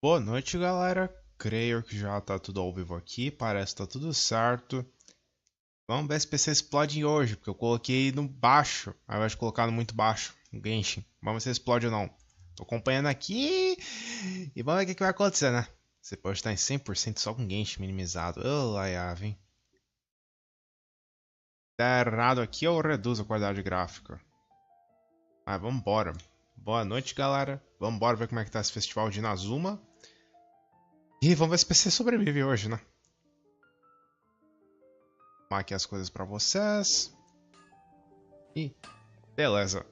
Boa noite, galera. Creio que já tá tudo ao vivo aqui. Parece que tá tudo certo. Vamos ver se o PC explode hoje, porque eu coloquei no baixo, ao invés de colocar no muito baixo, no Genshin. Vamos ver se explode ou não. Tô acompanhando aqui e vamos ver o que vai acontecer, né? Você pode estar em 100% só com Genshin minimizado. Ô, laiave, hein? Tá errado aqui ou reduzo a qualidade gráfica? Mas vambora. Boa noite, galera. Vambora ver como é que tá esse festival de Inazuma. E vamos ver se o PC sobrevive hoje, né? Vou aqui as coisas pra vocês. E beleza.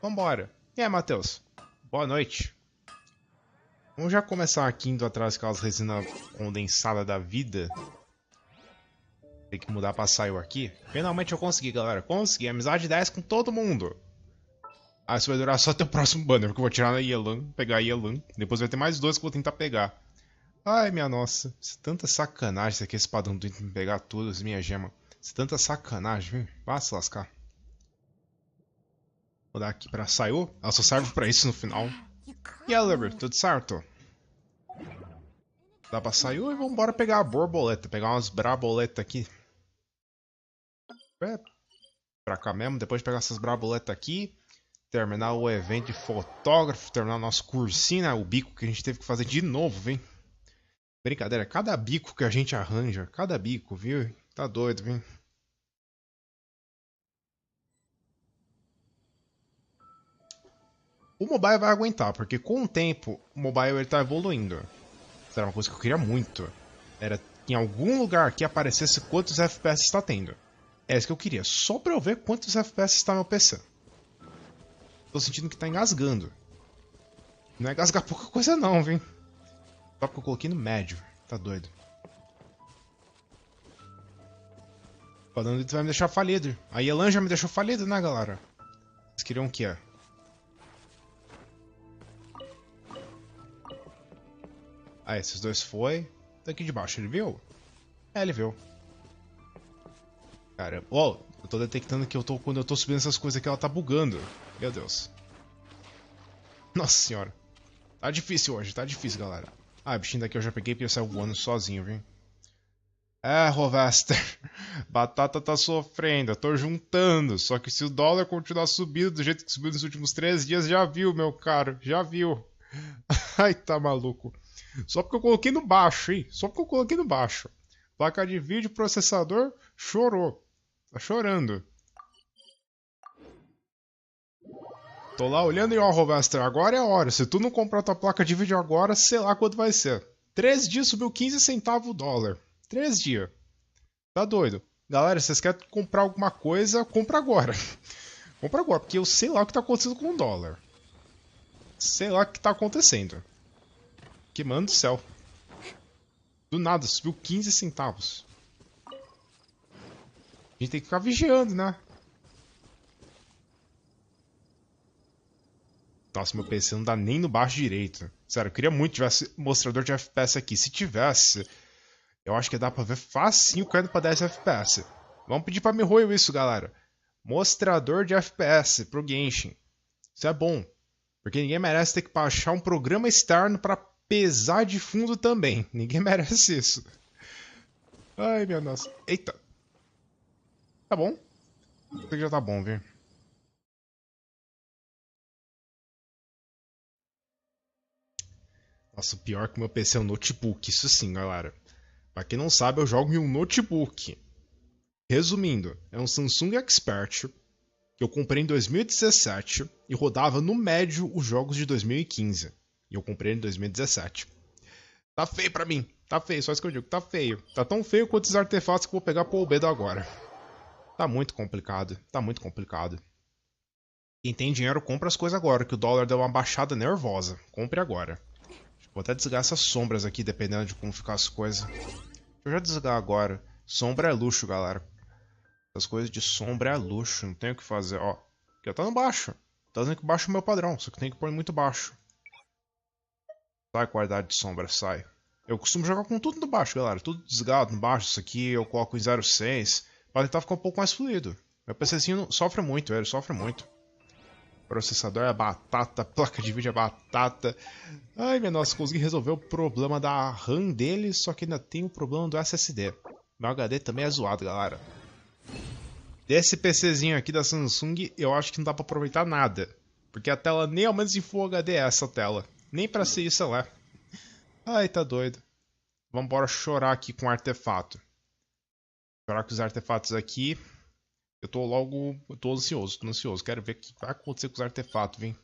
Vambora. E aí, Matheus? Boa noite. Vamos já começar aqui indo atrás daquelas resinas condensadas da vida. Tem que mudar pra SEUS aqui. Finalmente eu consegui, galera. Consegui. Amizade 10 com todo mundo. Ah, isso vai durar só até o próximo banner, porque eu vou tirar na Yelan, pegar a Yelan. Depois vai ter mais dois que eu vou tentar pegar. Ai, minha nossa. Isso é tanta sacanagem isso aqui, esse padrão tenta me pegar todas, minha gema. Isso é tanta sacanagem, viu? Vá se lascar. Vou dar aqui pra SEUS. Ela só serve pra isso no final. E aí, Leber, tudo certo? Dá pra SEUS e vambora pegar a borboleta. Pegar umas braboletas aqui. Pra cá mesmo, depois de pegar essas braboletas aqui. Terminar o evento de fotógrafo. Terminar o nosso cursinho, né? O bico que a gente teve que fazer de novo, vem. Brincadeira, cada bico que a gente arranja, cada bico, viu? Tá doido, viu? O mobile vai aguentar, porque com o tempo o mobile ele tá evoluindo. Isso era uma coisa que eu queria muito. Era em algum lugar que aparecesse quantos FPS está tendo. É isso que eu queria, só pra eu ver quantos FPS está no meu PC. Tô sentindo que tá engasgando. Não é engasgar pouca coisa não, viu? Só porque eu coloquei no médio. Tá doido. O Padrão vai me deixar falido. A Yelan já me deixou falido, né, galera? Vocês queriam o quê? Ah, esses dois foi. Daqui de baixo, ele viu? É, ele viu. Cara, ó, eu tô detectando que quando eu tô subindo essas coisas aqui, ela tá bugando. Meu Deus. Nossa senhora. Tá difícil hoje, tá difícil, galera. Ah, o bichinho daqui eu já peguei porque ele saiu voando sozinho, viu? É, Rovester. Batata tá sofrendo, eu tô juntando. Só que se o dólar continuar subindo do jeito que subiu nos últimos 3 dias, já viu, meu caro. Já viu. Ai, tá maluco. Só porque eu coloquei no baixo, hein? Só porque eu coloquei no baixo. Placa de vídeo, processador, chorou. Tá chorando. Tô lá olhando e ó, Rovester, agora é a hora. Se tu não comprar tua placa de vídeo agora, sei lá quanto vai ser. 3 dias subiu 15 centavos o dólar. 3 dias. Tá doido. Galera, se vocês querem comprar alguma coisa, compra agora. Compra agora, porque eu sei lá o que tá acontecendo com o dólar. Sei lá o que tá acontecendo. Que mano do céu. Do nada, subiu 15 centavos. A gente tem que ficar vigiando, né? Nossa, meu PC não dá nem no baixo direito. Sério, eu queria muito que tivesse mostrador de FPS aqui. Se tivesse, eu acho que dá pra ver facinho caindo pra 10 FPS. Vamos pedir pra Mihoyo isso, galera. Mostrador de FPS pro Genshin. Isso é bom. Porque ninguém merece ter que baixar um programa externo pra pesar de fundo também. Ninguém merece isso. Ai, minha nossa. Eita. Tá bom. Acho que já tá bom, viu? Nossa, o pior é que o meu PC é um notebook. Isso sim, galera. Pra quem não sabe, eu jogo em um notebook. Resumindo, é um Samsung Expert que eu comprei em 2017 e rodava no médio os jogos de 2015. E eu comprei em 2017. Tá feio pra mim. Tá feio, só isso que eu digo. Tá feio. Tá tão feio quanto os artefatos que eu vou pegar pro Albedo agora. Tá muito complicado. Tá muito complicado. Quem tem dinheiro compra as coisas agora, que o dólar deu uma baixada nervosa. Compre agora. Vou até desligar essas sombras aqui, dependendo de como ficar as coisas. Deixa eu já desligar agora. Sombra é luxo, galera. Essas coisas de sombra é luxo, não tem o que fazer. Ó, aqui tá no baixo. Tá dizendo que baixo é o meu padrão, só que tem que pôr muito baixo. Sai qualidade de sombra, sai. Eu costumo jogar com tudo no baixo, galera. Tudo desligado no baixo. Isso aqui eu coloco em 0.6 pra tentar ficar um pouco mais fluido. Meu PCzinho sofre muito, ele sofre muito. Processador é batata, placa de vídeo é batata. Ai, minha nossa, consegui resolver o problema da RAM dele, só que ainda tem o problema do SSD. Meu HD também é zoado, galera. Desse PCzinho aqui da Samsung, eu acho que não dá pra aproveitar nada. Porque a tela nem ao menos em Full HD é essa tela. Nem pra ser isso ela é. Ai, tá doido. Vambora chorar aqui com o artefato. Chorar com os artefatos aqui. Eu tô ansioso. Quero ver o que vai acontecer com os artefatos, viu?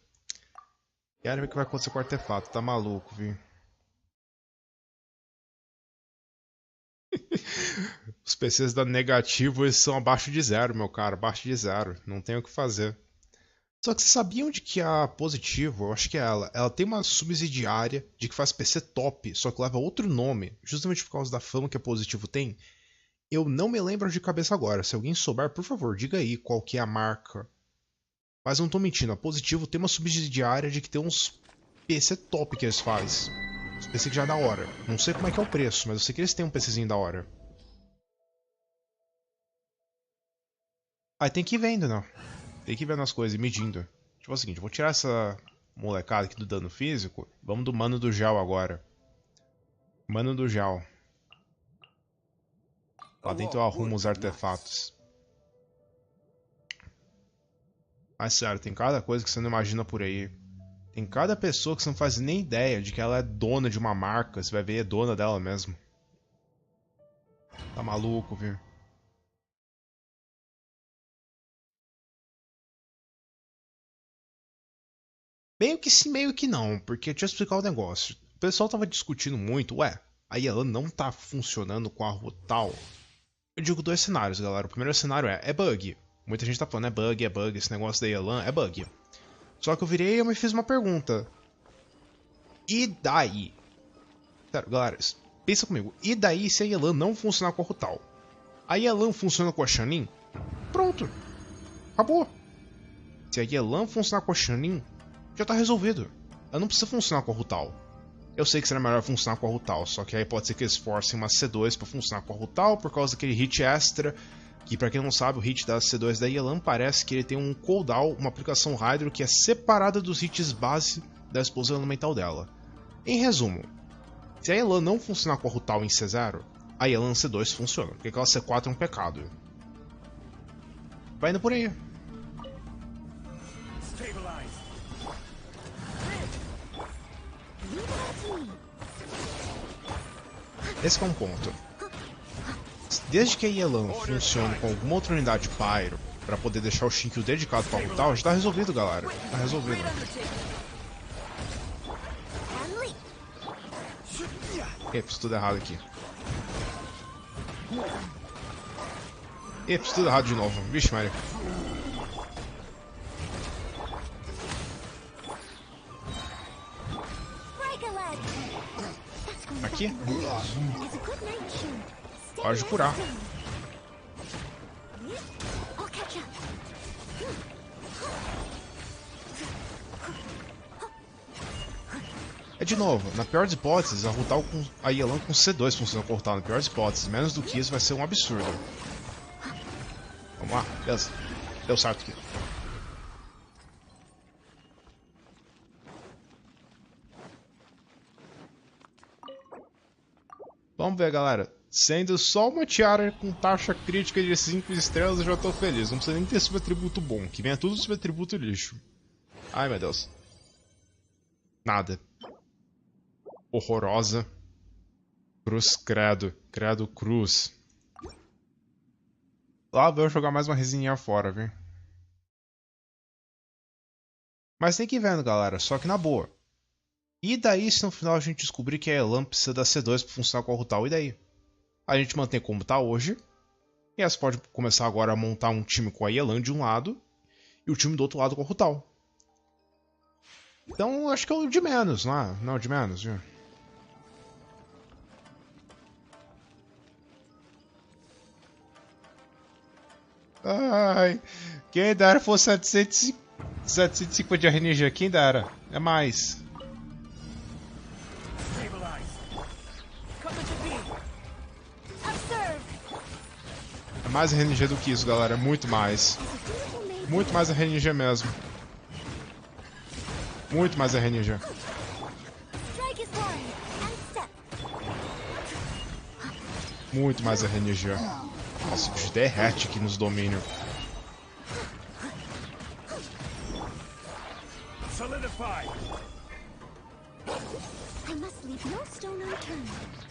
Quero ver o que vai acontecer com o artefato. Tá maluco, viu? Os PCs da negativo, eles são abaixo de zero, meu cara. Abaixo de zero. Não tem o que fazer. Só que vocês sabiam de que a Positivo, eu acho que é ela tem uma subsidiária de que faz PC top, só que leva outro nome, justamente por causa da fama que a Positivo tem? Eu não me lembro de cabeça agora. Se alguém souber, por favor, diga aí qual que é a marca. Mas eu não tô mentindo, a Positivo tem uma subsidiária de que tem uns PC top que eles fazem. Uns PC que já é da hora. Não sei como é que é o preço, mas eu sei que eles têm um PCzinho da hora. Aí tem que ir vendo, não. Tem que ir vendo as coisas e medindo. Tipo, é o seguinte, eu vou tirar essa molecada aqui do dano físico. Vamos do mano do gel agora. Mano do gel. Lá dentro eu arrumo os artefatos. Mas sério, tem cada coisa que você não imagina por aí. Tem cada pessoa que você não faz nem ideia de que ela é dona de uma marca. Você vai ver, é dona dela mesmo. Tá maluco, viu? Meio que sim, meio que não, porque deixa eu explicar o negócio. O pessoal tava discutindo muito, a Yelan não tá funcionando com a Rotal. Eu digo dois cenários, galera. O primeiro cenário é bug. Muita gente tá falando, é bug, esse negócio da Yelan é bug. Só que eu virei e eu me fiz uma pergunta. E daí? Sério, galera, pensa comigo. E daí se a Yelan não funcionar com a Rotal? A Yelan funciona com a Shanin? Pronto. Acabou. Se a Yelan funcionar com a Shanin, já tá resolvido. Ela não precisa funcionar com a Rutal. Eu sei que seria melhor funcionar com a Rutal, só que aí pode ser que eles forcem uma C2 pra funcionar com a Rutal por causa daquele hit extra, que pra quem não sabe, o hit da C2 da Yelan parece que ele tem um cooldown, uma aplicação Hydro que é separada dos hits base da explosão elemental dela. Em resumo, se a Yelan não funcionar com a Rutal em C0, a Yelan C2 funciona, porque aquela C4 é um pecado. Vai indo por aí. Esse é um ponto. Desde que a Yelan funcione com alguma outra unidade Pyro para poder deixar o Shinkyu dedicado para o Rutal, já tá resolvido, galera. Tá resolvido. Fiz tudo errado aqui. Fiz tudo errado de novo. Vixe, Maria. Aqui? Pode curar. É de novo, na pior das hipóteses, a Rutal com a Yelan com C2 funciona com a Rutal. Na pior das hipóteses, menos do que isso vai ser um absurdo. Vamos lá, beleza. Deu certo aqui. Vamos ver, galera. Sendo só uma tiara com taxa crítica de 5 estrelas, eu já tô feliz. Não precisa nem ter subatributo bom, que venha tudo subatributo lixo. Ai, meu Deus. Nada. Horrorosa. Cruz, credo. Credo, cruz. Lá vou jogar mais uma resinha fora, viu? Mas tem que ir vendo, galera. Só que na boa. E daí se no final a gente descobrir que a Yelan precisa da C2 para funcionar com a Rutal, e daí? A gente mantém como tá hoje. E aí você pode começar agora a montar um time com a Yelan de um lado e o time do outro lado com a Rutal. Então acho que é o de menos, não é? Não é o de menos, viu? Ai, quem dera fosse 750 de RNG, quem dera? É mais. Mais RNG do que isso, galera. É muito mais. Muito mais RNG mesmo. Muito mais RNG. Muito mais RNG. Nossa, o bicho derrete aqui nos domínios.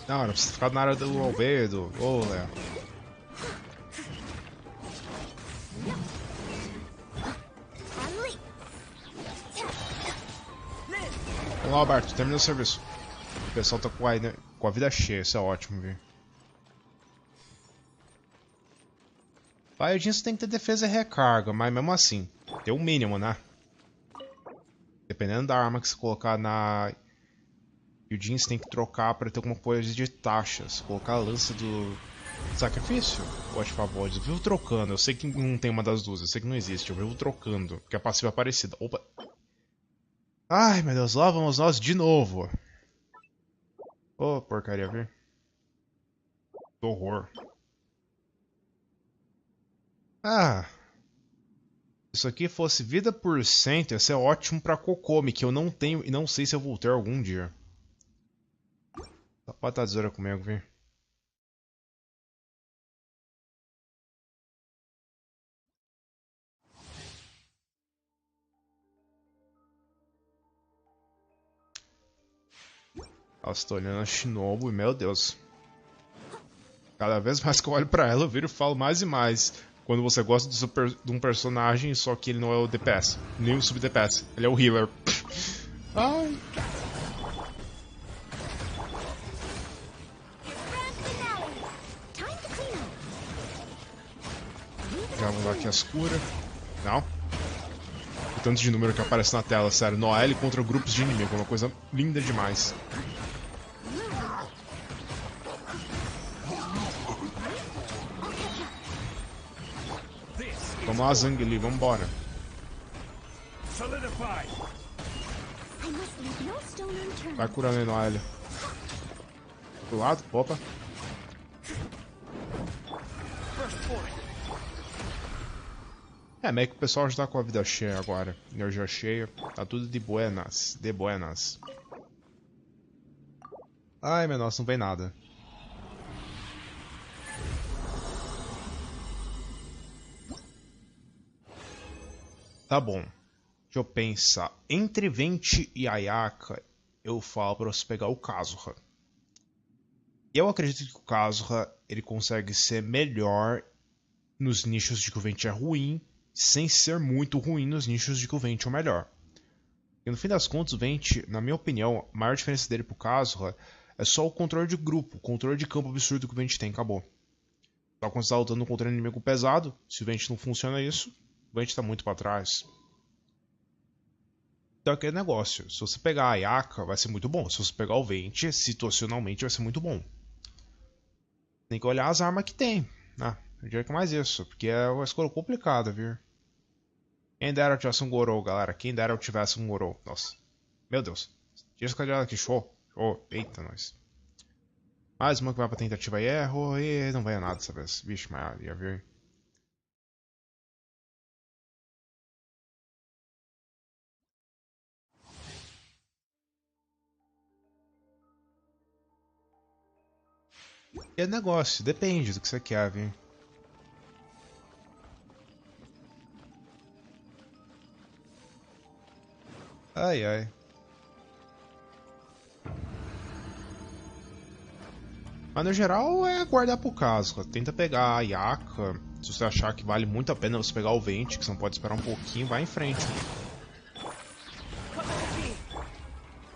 Não, não precisa ficar na área do albedo. Ô, Léo. Vamos lá, Alberto, termina o serviço. O pessoal tá com a vida cheia, isso é ótimo, viu? Vai, o Jinx tem que ter defesa e recarga, mas mesmo assim, tem o mínimo, né? Dependendo da arma que você colocar na... E o Jinx tem que trocar para ter alguma coisa de taxas. Colocar a lança do sacrifício? Ou de favor, eu vivo trocando. Eu sei que não tem uma das duas, eu sei que não existe. Eu vivo trocando, porque a passiva é parecida. Opa! Ai, meu Deus, lá vamos nós de novo. Ô, porcaria, viu? Que horror. Ah... Se isso aqui fosse vida por cento, ia ser ótimo pra Kokomi, que eu não tenho e não sei se eu vou ter algum dia. Só pode estar tesoura comigo, viu? Nossa, tô olhando a Shinobu e, meu Deus. Cada vez mais que eu olho pra ela, eu viro e falo mais e mais. Quando você gosta de um personagem, só que ele não é o DPS, nem o sub-DPS, ele é o healer. Ai. Já vamos dar aqui as curas. Não. O tanto de número que aparece na tela, sério. Noelle contra grupos de inimigo, uma coisa linda demais. Vamos lá, Zangli, vambora. Vai curando aí, Noelle. Do lado, opa. É, meio que o pessoal já tá com a vida cheia agora. Energia cheia. Tá tudo de buenas. De buenas. Ai, meu nossa, não vem nada. Tá bom. Deixa eu pensar. Entre Venti e Ayaka, eu falo pra você pegar o Kazuha. Eu acredito que o Kazuha ele consegue ser melhor nos nichos de que o Venti é ruim, sem ser muito ruim nos nichos de que o Venti é o melhor. E no fim das contas, o Venti, na minha opinião, a maior diferença dele pro Kazuha é só o controle de grupo, o controle de campo absurdo que o Venti tem, acabou. Só quando você tá lutando contra um inimigo pesado, se o Venti não funciona isso, o Venti tá muito pra trás. Então é aquele negócio, se você pegar a Ayaka, vai ser muito bom. Se você pegar o Venti, situacionalmente vai ser muito bom. Tem que olhar as armas que tem, né? Eu diria que é mais isso, porque é uma escolha complicada, viu? Quem dera eu tivesse um Gorou, galera. Quem dera eu tivesse um Gorou. Nossa. Meu Deus. Tira esse cadeado aqui, show. Show. Eita, nós. Mais uma que vai pra tentativa e erro. E não vai a nada dessa vez. Vixe, mas já viu? E é negócio. Depende do que você quer, viu? Ai, ai. Mas no geral é guardar pro caso. Tenta pegar a Ayaka. Se você achar que vale muito a pena você pegar o Venti, que você não pode esperar um pouquinho, vai em frente.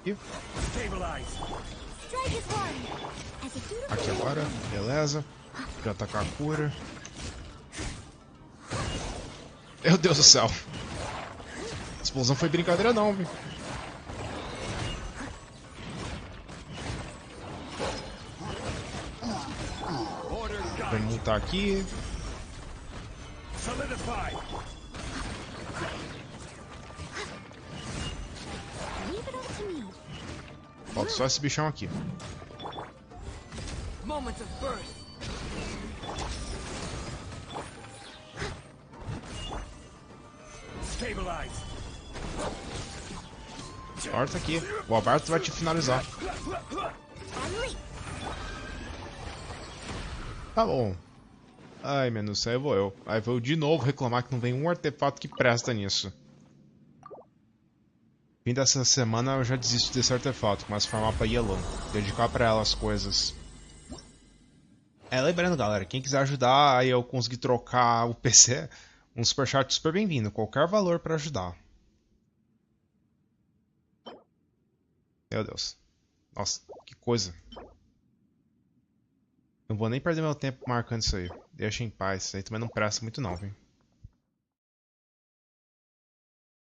E... aqui agora, beleza. Já atacar a cura. Meu Deus do céu. A explosão foi brincadeira não, viu? Vamos lutar aqui. Falta só esse bichão aqui. Corta aqui. O Alberto vai te finalizar. Tá bom. Ai, menos aí vou eu. Aí vou de novo reclamar que não vem um artefato que presta nisso. Fim dessa semana eu já desisto desse artefato. Começo a farmar pra Yelan. Dedicar pra ela as coisas. Lembrando, galera, quem quiser ajudar aí eu conseguir trocar o PC, um superchat super bem-vindo. Qualquer valor pra ajudar. Meu Deus. Nossa, que coisa. Não vou nem perder meu tempo marcando isso aí. Deixa em paz. Isso aí também não presta muito não, viu?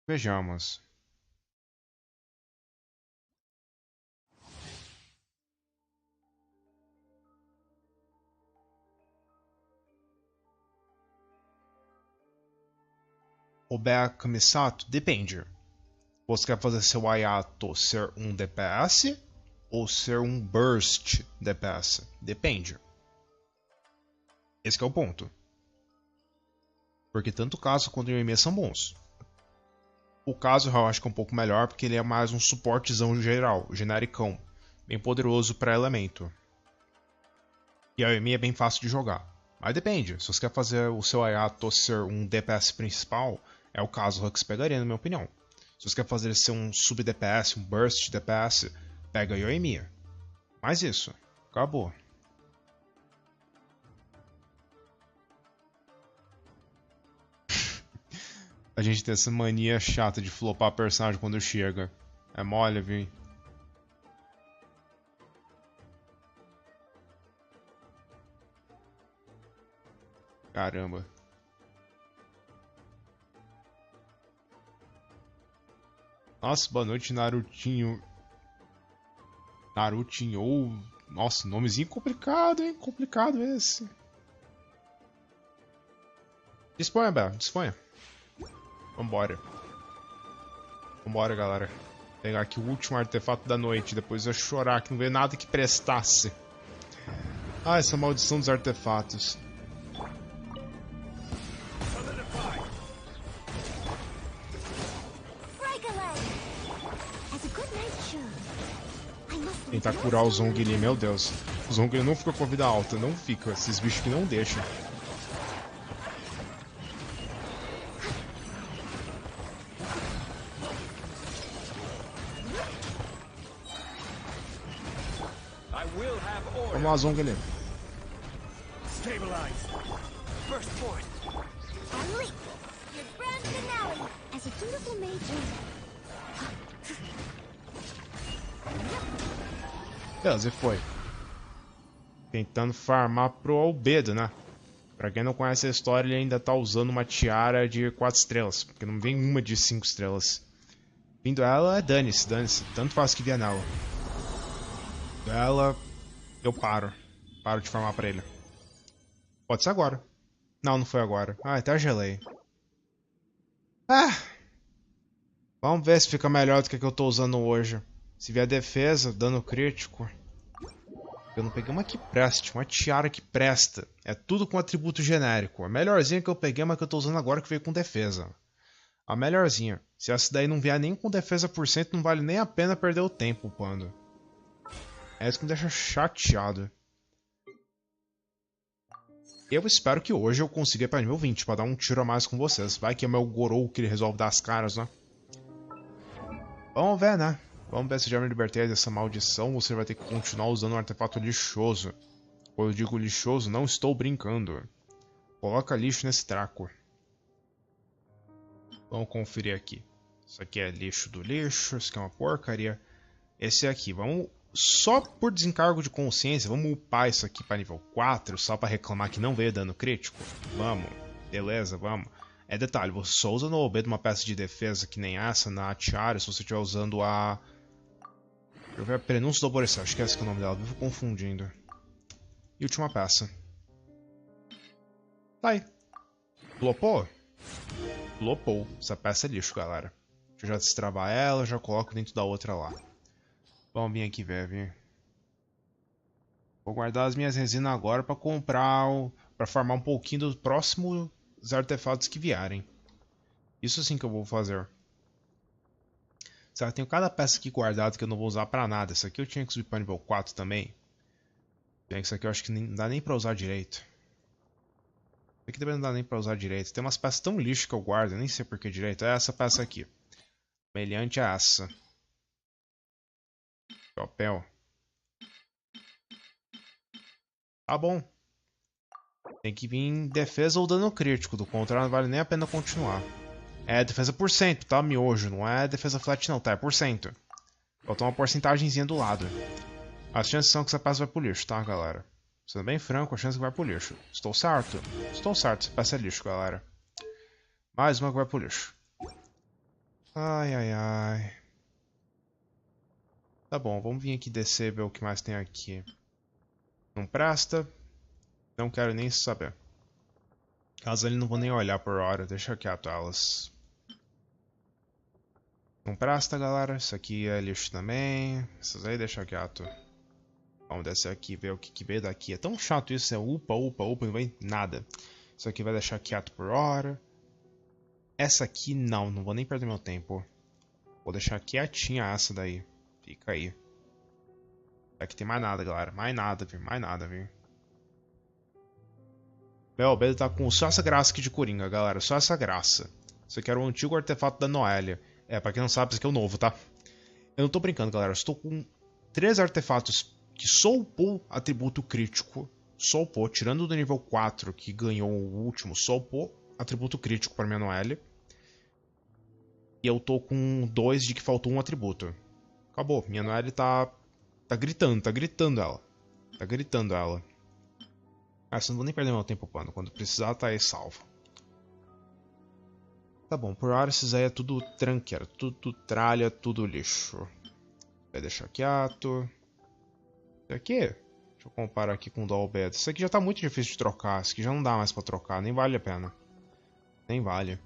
Vejamos. Obeka Misato? Depende. Você quer fazer seu Ayato ser um DPS ou ser um Burst DPS? Depende. Esse que é o ponto. Porque tanto o caso quanto o ERRE são bons. O caso eu acho que é um pouco melhor porque ele é mais um suportezão geral, genericão. Bem poderoso para elemento. E a ERRE é bem fácil de jogar. Mas depende. Se você quer fazer o seu Ayato ser um DPS principal, é o caso que você pegaria, na minha opinião. Se você quer fazer ele ser um sub-DPS, um burst DPS, pega a ERRE. Mais isso. Acabou. A gente tem essa mania chata de flopar personagem quando chega. É mole, viu? Caramba. Nossa, boa noite, Narutinho. Narutinho. Nossa, nomezinho complicado, hein? Complicado esse. Disponha, Bel. Disponha. Vambora. Vambora, galera. Pegar aqui o último artefato da noite. Depois eu chorar que não veio nada que prestasse. Ah, essa maldição dos artefatos. Tentar curar o Zong ali, meu Deus. O Zong ele não fica com a vida alta, não fica. Esses bichos que não deixam. Vamos lá, Zong ali. Beleza, e foi. Tentando farmar pro Albedo, né? Pra quem não conhece a história, ele ainda tá usando uma tiara de 4 estrelas. Porque não vem uma de 5 estrelas. Vindo ela, dane-se, dane-se. Tanto faz que vier nela. Ela, eu paro. Paro de farmar pra ele. Pode ser agora. Não, não foi agora. Ah, até gelei. Ah! Vamos ver se fica melhor do que eu tô usando hoje. Se vier defesa, dano crítico. Eu não peguei uma que preste, uma tiara que presta. É tudo com atributo genérico. A melhorzinha que eu peguei é uma que eu tô usando agora que veio com defesa. A melhorzinha. Se essa daí não vier nem com defesa por cento, não vale nem a pena perder o tempo upando. É isso que me deixa chateado. Eu espero que hoje eu consiga ir pra nível 20 pra dar um tiro a mais com vocês. Vai que é o meu Gorou que ele resolve dar as caras, né? Vamos ver, né? Vamos ver se já me libertei dessa maldição ou você vai ter que continuar usando um artefato lixoso. Quando eu digo lixoso, não estou brincando. Coloca lixo nesse traco. Vamos conferir aqui. Isso aqui é lixo do lixo, isso aqui é uma porcaria. Esse aqui, vamos... Só por desencargo de consciência, vamos upar isso aqui para nível 4, só para reclamar que não veio dano crítico? Vamos. Beleza, vamos. É detalhe, você só usa no OB de uma peça de defesa que nem essa, na tiara, se você estiver usando a... Deixa eu ver a prenúncia do Borecel, acho que é esse que é o nome dela, vivo confundindo. E última peça. Tá aí. Flopou? Flopou. Essa peça é lixo, galera. Deixa eu já destravar ela, já coloco dentro da outra lá. Vamos vir aqui ver, viu? Vou guardar as minhas resinas agora para comprar, para farmar um pouquinho dos próximos artefatos que vierem. Isso sim que eu vou fazer. Sabe, tenho cada peça aqui guardada que eu não vou usar pra nada. Essa aqui eu tinha que subir pra nível 4 também. Isso aqui eu acho que não dá nem pra usar direito. Isso aqui também não dá nem pra usar direito. Tem umas peças tão lixo que eu guardo, eu nem sei por que direito. É essa peça aqui. Semelhante a essa. Papel. Tá bom. Tem que vir defesa ou dano crítico. Do contrário, não vale nem a pena continuar. É defesa por cento, tá, miojo? Não é defesa flat não, tá? É por cento. Falta uma porcentagemzinha do lado. As chances são que essa peça vai pro lixo, tá, galera? Sendo bem franco, a chance que vai pro lixo. Estou certo? Estou certo, essa peça é lixo, galera. Mais uma que vai pro lixo. Ai, ai, ai. Tá bom, vamos vir aqui descer e ver o que mais tem aqui. Não presta. Não quero nem saber. Caso ele não vou nem olhar por hora, deixa quieto elas. Não presta, galera. Isso aqui é lixo também. Essas aí deixa quieto. Vamos descer aqui e ver o que veio daqui. É tão chato isso, é upa, upa, upa, não vem nada. Isso aqui vai deixar quieto por hora. Essa aqui não vou nem perder meu tempo. Vou deixar quietinha essa daí. Fica aí. Aqui tem mais nada, galera. Mais nada, viu? Mais nada, viu? Meu, o Belo tá com só essa graça aqui de Coringa, galera. Só essa graça. Isso aqui era o antigo artefato da Noélia. É, pra quem não sabe, isso aqui é o novo, tá? Eu não tô brincando, galera. Eu estou com 3 artefatos que só upou atributo crítico. Só upou, tirando do nível 4 que ganhou o último, só upou atributo crítico pra minha Noélia. E eu tô com 2 de que faltou um atributo. Acabou. Minha Noélia tá gritando ela. Tá gritando ela. Ah, eu não vou nem perder meu tempo upando. Quando precisar, tá aí salvo. Tá bom, por hora esses aí é tudo tranqueira. Tudo tralha, tudo lixo. Vai deixar quieto. Isso aqui, deixa eu comparar aqui com o Doll Bed. Isso aqui já tá muito difícil de trocar. Isso aqui já não dá mais pra trocar. Nem vale a pena. Nem vale.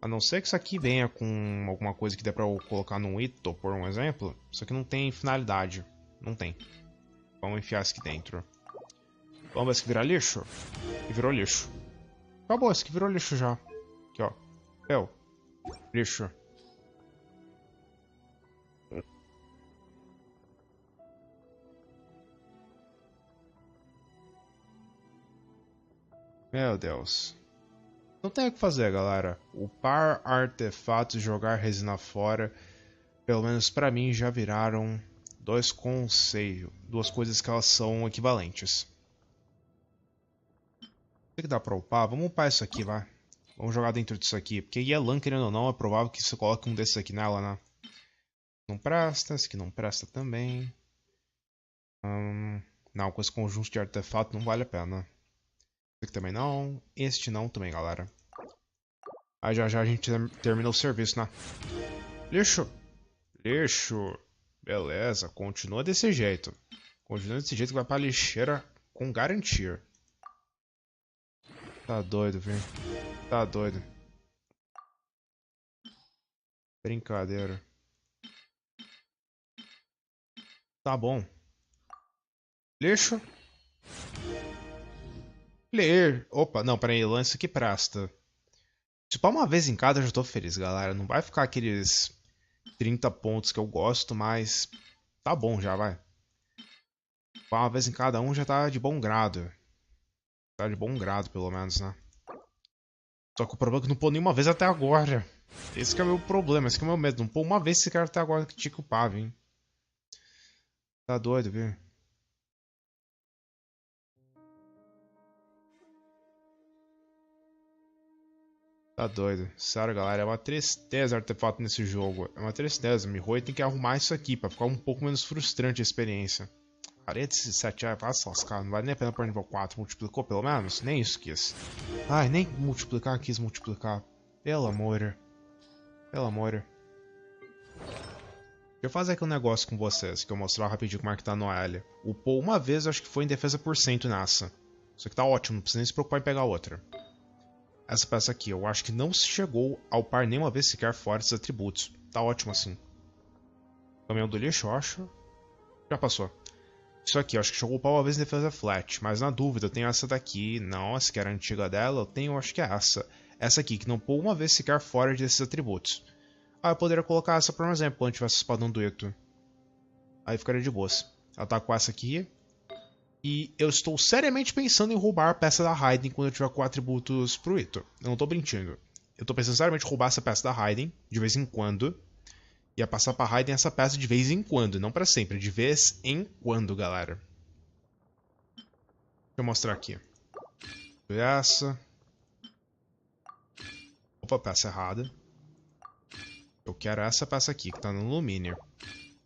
A não ser que isso aqui venha com alguma coisa que dê pra eu colocar num item, por um exemplo. Isso aqui não tem finalidade. Não tem. Vamos enfiar isso aqui dentro. Vamos ver se vira lixo. E virou lixo. Acabou, esse aqui virou lixo já. Aqui, ó. Papel. Lixo. Meu Deus. Não tem o que fazer, galera. Upar artefatos e jogar resina fora, pelo menos pra mim, já viraram dois conceitos. Duas coisas que elas são equivalentes. O que dá pra upar? Vamos upar isso aqui, vai. Vamos jogar dentro disso aqui. Porque Yelan, querendo ou não, é provável que você coloque um desses aqui nela, né? Não presta. Esse aqui não presta também. Não, com esse conjunto de artefato não vale a pena. Esse aqui também não. Este não também, galera. Aí já a gente termina o serviço, né? Lixo. Lixo. Beleza, continua desse jeito. Continua desse jeito que vai pra lixeira com garantia. Tá doido, velho. Tá doido. Brincadeira. Tá bom. Lixo. Ler. Opa, não, peraí, lance que presta. Se pá uma vez em cada eu já tô feliz, galera. Não vai ficar aqueles 30 pontos que eu gosto, mas tá bom já, vai. Uma vez em cada um já tá de bom grado. Tá de bom grado, pelo menos, né? Só que o problema é que não pôr nenhuma vez até agora. Esse que é o meu problema, esse que é o meu medo. Não pôr uma vez esse cara até agora que tinha que upar, viu? Tá doido, viu? Tá doido. Sério, galera, é uma tristeza artefato nesse jogo. É uma tristeza. Mihoi tem que arrumar isso aqui pra ficar um pouco menos frustrante a experiência. Areia desses 7 vai se lascar. Não vale nem a pena pôr nível 4. Multiplicou pelo menos? Nem isso quis. Ai, nem multiplicar quis multiplicar. Pelo amor. Pelo amor. Deixa eu fazer aqui um negócio com vocês, que eu mostrar rapidinho como é que tá a Noélia. Upou uma vez, acho que foi em defesa por cento nessa. Isso aqui tá ótimo, não precisa nem se preocupar em pegar outra. Essa peça aqui, eu acho que não se chegou a upar nenhuma vez sequer fora esses atributos. Tá ótimo assim. Caminhão do lixo, eu acho. Já passou. Isso aqui, eu acho que chegou a upar uma vez em defesa flat. Mas na dúvida, eu tenho essa daqui. Não, essa que era a antiga dela. Eu tenho, acho que é essa. Essa aqui, que não upou uma vez sequer fora desses atributos. Ah, eu poderia colocar essa por um exemplo, quando tivesse espadão dueto. Aí ficaria de boas. Ela tá com essa aqui. E eu estou seriamente pensando em roubar a peça da Raiden quando eu tiver com atributos pro Ito. Eu não tô brincando. Eu tô pensando seriamente em roubar essa peça da Raiden, de vez em quando. E a passar pra Raiden essa peça de vez em quando, não pra sempre, de vez em quando, galera. Deixa eu mostrar aqui. Essa. Opa, peça errada. Eu quero essa peça aqui, que tá no alumínio.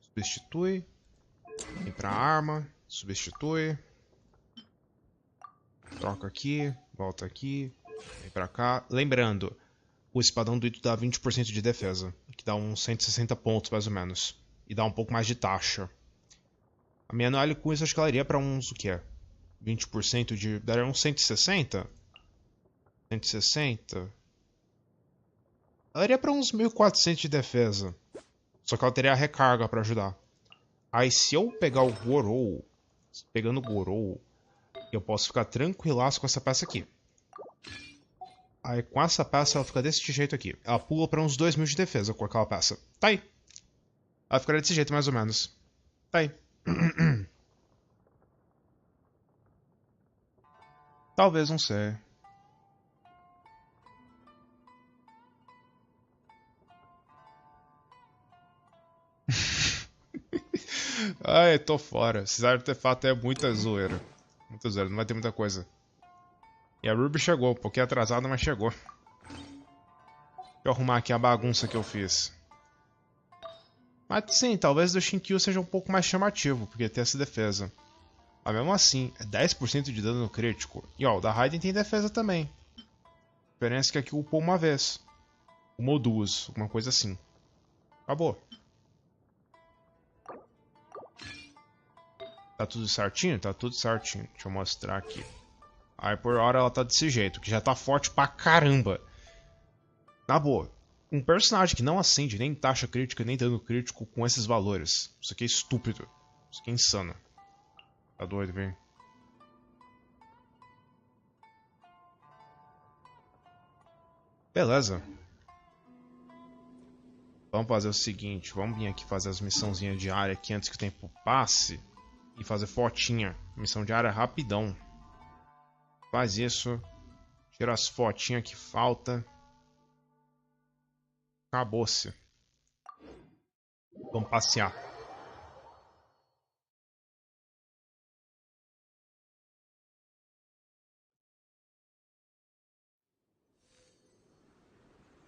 Substitui. Vem pra arma. Substitui. Troca aqui. Volta aqui. Vem pra cá. Lembrando, o espadão do Ito dá 20% de defesa. Que dá uns 160 pontos, mais ou menos. E dá um pouco mais de taxa. A minha anual com isso, acho que ela iria pra uns, o que é? 20% de... daria uns 160? 160? Ela iria pra uns 1400 de defesa. Só que ela teria a recarga pra ajudar. Aí se eu pegar o Gorou, pegando o Gorou, eu posso ficar tranquilaço com essa peça aqui. Aí com essa peça ela fica desse jeito aqui. Ela pula pra uns 2000 de defesa com aquela peça. Tá aí. Ela ficaria desse jeito mais ou menos. Tá aí. Talvez, não sei. Ai, tô fora. Esse artefato é muita zoeira. Muita zoeira, não vai ter muita coisa. E a Ruby chegou, um pouquinho atrasada, mas chegou. Deixa eu arrumar aqui a bagunça que eu fiz. Mas sim, talvez do Shinkyu seja um pouco mais chamativo, porque tem essa defesa. Mas mesmo assim, é 10% de dano crítico. E ó, o da Raiden tem defesa também. A diferença é que aqui upou uma vez. Uma ou duas, alguma coisa assim. Acabou. Tá tudo certinho? Tá tudo certinho. Deixa eu mostrar aqui. Aí por hora ela tá desse jeito, que já tá forte pra caramba. Na boa, um personagem que não acende nem taxa crítica, nem dano crítico com esses valores. Isso aqui é estúpido. Isso aqui é insano. Tá doido, vem. Beleza. Vamos fazer o seguinte, vamos vir aqui fazer as missãozinhas diárias aqui antes que o tempo passe. E fazer fotinha. Missão diária rapidão. Faz isso. Tira as fotinhas que falta. Acabou-se. Vamos passear.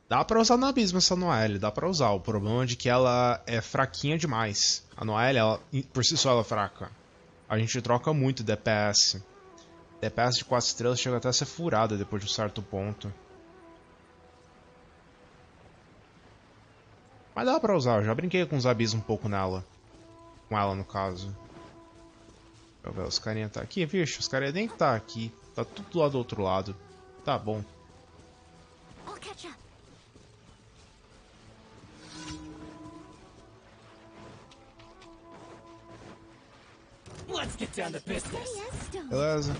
Dá pra usar na abismo essa Noelle, dá pra usar. O problema é de que ela é fraquinha demais. A Noelle, ela, por si só, ela é fraca. A gente troca muito DPS. DPS de 4 estrelas chega até a ser furada depois de um certo ponto. Mas dá pra usar, eu já brinquei com os abismos um pouco nela. Com ela, no caso. Deixa eu ver, os carinha tá aqui, vixe, os carinha nem tá aqui. Tá tudo lá do outro lado. Tá bom. Beleza.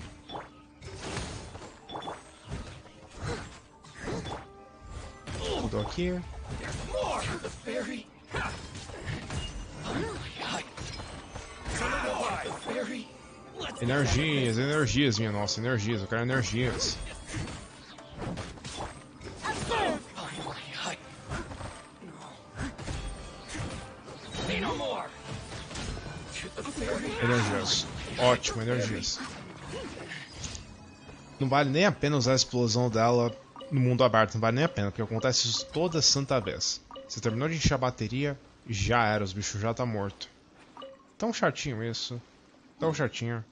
Tudo aqui. Energias, energias, minha nossa, energias. Eu quero energias. Energias. Ótimo, energias. Não vale nem a pena usar a explosão dela no mundo aberto. Não vale nem a pena, porque acontece isso toda santa vez. Você terminou de encher a bateria, já era, os bichos já tá morto. Tão chatinho isso. Tão chatinho.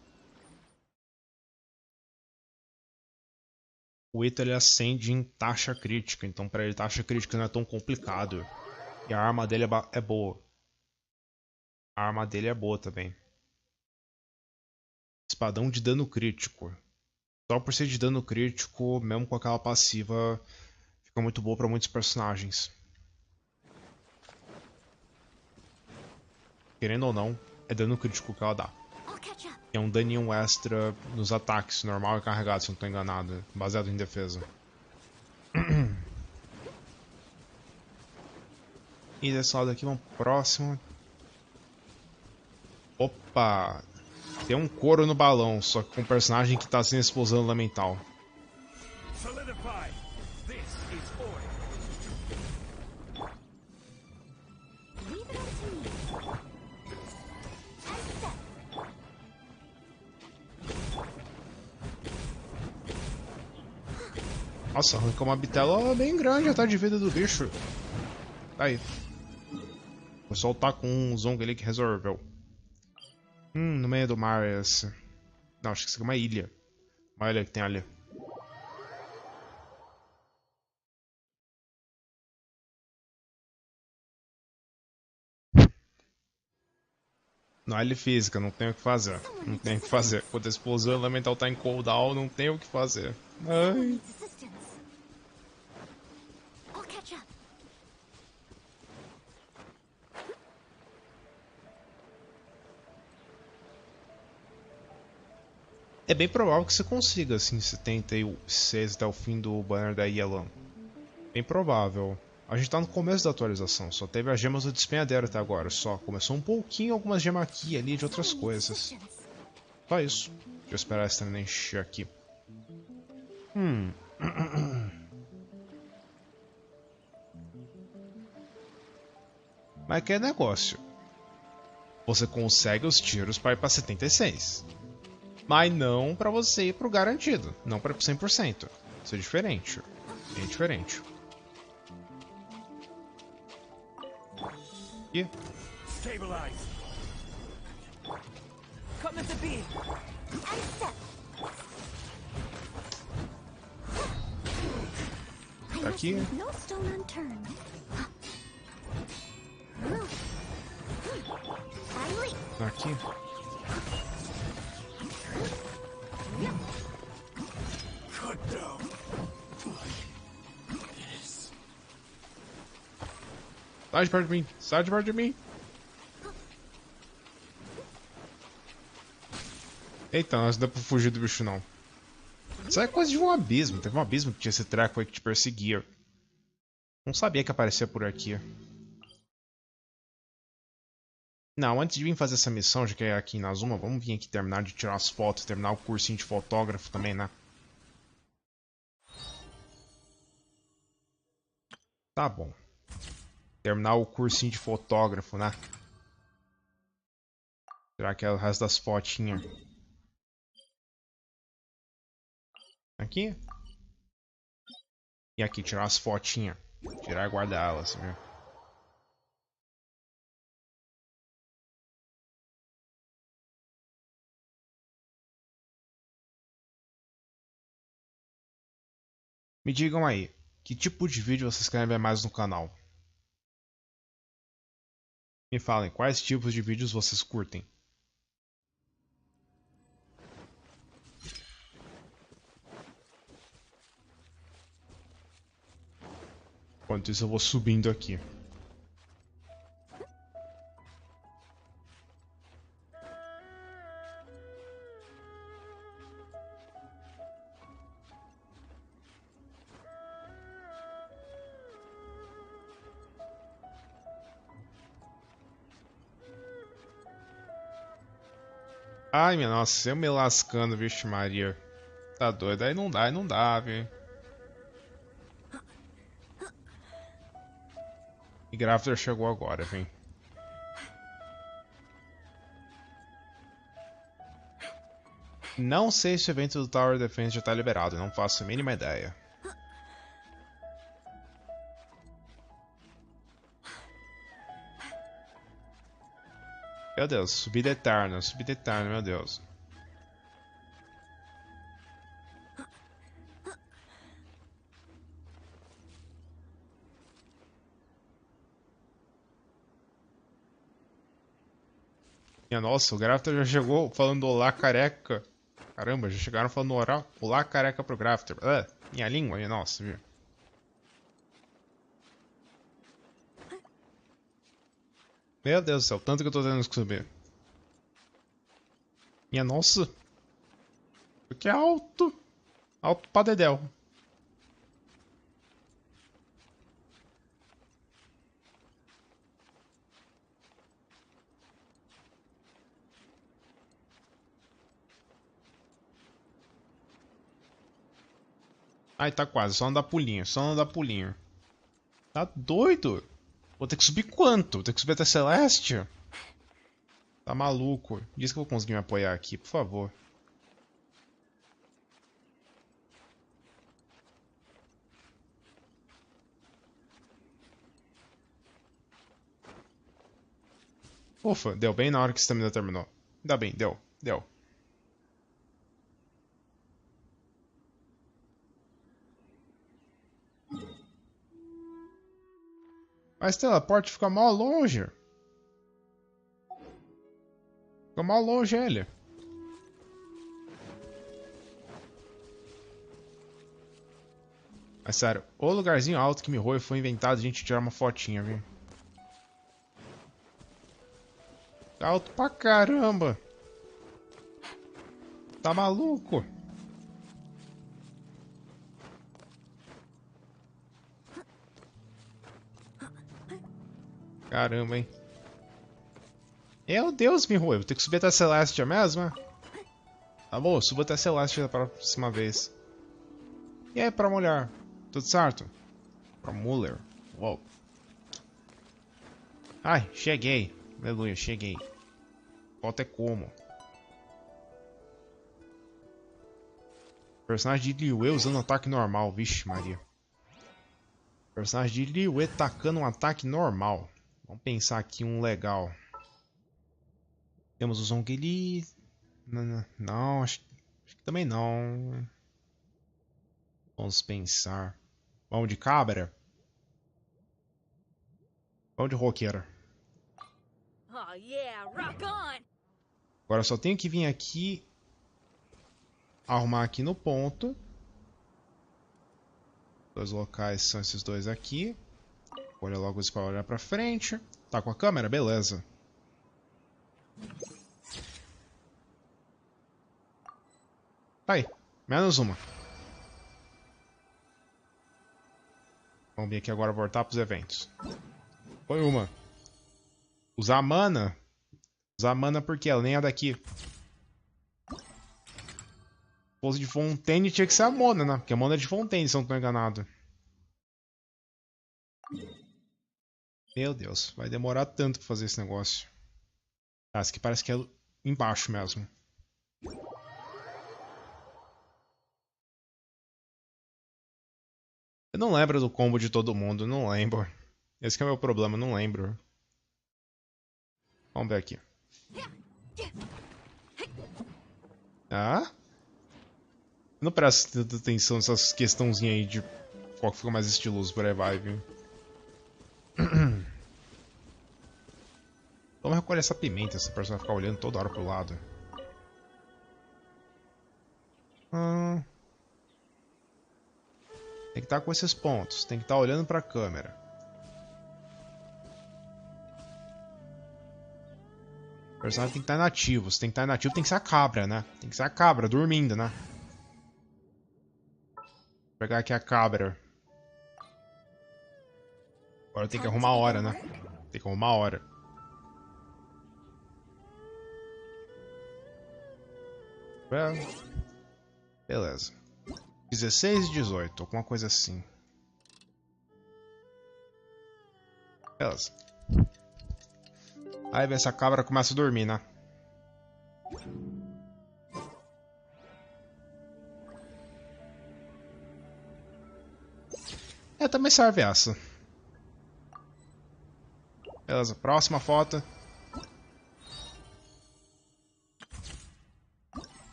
O Ito ele acende em taxa crítica, então pra ele taxa crítica não é tão complicado. E a arma dele é boa. A arma dele é boa também. Espadão de dano crítico. Só por ser de dano crítico, mesmo com aquela passiva, fica muito boa pra muitos personagens. Querendo ou não, é dano crítico que ela dá. É um daninho extra nos ataques, normal e carregado, se não estou enganado, baseado em defesa. E desse lado aqui, vamos pro próximo. Opa! Tem um couro no balão, só que com um personagem que tá sem explosão elemental. Nossa, arrancou uma bitela bem grande até de vida do bicho. Tá aí. Vou soltar com um zongo ali que resolveu. No meio do mar é esse. Não, acho que isso aqui é uma ilha. Uma ilha que tem ali. Não é ilha física, não tem o que fazer. Não tem o que fazer. Quando a explosão elemental tá em cooldown, não tem o que fazer. Ai. É bem provável que você consiga, assim, se tenta aí 6 até o fim do banner da Yellow. Bem provável. A gente tá no começo da atualização, só teve as gemas do despenhadeiro até agora, só. Começou um pouquinho, algumas gemas aqui e ali de outras coisas. Só isso. Deixa eu esperar esse trem encher aqui. Mas que é negócio. Você consegue os tiros para ir pra 76. Mas não pra você ir pro garantido. Não pra 100%. Isso é diferente. Bem diferente. E... Tá aqui. Tá aqui. Sai de perto de mim! Sai de perto de mim! Eita, não dá pra fugir do bicho não. Isso é coisa de um abismo. Teve um abismo que tinha esse treco aí que te perseguia. Não sabia que aparecia por aqui. Não, antes de vir fazer essa missão, já que é aqui em Inazuma, vamos vir aqui terminar de tirar as fotos, terminar o cursinho de fotógrafo também, né? Tá bom. Terminar o cursinho de fotógrafo, né? Tirar aqui o resto das fotinhas. Aqui. E aqui, tirar as fotinhas. Tirar e guardar elas, viu? Me digam aí, que tipo de vídeo vocês querem ver mais no canal? Me falem, quais tipos de vídeos vocês curtem? Enquanto isso eu vou subindo aqui. Ai, minha nossa, eu me lascando, vixe Maria. Tá doido, aí não dá, velho. E Grafter chegou agora, vem. Não sei se o evento do Tower Defense já tá liberado, não faço a mínima ideia. Meu Deus, subida eterna, meu Deus. Minha nossa, o Grafter já chegou falando olá careca. Caramba, já chegaram falando olá careca pro Grafter. Ah, minha língua, minha nossa, viu? Meu Deus do céu, tanto que eu tô tendo que subir. Minha nossa. Porque é alto. Alto pra dedéu. Ai, tá quase. Só não dá pulinho. Só não dá pulinho. Tá doido? Vou ter que subir quanto? Vou ter que subir até Celeste? Tá maluco. Diz que eu vou conseguir me apoiar aqui, por favor. Ufa, deu bem na hora que a estamina terminou. Ainda bem, deu. Deu. Mas teleporte fica mal longe. Fica mal longe ele. Mas sério, o lugarzinho alto que me roeu foi inventado a gente tirar uma fotinha, viu? Tá alto pra caramba. Tá maluco? Caramba, hein? Meu Deus, me roeu. Vou ter que subir até a Celestia mesmo, né? Tá bom, subo até a Celestia da próxima vez. E aí, pra mulher? Tudo certo? Pra Muller. Uou. Ai, cheguei. Aleluia, cheguei. Falta é como. Personagem de Liyue usando ataque normal. Vixe, Maria. Personagem de Liyue tacando um ataque normal. Vamos pensar aqui um legal. Temos o Zhongli. Não, acho que também não. Vamos pensar. Vamos de cabra? Vamos de roqueira. Oh yeah, rock on! Agora só tenho que vir aqui. Arrumar aqui no ponto. Dois locais são esses dois aqui. Olha logo isso para olhar pra frente. Tá com a câmera? Beleza. Aí, menos uma. Vamos vir aqui agora voltar pros eventos. Foi uma. Usar mana. Usar mana porque ela nem é daqui. Pose de Fontaine tinha que ser a Mona, né? Porque a Mona é de Fontaine, se eu não tô enganado. Meu Deus, vai demorar tanto pra fazer esse negócio. Ah, esse aqui parece que é embaixo mesmo. Eu não lembro do combo de todo mundo, não lembro. Esse que é o meu problema, não lembro. Vamos ver aqui. Ah? Eu não presto tanta atenção nessas questãozinhas aí de qual que fica mais estiloso por aí vai, viu? Vamos recolher essa pimenta, essa pessoa vai ficar olhando toda hora pro lado. Tem que estar com esses pontos, tem que estar olhando pra câmera. O personagem tem que estar inativo, se tem que estar inativo tem que ser a cabra, né? Tem que ser a cabra, dormindo, né? Vou pegar aqui a cabra. Agora tem que arrumar a hora, né? Tem que arrumar a hora. Beleza. 16 e 18, alguma coisa assim. Beleza. Aí essa cabra começa a dormir, né? É, também serve essa. Beleza, próxima foto.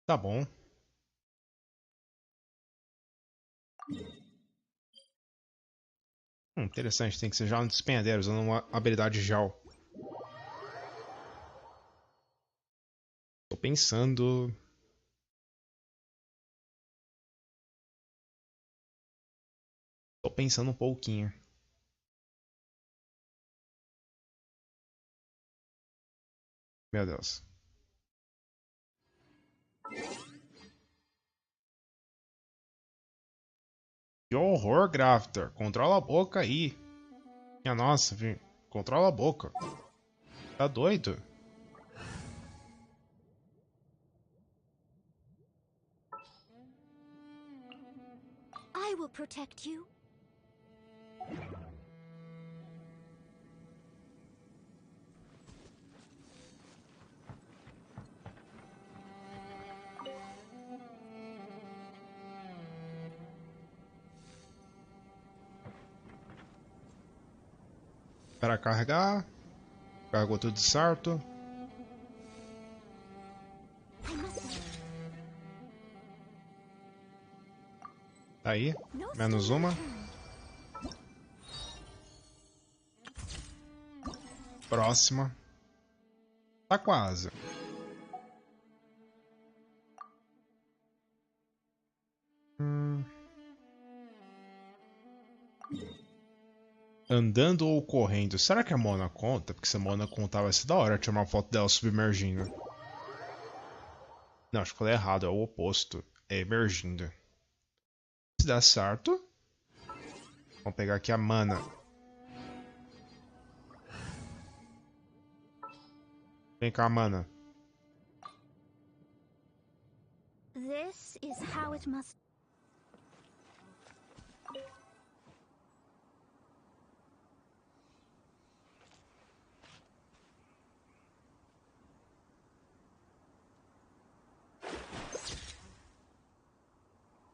Tá bom. Interessante, tem que ser já um despenhadeiro, usando uma habilidade gel. Tô pensando... Tô pensando um pouquinho. Meu Deus. Que horror, Grafter. Controla a boca aí. Minha nossa, viu? Controla a boca. Tá doido? I will protect you. Para carregar. Carregou tudo certo. Tá aí. Menos uma. Próxima. Tá quase. Andando ou correndo? Será que a Mona conta? Porque se a Mona contar vai ser da hora tirar uma foto dela submergindo. Não, acho que falei errado. É o oposto. É emergindo. Se der certo. Vamos pegar aqui a Mana. Vem cá, Mana. This is how it must.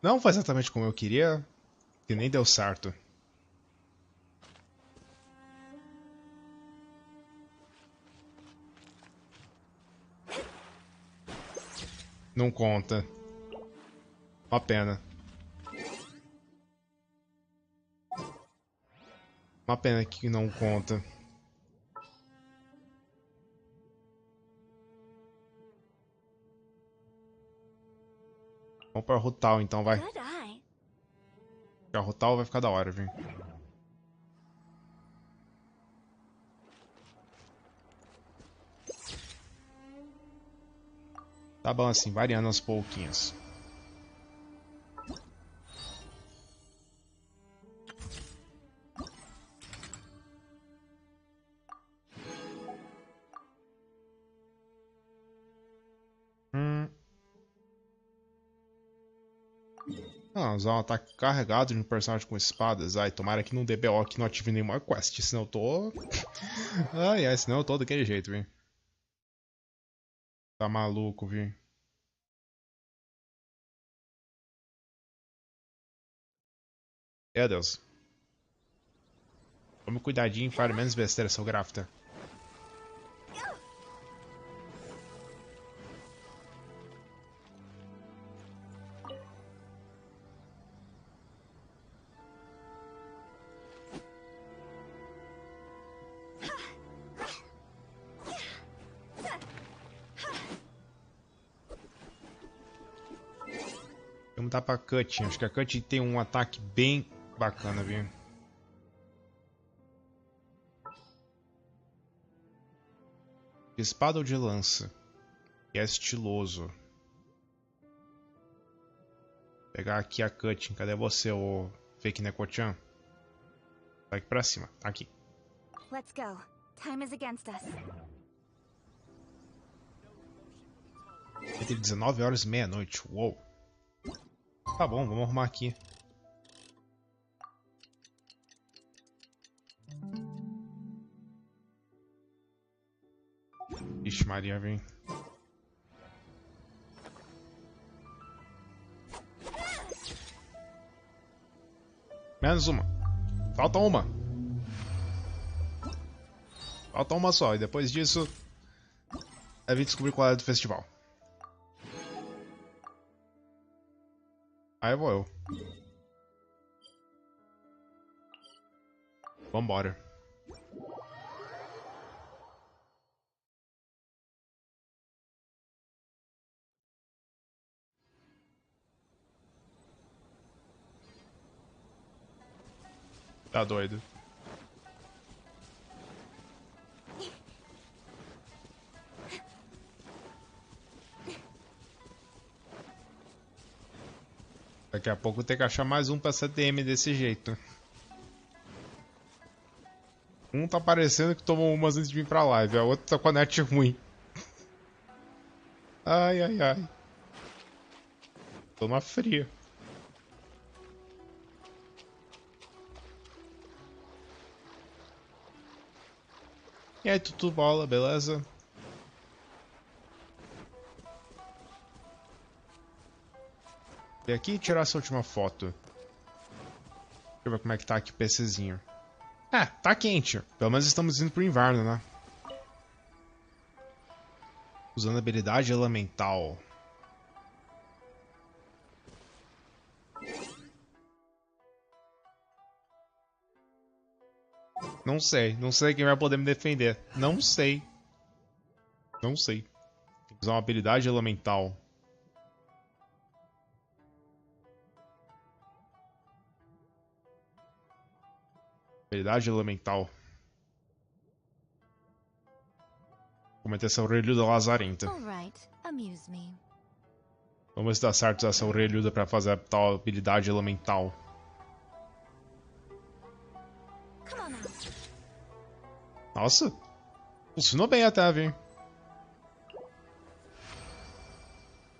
Não foi exatamente como eu queria. Que nem deu certo. Não conta. Uma pena. Uma pena que não conta. Vamos pra Rutal então, vai. A Rutal vai ficar da hora, viu? Tá bom assim, variando aos pouquinhos. Ah, usar um ataque carregado de um personagem com espadas. Ai, tomara que não dê BO que não ative nenhuma quest, senão eu tô... Ai, senão eu tô daquele jeito, viu? Tá maluco, viu? Meu Deus. Tome cuidadinho e fale menos besteira, seu grafter. Vamos dar pra Cut. Acho que a Cut tem um ataque bem bacana, viu? De espada ou de lança? Que é estiloso. Vou pegar aqui a Cut. Cadê você, ô Fake Neko-chan? Tá aqui pra cima. Tá aqui. Let's go. Time is against us. Entre 19 horas e meia-noite. Uou. Tá bom, vamos arrumar aqui. Ixi, Maria, vem. Menos uma. Falta uma. Falta uma só. E depois disso, é vir descobrir qual é do festival. Aí vou eu. Vambora. Tá doido. Daqui a pouco tem que achar mais um pra CTM desse jeito. Um tá parecendo que tomou umas antes de vir pra live, a outra tá com a net ruim. Ai, ai, ai. Tô na fria. E aí, tudo bola, beleza? E aqui tirar essa última foto. Deixa eu ver como é que tá aqui o PCzinho. É, tá quente. Pelo menos estamos indo pro inverno, né? Usando habilidade elemental. Não sei. Não sei quem vai poder me defender. Não sei. Não sei. Tem que usar uma habilidade elemental. Habilidade elemental. Vou meter essa orelhuda lazarenta. Vamos ver se dá certo usar essa orelhuda pra fazer a tal habilidade elemental. Nossa. Funcionou bem até, viu?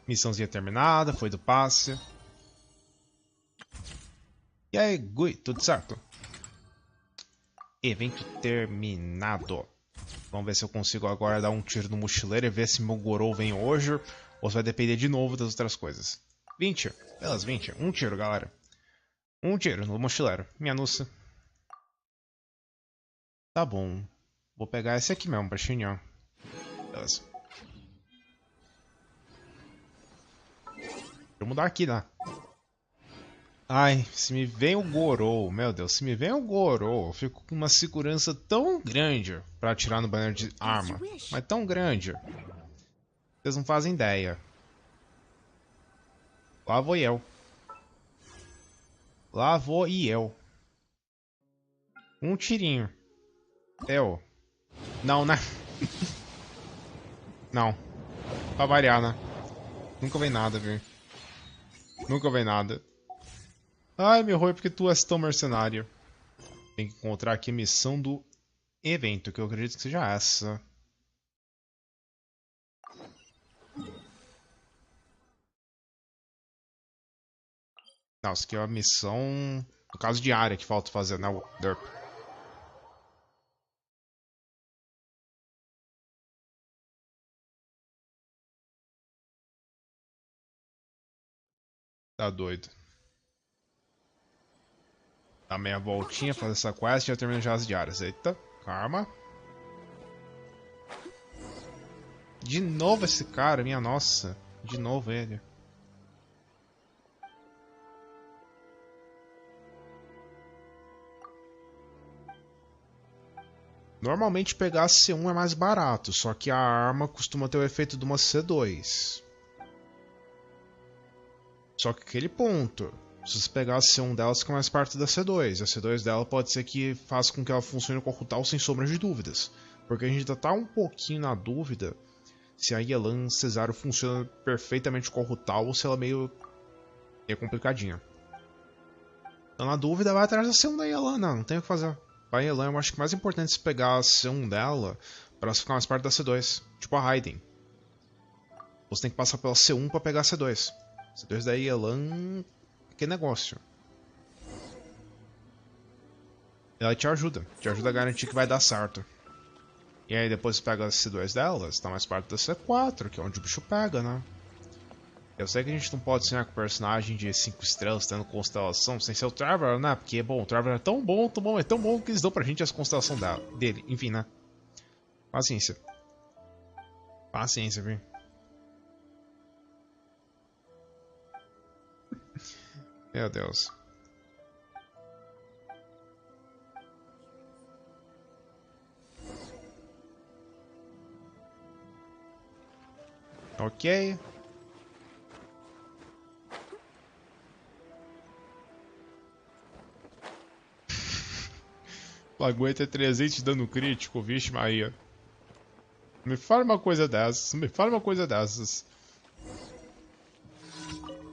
Missãozinha terminada, foi do passe. E aí, Gui, tudo certo? Evento terminado. Vamos ver se eu consigo agora dar um tiro no mochileiro e ver se meu Gorou vem hoje ou se vai depender de novo das outras coisas. 20. Beleza, 20. Um tiro, galera. Um tiro no mochileiro. Minha nuça. Tá bom. Vou pegar esse aqui mesmo pra chinhar. Beleza. Vou mudar aqui, né? Ai, se me vem o Gorou, meu Deus, se me vem o Gorou, eu fico com uma segurança tão grande pra atirar no banner de arma. Mas tão grande. Vocês não fazem ideia. Lá vou eu. Lá vou eu. Um tirinho. Eu. Não, né? Não. Pra variar, né? Nunca vem nada, viu? Nunca vem nada. Ai, meu ruim, porque tu és tão mercenário. Tem que encontrar aqui a missão do evento, que eu acredito que seja essa. Não, isso aqui é uma missão... No caso de área que falta fazer, né? O derp. Tá doido. Dá meia voltinha, fazer essa quest e já termina já as diárias. Eita, calma. De novo esse cara, minha nossa. De novo ele. Normalmente pegar a C1 é mais barato, só que a arma costuma ter o efeito de uma C2. Só que aquele ponto, se você pegar a C1 dela, fica mais perto da C2. A C2 dela pode ser que faça com que ela funcione com o Rutal sem sombra de dúvidas. Porque a gente ainda tá um pouquinho na dúvida se a Yelan Cesário funciona perfeitamente com o Rutal ou se ela é meio complicadinha. Então na dúvida vai atrás da C1 da Yelan, não tem o que fazer. A Yelan eu acho que mais importante se pegar a C1 dela para ela ficar mais perto da C2. Tipo a Raiden. Você tem que passar pela C1 para pegar a C2. C2 da Yelan... Que negócio. Ela te ajuda a garantir que vai dar certo. E aí depois você pega a C2 dela, você tá mais perto da C4, que é onde o bicho pega, né? Eu sei que a gente não pode sonhar com personagem de 5 estrelas tendo constelação sem ser o Trevor, né? Porque, bom, o Trevor é tão bom, é tão bom que eles dão pra gente as constelações dele. Enfim, né? Paciência. Paciência, viu? Meu Deus. Ok. Aguenta 300 de dano crítico, vixe Maria. Me fala uma coisa dessas, me fala uma coisa dessas.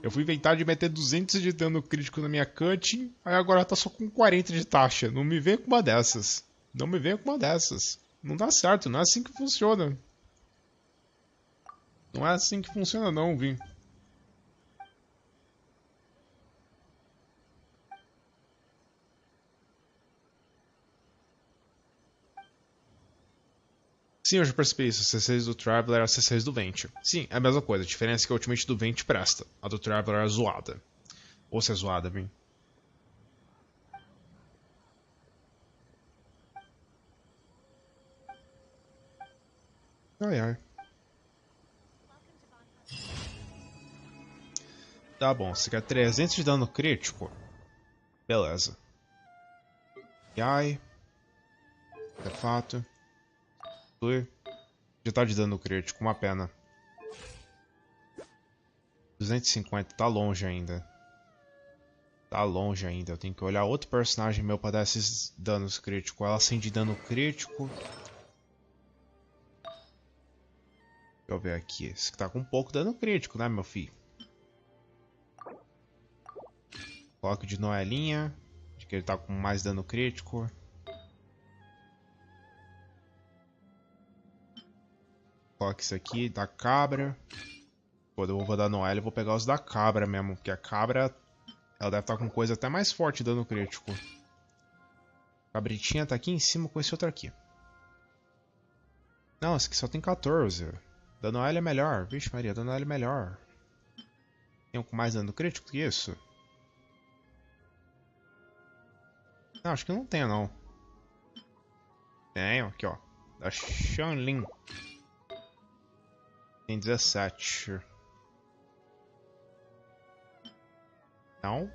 Eu fui inventar de meter 200 de dano crítico na minha cutting, aí agora tá só com 40 de taxa. Não me venha com uma dessas. Não me venha com uma dessas. Não dá certo, não é assim que funciona. Não é assim que funciona não, Vim. Sim, eu já percebi isso. A C6 do Traveler é a C6 do Vent. Sim, é a mesma coisa. A diferença é que a Ultimate do Vent presta. A do Traveler é zoada. Ou se é zoada, bem. Ai, ai. Tá bom, você quer 300 de dano crítico? Beleza. Ai. Artefato. Já tá de dano crítico, uma pena. 250, tá longe ainda. Tá longe ainda. Eu tenho que olhar outro personagem meu pra dar esses danos críticos. Ela acende dano crítico. Deixa eu ver aqui. Esse que tá com um pouco dano crítico, né, meu filho? Coloque de Noelinha. De que ele tá com mais dano crítico. Coloque isso aqui, da cabra. Quando eu vou dar Noelle, eu vou pegar os da cabra mesmo. Porque a cabra, ela deve estar com coisa até mais forte dano crítico. A cabritinha tá aqui em cima com esse outro aqui. Não, esse aqui só tem 14. Da Noelle é melhor. Vixe Maria, da Noelle é melhor. Tem um com mais dano crítico que isso? Não, acho que não tem, não. Tenho, aqui ó. Da Shanlin. Tem 17. Não.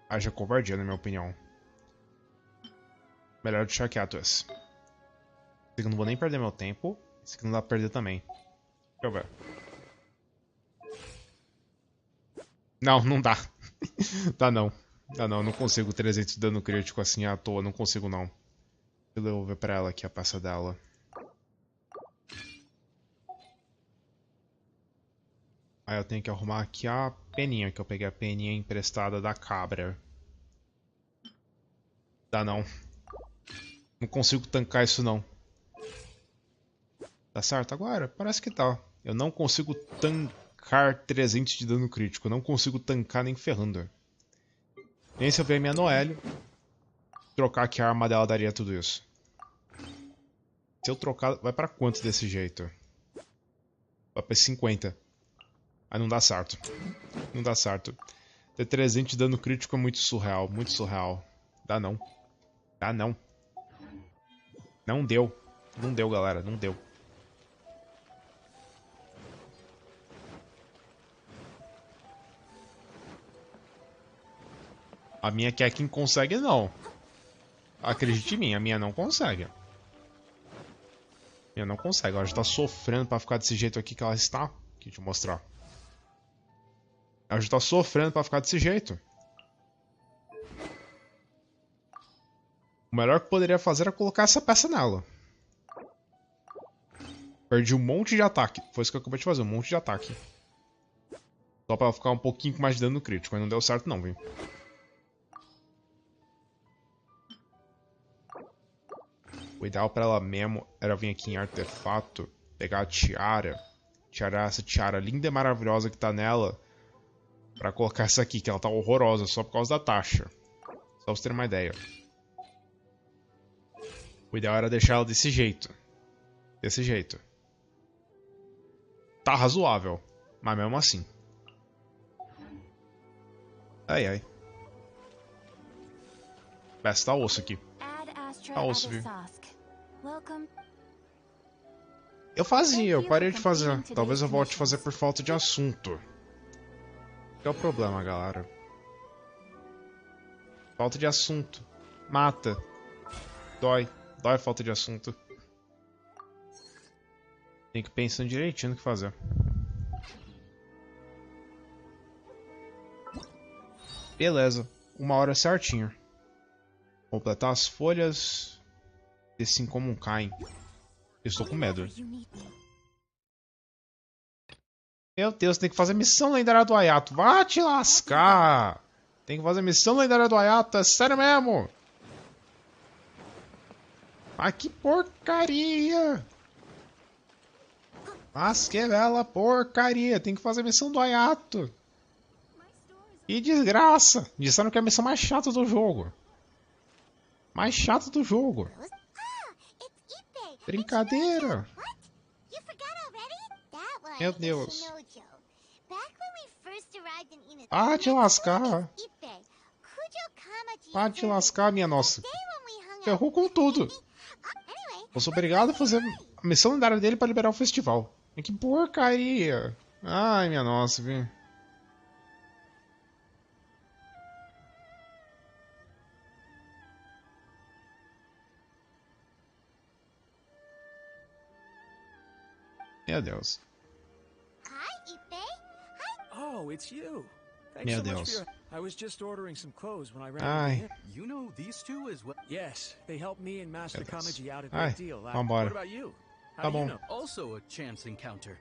Haja covardia, na minha opinião. Melhor deixar quieto esse. Esse aqui eu não vou nem perder meu tempo. Esse aqui não dá pra perder também. Deixa eu ver. Não, não dá. Dá não. Dá não, não consigo 300 de dano crítico assim à toa. Não consigo não. Deixa eu devolver pra ela aqui a peça dela. Aí eu tenho que arrumar aqui a peninha, que eu peguei a peninha emprestada da cabra. Dá não. Não consigo tancar isso não. Tá certo agora? Parece que tá. Eu não consigo tancar 300 de dano crítico. Eu não consigo tancar nem ferrando. Nem se eu ver a minha Noelle. Trocar aqui a arma dela daria tudo isso. Se eu trocar, vai pra quanto desse jeito? Vai pra 50. Aí não dá certo. Não dá certo. Ter 300 de dano crítico é muito surreal. Muito surreal. Dá não. Dá não. Não deu. Não deu, galera. Não deu. A minha quer quem consegue, não. Acredite em mim, a minha não consegue. A minha não consegue. Ela já tá sofrendo pra ficar desse jeito aqui que ela está. Aqui, deixa eu mostrar. Ela já tá sofrendo pra ficar desse jeito. O melhor que poderia fazer era colocar essa peça nela. Perdi um monte de ataque. Foi isso que eu acabei de fazer, um monte de ataque. Só pra ela ficar um pouquinho com mais de dano crítico. Mas não deu certo não, viu? O ideal pra ela mesmo era vir aqui em artefato, pegar a tiara. Tirar essa tiara linda e maravilhosa que tá nela. Pra colocar essa aqui, que ela tá horrorosa só por causa da taxa. Só pra vocês terem uma ideia. O ideal era deixar ela desse jeito. Desse jeito. Tá razoável. Mas mesmo assim. Ai, ai. Parece que tá osso aqui. Tá osso, viu? Eu fazia, eu parei de fazer. Talvez eu volte a fazer por falta de assunto. Que é o problema, galera. Falta de assunto. Mata. Dói. Dói a falta de assunto. Tem que pensar direitinho no que fazer. Beleza. 1 hora certinho. Completar as folhas. E assim como caem. Eu estou com medo. Meu Deus, tem que fazer missão lendária do Hayato. Vá te lascar! Tem que fazer missão lendária do Hayato, é sério mesmo! Ah, que porcaria! Mas que bela porcaria! Tem que fazer missão do Hayato! Que desgraça! Disseram que é a missão mais chata do jogo. Mais chata do jogo. Brincadeira. Meu Deus. Ah, te lascar. Ah, te lascar, minha nossa. Ferrou com tudo. Eu sou obrigado a fazer a missão lendária dele pra liberar o festival. Que porcaria. Ai, minha nossa, viu? Meu Deus. Oh, it's you. Thanks Meu so much Deus. for your... I was just ordering some clothes when I ran Ai. into him. You know these two as well? Yes, they helped me and Master Meu Deus. Kamaji out a Ai, great deal. vambora. What about you? How Tá do you bom. know? Also a chance encounter.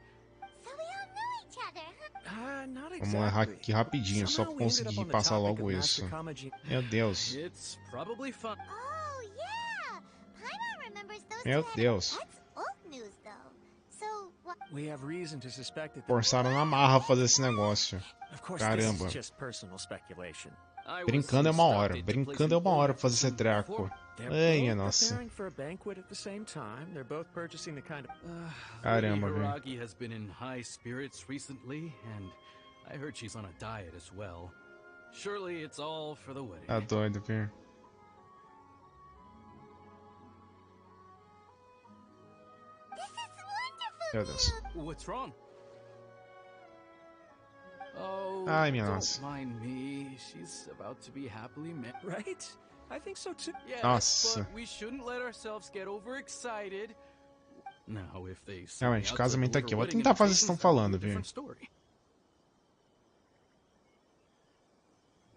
So we all know each other. Not Vamos lá exactly. aqui rapidinho, só Somehow pra we ended up conseguir on the passar topic logo of Master isso. Kamaji. Meu Deus. It's probably fun. Oh, yeah. Paimon remembers those Meu two had- Deus. That's old news, though. So, what? We have reason to suspect that Forçaram na marra fazer esse negócio. Of course, this Caramba. is just personal speculation. I was Brincando é uma hora. instructed to place Brincando é an uma hora order pra fazer esse for some treco. before- They're Ai, minha both nossa. preparing for a banquet at the same time. They're both purchasing the kind of... Caramba, Lady velho. Hiragi has been in high spirits recently, and I heard she's on a diet as well. Surely it's all for the wedding. Tá doido, viu? This is wonderful. Meu Deus. What's wrong? Oh, Ai, minha don't nossa. mind me. She's about to be happily married. Right? I think so too. Yes, Nossa. but we shouldn't let ourselves get overexcited. Now, if they send Realmente, me out casamento to aqui. Eu vou deliver tentar fazer o que invitations, estão that would falando, be a viu? different story.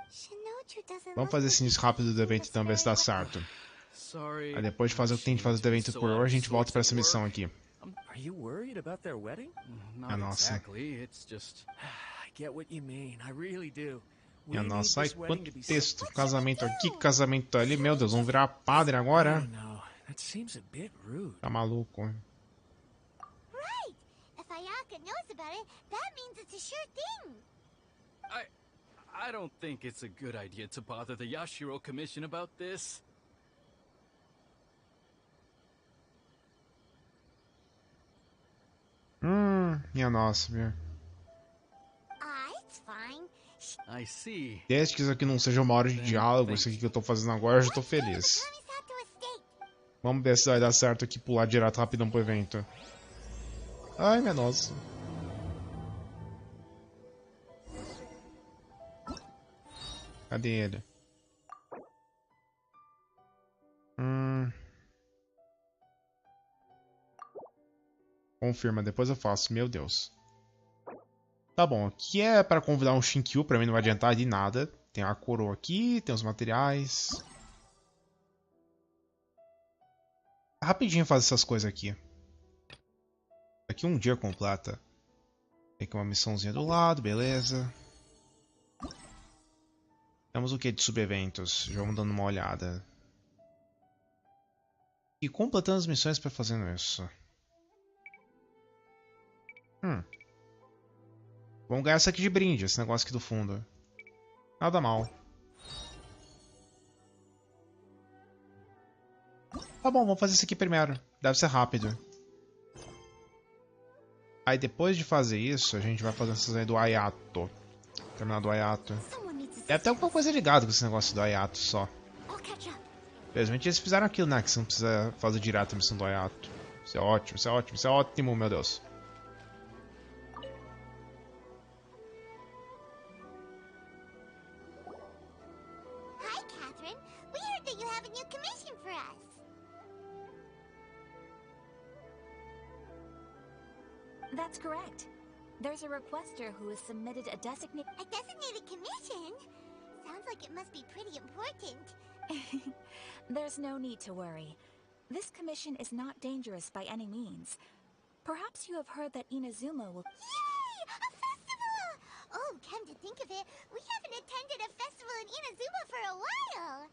Shinoju doesn't Vamos look fazer like esse início he's rápido do taking evento this então, ver se dá very well. certo. Sorry. Aí depois de fazer o que tem de fazer do evento por hoje, a gente volta pra essa missão aqui. Are you worried about their wedding? Not nossa. exactly. It's just I get what you mean. I really do. We Minha need nossa, ai this wedding quanto to be texto. Casamento aqui, casamento ali. Meu Deus, vamos virar padre agora? Oh, no. That seems a bit rude. Tá maluco. Right. If Ayaka knows about it, that means it's a sure thing. I don't think it's a good idea to bother the Yashiro Commission about this. Minha nossa, viu? It's fine. I see. Desde que isso aqui não seja uma hora de diálogo, isso aqui que eu tô fazendo agora, eu já tô feliz. Tommy's out to a state. Vamos ver se vai dar certo aqui pular direto rapidão pro evento. Ai, minha nossa. Cadê ele? Confirma, depois eu faço. Meu Deus. Tá bom, aqui é pra convidar um Shinkyu, pra mim não vai adiantar de nada. Tem a coroa aqui, tem os materiais. Rapidinho fazer essas coisas aqui. Aqui um dia completa. Tem aqui uma missãozinha do lado, beleza. Temos o que de subeventos? Já vamos dando uma olhada. E completando as missões para fazendo isso. Vamos ganhar isso aqui de brinde, esse negócio aqui do fundo. Nada mal. Tá bom, vamos fazer isso aqui primeiro. Deve ser rápido. Aí depois de fazer isso, a gente vai fazer essas aí do Ayato. Terminar do Ayato. Someone needs to Deve ter alguma coisa ligada com esse negócio do Ayato só. I'll catch up. Felizmente eles fizeram aquilo, né? Que você não precisa fazer direto a missão do Ayato. Isso é ótimo, isso é ótimo, isso é ótimo, meu Deus. Hi, Catherine. We heard that you have a new commission for us. That's correct. There's a requester who has submitted a designated... A designated commission? Sounds like it must be pretty important. There's no need to worry. This commission is not dangerous by any means. Perhaps you have heard that Inazuma will... Yay! A festival! Oh, come to think of it, we haven't attended a festival in Inazuma for a while.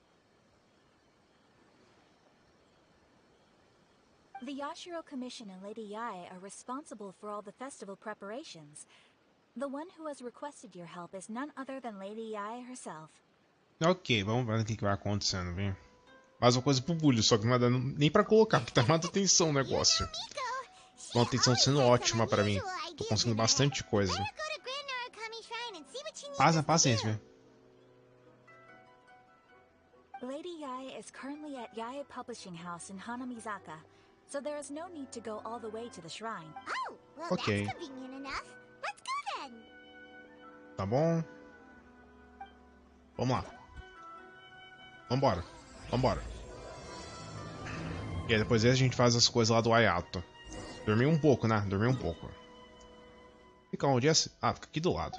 The Yashiro Commission and Lady Yae are responsible for all the festival preparations. The one who has requested your help is none other than Lady Yae herself. Ok, vamos ver o que vai acontecendo, viu? Mais uma coisa pro bulho, só que não vai dar nem pra colocar, porque tá chamando atenção o negócio. Bom, a atenção tá sendo ótima pra mim. Tô conseguindo bastante coisa. Paciência, velho. Lady Yae is currently at Yae Publishing House in Hanamizaka, so there is no need to go all the way to the shrine. Oh, well, Ok. that's convenient enough. Let's go then. Tá bom. Vamos lá. Vambora. Vambora. E aí depois a gente faz as coisas lá do Ayato. Dormir um pouco, né? Dormir um pouco. Fica onde é esse? Ah, fica aqui do lado.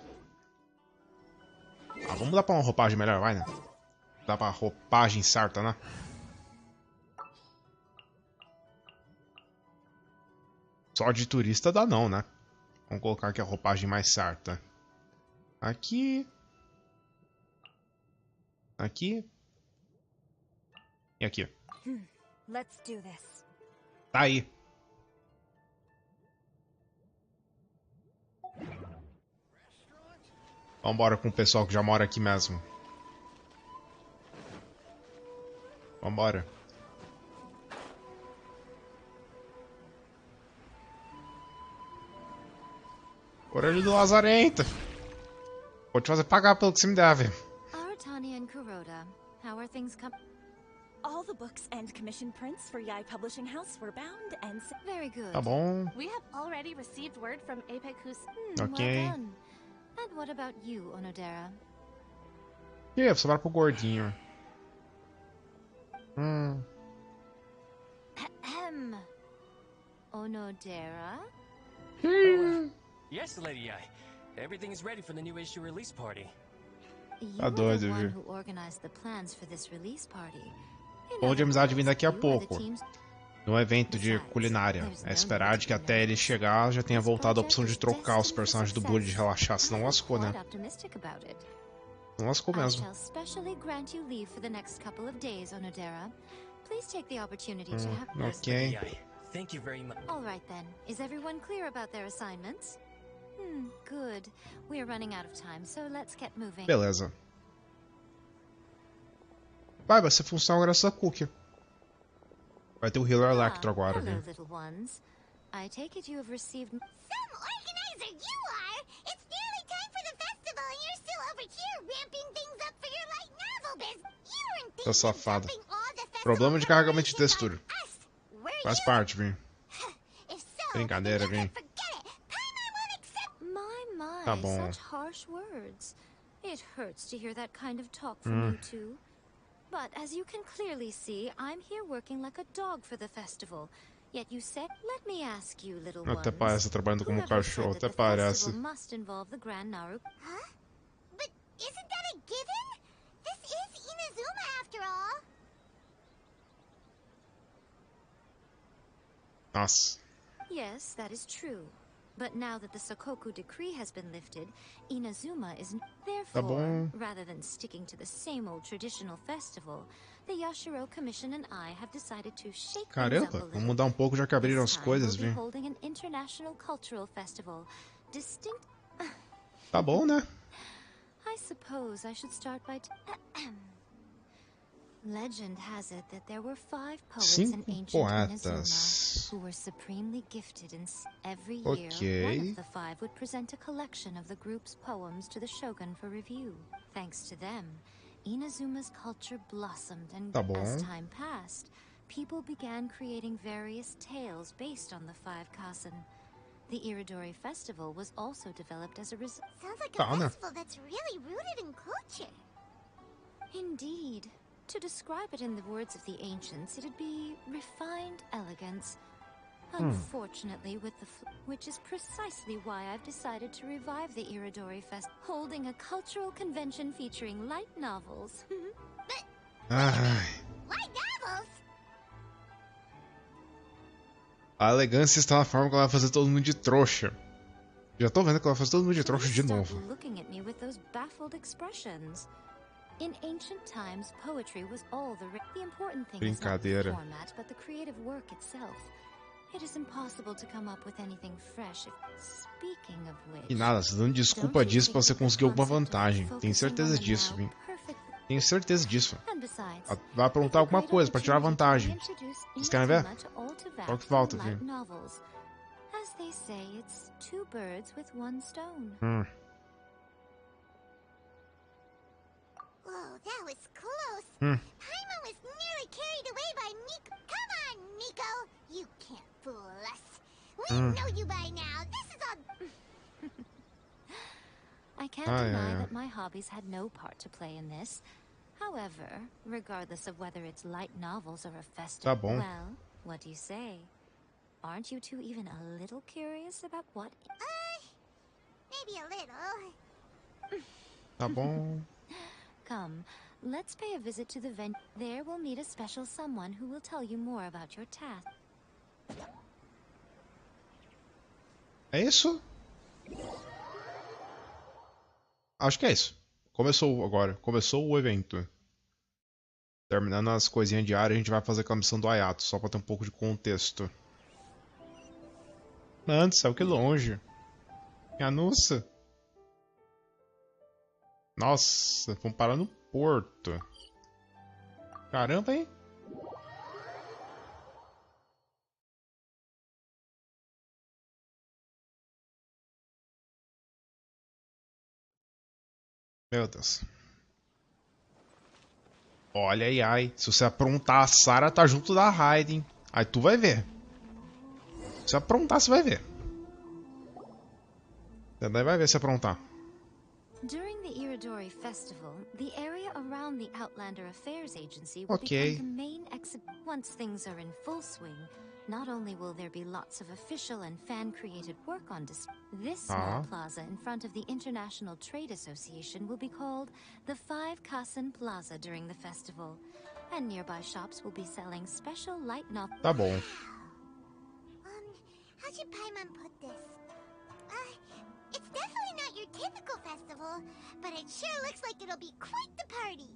Ah, vamos dar pra uma roupagem melhor, vai, né? Dá pra roupagem certa, né? Só de turista dá não, né? Vamos colocar aqui a roupagem mais certa. Aqui. Aqui. E aqui. Let's do this. Tá aí. Vambora com o pessoal que já mora aqui mesmo. Vambora. Orelha do Lazarento. Vou te fazer pagar pelo que você me deve. Aratani and Kuroda, how are things coming? All the books and commission prints for Yae Publishing House were bound and... Very good. Tá bom. We have already received word from Apex. Ok. Well done. And what about you, Onodera? E aí, vou sobrar pro gordinho. Ahem. Onodera? Yes, Lady Yae. Everything is ready for the new issue release party. You Tá are doido, the one viu? who organized the plans for this release party. Bom de amizade vindo daqui a You are the pouco. team's- Num evento de culinária. É esperar de que até ele chegar já tenha voltado a opção de trocar os personagens do Bully de relaxar, senão lascou, né? Quite optimistic about it. Não lascou I mesmo. shall specially grant you leave for the next couple of days, Onodera. Please take the opportunity to have... Ok. Lady Yae, thank you very much. All right then. Is everyone clear about their assignments? Good. We're running out of time, so let's get moving. Beleza. Vai ser funcional graças a Cookie. Vai ter o Healer Electro agora, hello, viu? little ones. I take it you have received... Some organizer you are! It's nearly time for the festival and you're still over here ramping things up for your light novel business. You weren't Seu thinking safado. dumping all the festival Problema de carregamento de preparations textura. on us, were Faz you? parte, viu? If so, Brincadeira, then you viu? can forget it. Paimon won't accept... My, Tá bom. such harsh words. It hurts to hear that kind of talk from you two. But as you can clearly see, I'm here working like a dog for the festival. Yet you say, let me ask you, little ones. Até parece trabalhando como whoever cachorro, said that até the parece. festival must involve the Grand Naru. Huh? But isn't that a given? This is Inazuma after all. Nossa. Yes, that is true. But now that the Sokoku decree has been lifted, Inazuma is... Therefore, bom. rather than sticking to the same old traditional festival, the Yashiro Commission and I have decided to shake things up a Caramba, little. vamos mudar um pouco já que abriram as This time coisas, we'll be viu? holding an international cultural festival. Distinct... Tá bom, né? I suppose I should start by... Legend has it that there were 5 poets in Cinco ancient poetas. Inazuma who were supremely gifted in every year. Ok. One of the 5 would present a collection of the group's poems to the shogun for review. Thanks to them, Inazuma's culture blossomed, and Tá bom. as time passed, people began creating various tales based on the 5 kasen. The Iridori Festival was also developed as a result. Sounds like Tá, a né? festival that's really rooted in culture. Indeed. To describe it in the words of the ancients, it'd be refined elegance. Unfortunately, with the which is precisely why I've decided to revive the Iridori Fest, holding a cultural convention featuring light novels. Ai. Light novels? A elegância está na forma que ela vai fazer todo mundo de trouxa. Já tô vendo que ela vai fazer todo mundo de trouxa de Stop novo. looking at me with those baffled expressions. In ancient times, poetry was all the important thing is not the Brincadeira. format, but the creative work itself. It is impossible to come up with anything fresh. Speaking of which, E nada, você tá dando desculpa disso pra você conseguir alguma vantagem. Tenho certeza disso, viu? Tenho certeza disso. And besides, Ela vai aprontar alguma coisa pra tirar vantagem. Vocês querem ver? Qual que falta, filho? As they say, it's two birds with one stone. Whoa, that was close. Paimon was nearly carried away by Miko. Come on, Miko. You can't fool us. We know you by now. This is a... I can't deny that my hobbies had no part to play in this. However, regardless of whether it's light novels or a festival, Tá bom. well, what do you say? Aren't you two even a little curious about what... maybe a little. Tá bom. Come, let's pay a visit to the venue. There we'll meet a special someone who will tell you more about your task. É isso? Acho que é isso. Começou agora. Começou o evento. Terminando as coisinhas diárias, a gente vai fazer aquela missão do Ayato, só pra ter um pouco de contexto. Antes, saiu que longe. Minha nossa. Nossa, vamos parar no porto. Caramba, hein? Meu Deus. Olha aí, ai. Se você aprontar, a Sarah tá junto da Raiden. Aí tu vai ver. Se você aprontar, você vai ver. Você vai ver se aprontar. During the Iridori Festival, the area around the Outlander Affairs Agency will become the main exhibit. Once things are in full swing, not only will there be lots of official and fan-created work on display, this small plaza in front of the International Trade Association will be called the 5 Kasen Plaza during the festival, and nearby shops will be selling special light novels. Tá bom. How should Paimon put this? It's definitely not your typical festival, but it sure looks like it'll be quite the party.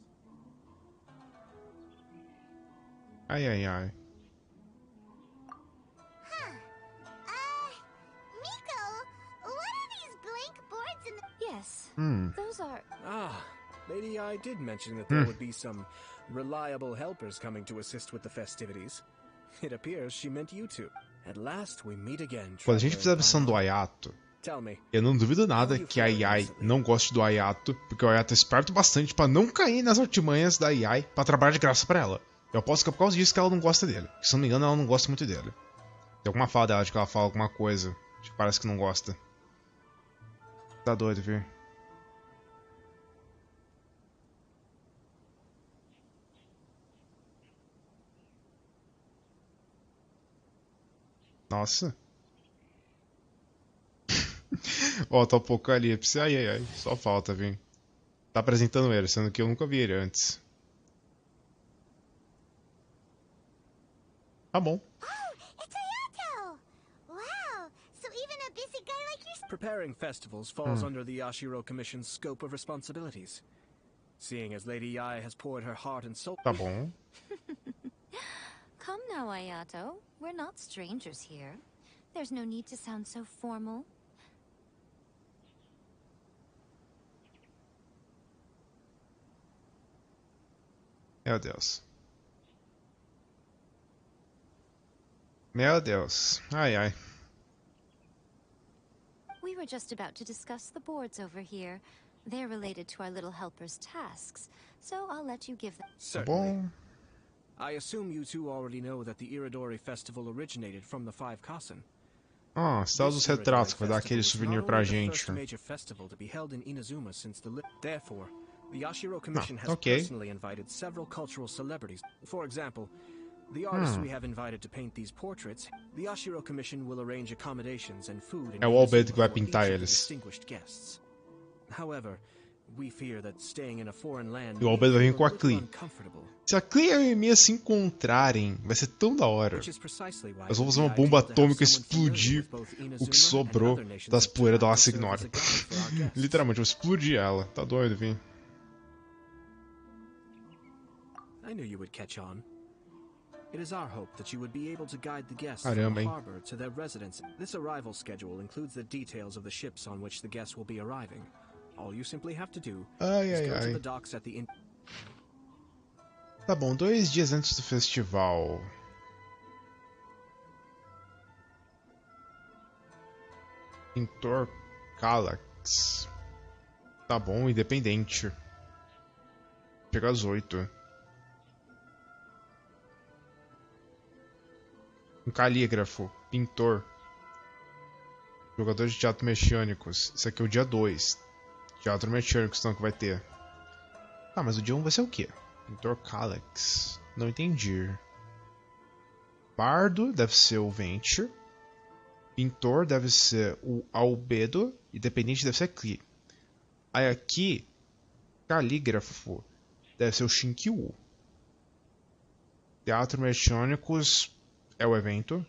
Ai, ai, ai. Miko, what are these blank boards in the... Yes, those are... Ah, Lady I did mention that there would be some reliable helpers coming to assist with the festivities. It appears she meant you two. At last we meet again. Quando a gente fizer a missão do Ayato, eu não duvido nada que a Yai não goste do Ayato, porque o Ayato é esperto bastante pra não cair nas artimanhas da Yai pra trabalhar de graça pra ela. Eu aposto que é por causa disso que ela não gosta dele. Se não me engano, ela não gosta muito dele. Tem alguma fala dela de que ela fala alguma coisa que parece que não gosta. Tá doido, viu? Nossa. Ó, tá o Apocalipse. Ai, ai, ai. Só falta, viu? Tá apresentando ele, sendo que eu nunca vi ele antes. Tá bom. Preparing festivals falls under the Yashiro Commission's scope of responsibilities. Seeing as Lady Yae has poured her heart and soul... Tá bom. Come now, Ayato. We're not strangers here. There's no need to sound so formal. Meu Deus. Meu Deus. Ai, ai. We were just about to discuss the boards over here. They're related to our little helper's tasks, so I'll let you give them. Certainly. I assume you two already know that the Iridori Festival originated from the 5 Kasen. Ah, Céu dos Retratos, que vai dar aquele souvenir pra gente. Therefore, the Yashiro Commission has personally invited several cultural celebrities. For example, the artists we have invited to paint these portraits, the Yashiro Commission will arrange accommodations and food É o Albedo que vai pintar eles. distinguished guests. However, we fear that staying in a foreign land E o Albedo vai vir com a Klee. Se a Klee e a Emiya se encontrarem, vai ser tão da hora. Nós vamos fazer uma bomba atômica e explodir o que sobrou das poeiras da Laça Ignora. Literalmente, vou explodir ela. Tá doido, vim. I knew you would catch on. It is our hope that you would be able to guide the guests Caramba, from the hein? harbor to their residence. This arrival schedule includes the details of the ships on which the guests will be arriving. All you simply have to do is go to the docks at the Tá bom, 2 dias antes do festival. Pintor Calax. Tá bom, independente. Chega às 8. Um calígrafo, pintor. Jogador de teatro mecânicos. Isso aqui é o dia 2. Teatro mecânicos então que vai ter. Ah, mas o dia 1 vai ser o quê? Pintor Calax. Não entendi. Bardo deve ser o Vente. Pintor deve ser o Albedo. E dependente deve ser Cli. Aí aqui, calígrafo deve ser o Shinkyu. Teatro mecânicos é o evento.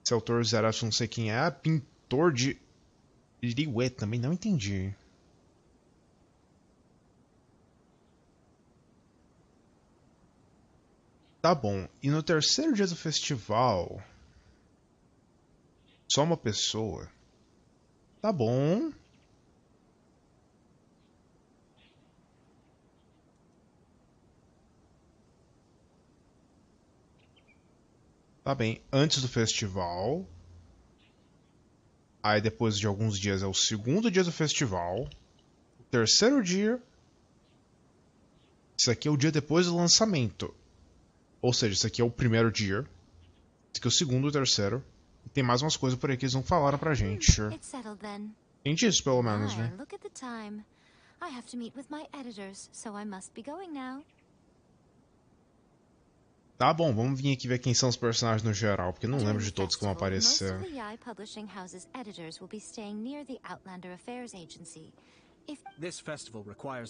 Esse autor Zerath não sei quem é. Pintor de Liué também não entendi. Tá bom. E no terceiro dia do festival, só uma pessoa. Tá bom. Tá bem. Antes do festival. Aí depois de alguns dias é o segundo dia do festival. O terceiro dia. Isso aqui é o dia depois do lançamento. Ou seja, isso aqui é o primeiro dia. Esse aqui é o segundo e o terceiro. E tem mais umas coisas por aí que eles não falaram pra gente. Tem disso, pelo menos, né? Tá bom, vamos vir aqui ver quem são os personagens no geral, porque eu não lembro de todos que vão aparecer.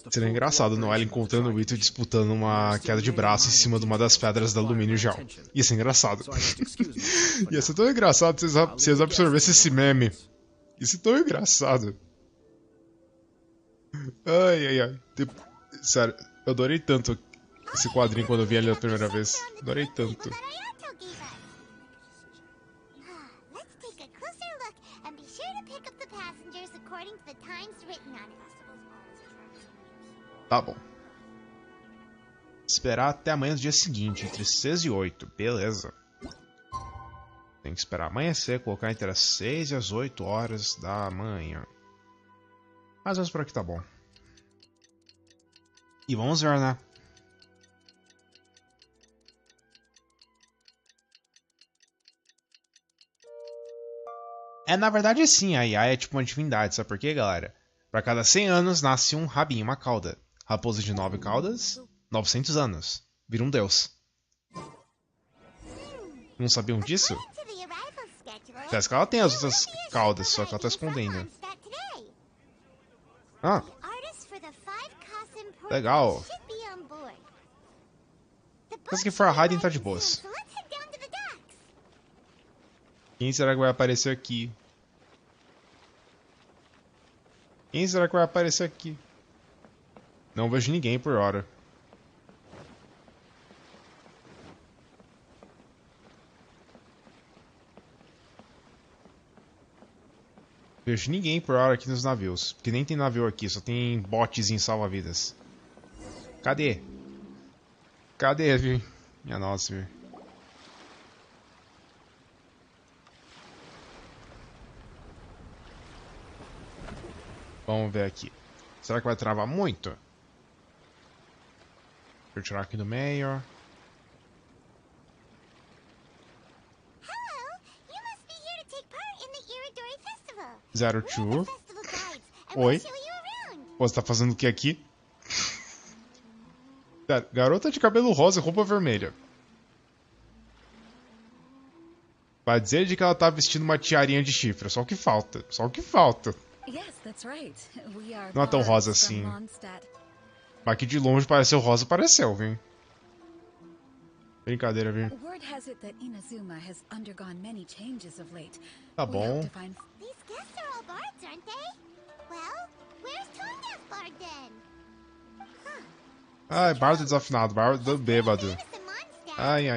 Seria engraçado Noelle encontrando o Ito disputando uma queda de braço em cima de uma das pedras da alumínio gel. Ia ser engraçado. Ia ser tão engraçado se vocês absorvessem esse meme. Ia ser tão engraçado. Ai. Sério, eu adorei tanto esse quadrinho quando eu vi ele a primeira vez. Adorei tanto. Tá bom. Esperar até amanhã do dia seguinte, entre 6 e 8. Beleza. Tem que esperar amanhecer, colocar entre as 6 e as 8 horas da manhã. Mas por aqui tá bom. E vamos ver, né? Na verdade sim, a IA é tipo uma divindade, sabe por quê, galera? Pra cada 100 anos nasce um rabinho, uma cauda. Raposa de 9 caudas, 900 anos. Vira um deus. Não sabiam disso? Parece que ela tem as outras caudas, só que ela tá escondendo. Ah. Legal. Mas que for a Raiden tá de boas. Quem será que vai aparecer aqui? Quem será que vai aparecer aqui? Não vejo ninguém por hora. Vejo ninguém por hora aqui nos navios. Porque nem tem navio aqui, só tem botezinho salva-vidas. Cadê? Cadê, viu? Minha nossa, viu? Vamos ver aqui. Será que vai travar muito? Deixa eu tirar aqui do meio. Zero Two. Oi. Pô, você tá fazendo o que aqui? Garota de cabelo rosa e roupa vermelha. Vai dizer de que ela tá vestindo uma tiarinha de chifre. Só o que falta. Só o que falta. Não é tão rosa assim. Mas aqui de longe pareceu rosa, pareceu, viu? Brincadeira, viu? Tá bom. Ai, bardo desafinado, bardo bêbado. Ai.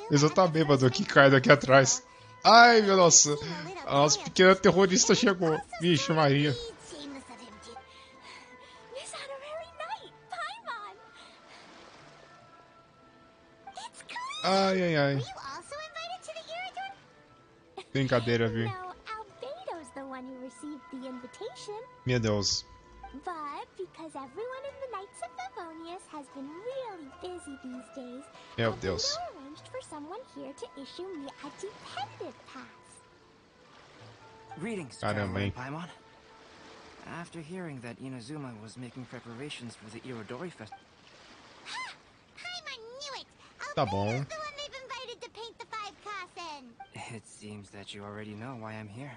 Eles já tá bêbado aqui, cai daqui atrás. Ai, meu nossa. A nossa pequena terrorista chegou. Vixe, Maria. Ai, ai, ai. Brincadeira, viu? Meu Deus. But because everyone in the Knights of Favonius has been really busy these days, Meu Deus. I arranged for someone here to issue me a dependent pass. Greetings, Caramba, hein? Paimon. After hearing that Inazuma was making preparations for the Irodori Festival. Ha! Paimon knew it! Tá bom. Albedo's the one they've invited to paint the 5 Kasen. It seems that you already know why I'm here.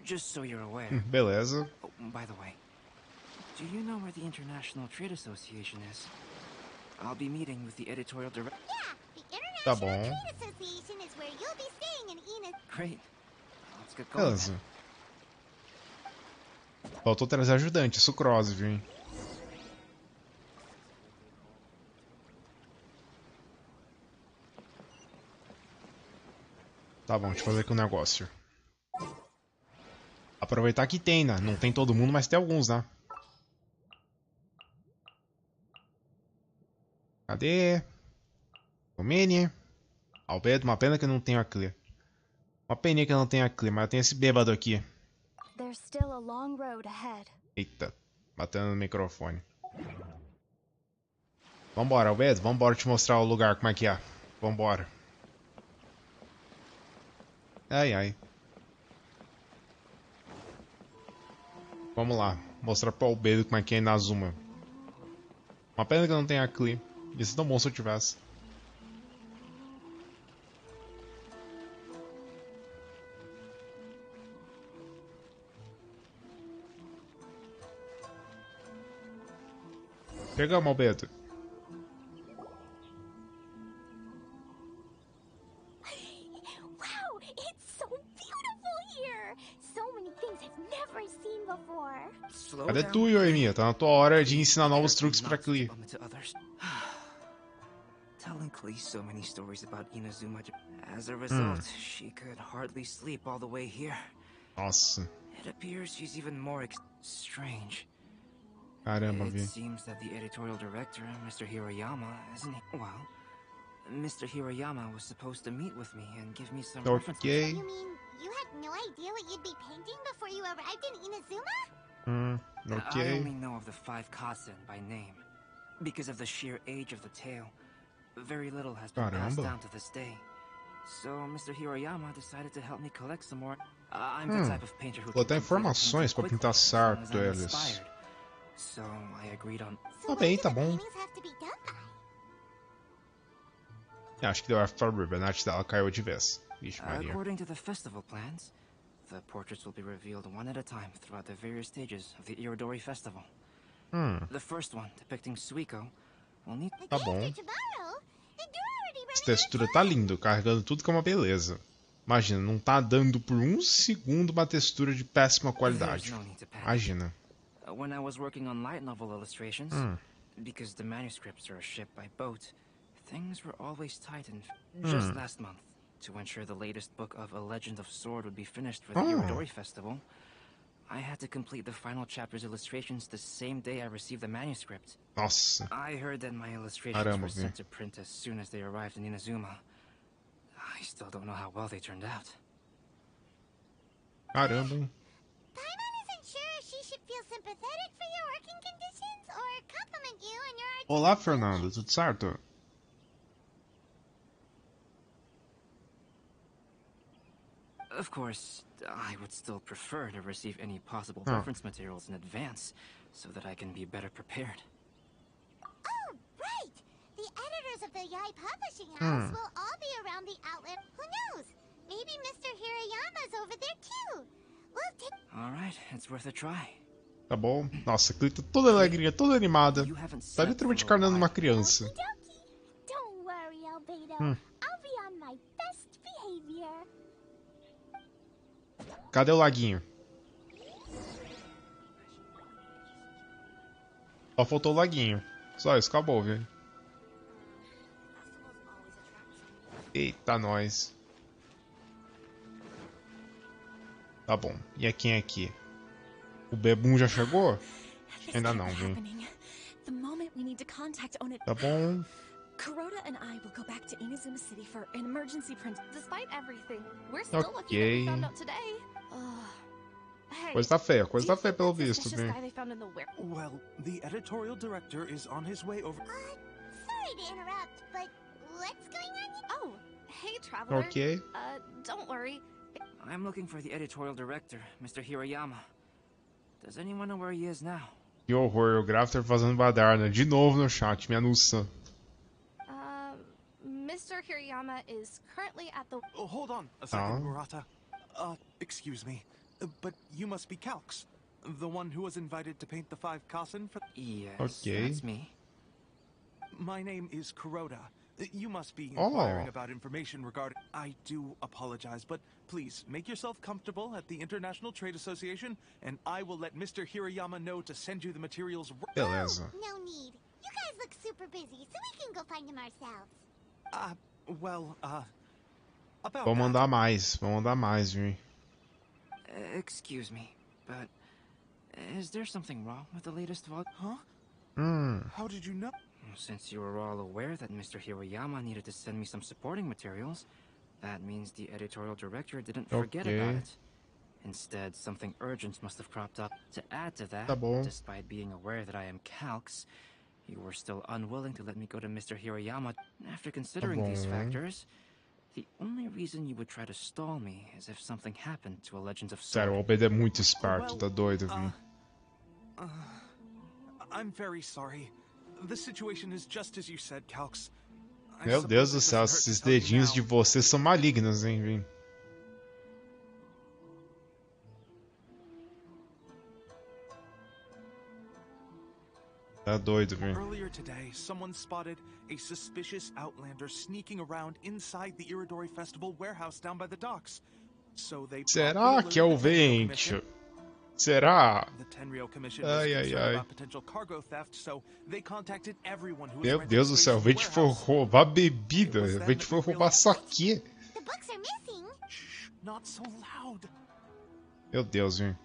Just so you're aware. Beleza. Oh, by the way, do you know where the International Trade Association is? I'll be meeting with the editorial director. Yeah, the Tá International bom. Trade Association is where you'll be staying in Enos. Great. Let's get going. Beleza. Faltou trazer ajudante, sucrose, viu? Hein? Tá bom, deixa eu fazer aqui um negócio. Aproveitar que tem, né? Não tem todo mundo, mas tem alguns, né? Cadê? Domini. Albedo, uma pena que eu não tenho a clear. Uma peninha que eu não tenho a clear, mas eu tenho esse bêbado aqui. There's still a long road ahead. Eita, batendo no microfone. Vambora, Albedo, vambora te mostrar o lugar, como é que é. Vambora. Ai, ai. Vamos lá, mostrar pro Albedo como é que é Inazuma. Uma pena que eu não tenho a Clee. Ia ser tão bom se eu tivesse. Pegamos, Albedo. Wow, it's so beautiful here. So many things I've never seen before. Cadê tu, Yoimiya? Tá na tua hora de ensinar novos truques pra Clee. Telling Clee so many stories about Inazuma. As a result, she could hardly sleep all the way here. Nossa. It appears she's even more strange. Caramba, It vi. seems that the editorial director, Mr. Hiroyama, isn't he? Well, Mr. Hiroyama was supposed to meet with me and give me some references. Ok. You mean you had no idea what you'd be painting before you arrived in Inazuma? I Ok. only know of the 5 Kasen by name. Because of the sheer age of the tale, very little has been passed Caramba. down to this day. So Mr. Hiroyama decided to help me collect some more. I'm the type of painter who Vou can dar complete informações paintings pra quickly pintar as long as certo I'm eles. inspired. So I agreed on. So Tá when bem, do tá the bom. paintings have to be done by? Acho que deu After Ribbon, a arte dela caiu de vez. Vixe, Maria. According to the festival plans, the portraits will be revealed one at a time throughout the various stages of the Irodori Festival. The first one, depicting Suiko, will need... Tá bom. Tomorrow? And you're already Essa running textura tá lindo, carregando tudo que é uma beleza. Imagina, não tá dando por um segundo uma textura de péssima qualidade. There's no need to panic. Imagina. When I was working on light novel illustrations, because the manuscripts are shipped by boat, things were always tight and just last month, to ensure the latest book of A Legend of Sword would be finished for the Irodori Festival, I had to complete the final chapter's illustrations the same day I received the manuscript. Nossa. I heard that my illustrations Caramba, were viu? sent to print as soon as they arrived in Inazuma. I still don't know how well they turned out. Caramba, hein? Paimon isn't sure if she should feel sympathetic for your working conditions or compliment you on your art. Olá, Fernando. Tudo certo? Of course, I would still prefer to receive any possible reference materials in advance, so that I can be better prepared. Oh, right! The editors of the Yai Publishing House will all be around the outlet. Who knows? Maybe Mr. Hirayama's over there too. We'll take... Alright, it's worth a try. Tá bom. Nossa, a Clee tá toda alegrinha, toda animada. You haven't Tá slept literalmente for a carnando uma while. criança. Okie dokie. Don't worry, Albedo. I'll be on my best behavior. Cadê o laguinho? Só faltou o laguinho. Só isso, acabou, viu? Eita, nós. Tá bom. E é quem é aqui? O Bebum já chegou? Ainda não, viu? Tá bom. Kuroda and I will go back to Inazuma City for an emergency print. Despite everything, we're still lucky that we found out today. Hey, Coisa tá feia pelo visto, viu? Well, the editorial director is on his way over. Sorry to interrupt, but what's going on? Oh, hey, traveler. Ok. Don't worry. I'm looking for the editorial director, Mr. Hirayama. Does anyone know where he is now? Que horror, o Grafter fazendo badarna. De novo no chat, minha nussa. Mr. Hirayama is currently at the... Oh, hold on a second, Murata. Excuse me, but you must be Calx, the one who was invited to paint the 5 Kasen for... Yes, okay. That's me. My name is Kuroda. You must be inquiring about information regarding... I do apologize, but please, make yourself comfortable at the International Trade Association, and I will let Mr. Hirayama know to send you the materials... Beleza. No need. You guys look super busy, so we can go find them ourselves. About Vamos mandar mais, viu? Excuse me, but is there something wrong with the latest volume? Huh? How did you know? Since you were all aware that Mr. Hirayama needed to send me some supporting materials, that means the editorial director didn't forget about it. Instead, something urgent must have cropped up. To add to that, despite being aware that I am Calx, you were still unwilling to let me go to Mr. Hirayama. After considering these factors, the only reason you would try to stall me is if something happened to a Legends of Sword. Sério, o Albedo é muito esperto, tá doido, viu? I'm very sorry. The situation is just as you said, Calx. Meu Deus do céu, esses dedinhos de vocês são malignos, hein, viu? Tá doido, viu? Earlier today, someone spotted a suspicious outlander sneaking around inside the Iridori Festival warehouse down by the docks. So they Será que é o Vente? Será? The Tenryou Commission was concerned about potential cargo theft, so they contacted everyone who was Meu Deus do céu, o Vente foi roubar bebida, o Vente foi roubar saque. The books are missing. Shh, not so loud. Meu Deus, viu?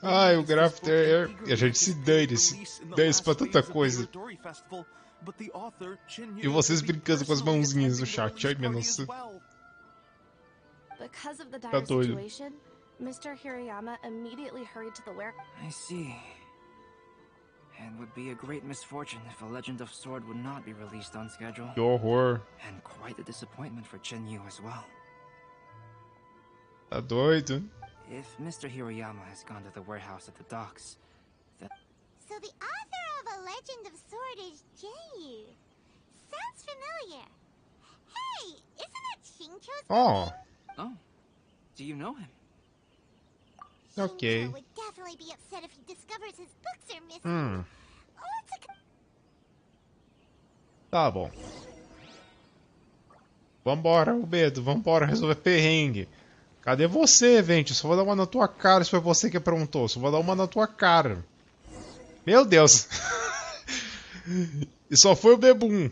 Ai, o Grafter, a gente se dane-se pra tanta coisa. E vocês brincando com as mãozinhas no chat, ai minha nossa. Tá doido. Mr. Hirayama immediately hurried to the warehouse. I see. It would be a great misfortune if a Legend of Sword would not be released on schedule. Que horror. And quite a disappointment for Chen Yu as well. Tá doido. If Mr. Hirayama has gone to the warehouse at the docks, then... So the author of A Legend of Sword is J.U. Sounds familiar. Hey, isn't that Shincho's Oh. Oh, do you know him? Okay. Shincho would definitely be upset if he discovers his books are missing. Tá bom. Vambora, Albedo, vambora resolver perrengue. Cadê você, Vente? Só vou dar uma na tua cara se foi você que aprontou. Só vou dar uma na tua cara. Meu Deus. E só foi o Bebum.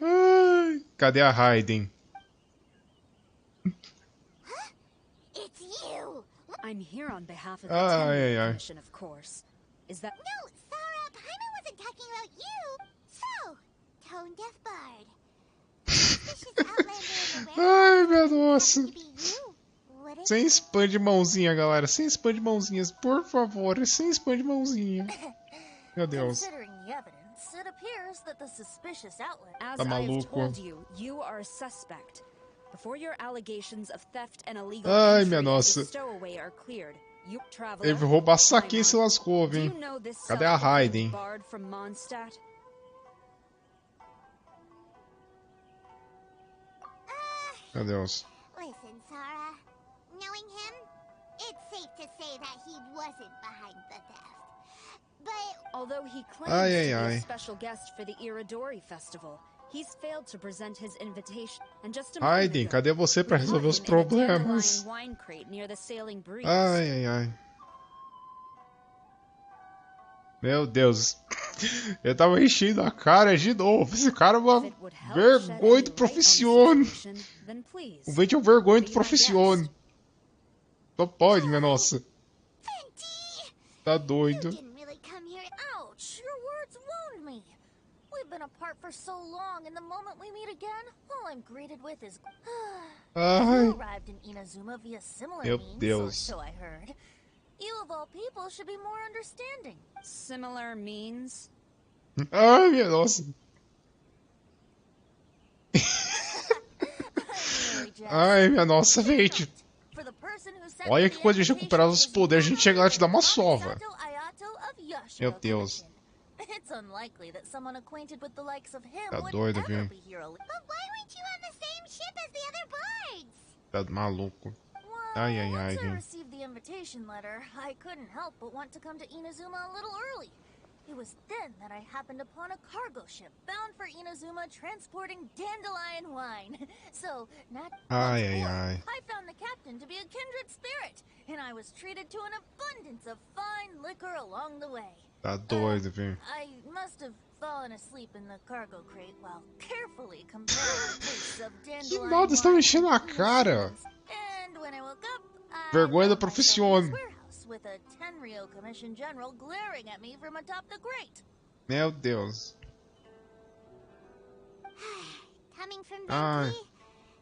Ai, cadê a Raiden? It's you. I'm here on behalf of the Terminando Commission, of course. Is that... No, Sarah, Paimon wasn't talking about you. So, Tone Deaf Bard. Ai, minha nossa. Sem spam de mãozinha, galera. Sem spam de mãozinhas, por favor. Sem spam de mãozinha. Meu Deus. Tá maluco. Ai, minha nossa. Ele roubar saque e se lascou, viu? Cadê a Raiden? Meu Deus. Listen, Sarah. Knowing him, it's safe to say that he wasn't behind the theft. But although he claims to be a special guest for the Iridori Festival, Aiden, cadê você pra resolver os problemas? Ai, ai, ai. Meu Deus. Eu tava enchendo a cara de novo. Esse cara é uma vergonha do profissão. O Vente é um vergonha do profissão. Só pode, minha nossa. Tá doido. Ai. Meu Deus. You of all people should be more understanding. Similar means? Ai, minha nossa. Ai, minha nossa, gente. Olha que quando a gente recuperar os poderes, a gente chega lá e te dá uma sova. Meu Deus. Tá doido, viu? Tá maluco. Ai, ai, ai, gente. I couldn't help but want to come to Inazuma a little early. It was then that I happened upon a cargo ship bound for Inazuma transporting dandelion wine. So, I found the captain to be a kindred spirit, and I was treated to an abundance of fine liquor along the way. Tá doido, viu? I must have fallen asleep in the cargo crate while carefully comparing the tastes of dandelion Que nada, estão enchendo a cara. And when I woke up, Vergonha da profissão. with a Tenryou Commission General glaring at me from atop the grate. Meu Deus. Coming from Venti,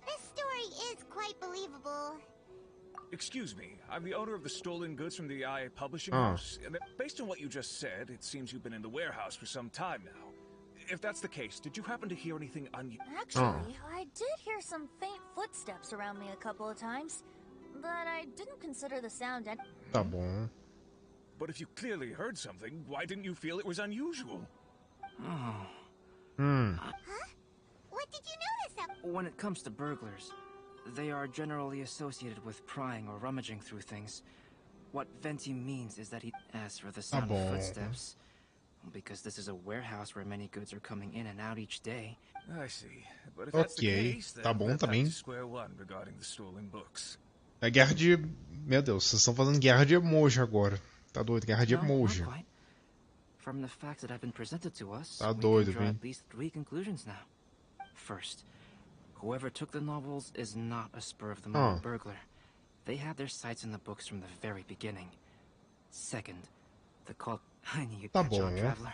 this story is quite believable. Excuse me, I'm the owner of the stolen goods from the IA publishing house, and based on what you just said, it seems you've been in the warehouse for some time now. If that's the case, did you happen to hear anything unusual? Actually, I did hear some faint footsteps around me a couple of times. But I didn't consider the sound. Tá bom. But if you clearly heard something, why didn't you feel it was unusual? Huh? What did you notice? When it comes to burglars, they are generally associated with prying or rummaging through things. What Venti means is that he asks for the sound of footsteps, because this is a warehouse where many goods are coming in and out each day. I see. But if that's the case, then tá bom we're back também. to square one regarding the stolen books. É guerra de... Meu Deus, vocês estão fazendo guerra de emoji agora. Tá doido, guerra de emoji. From the facts that have been presented to us, tá we doido, can draw viu? at least 3 conclusions now. First, whoever took the novels is not a spur-of-the-moment burglar. They had their sights in the books from the very beginning. Second, the cult... I knew you'd catch on, traveler.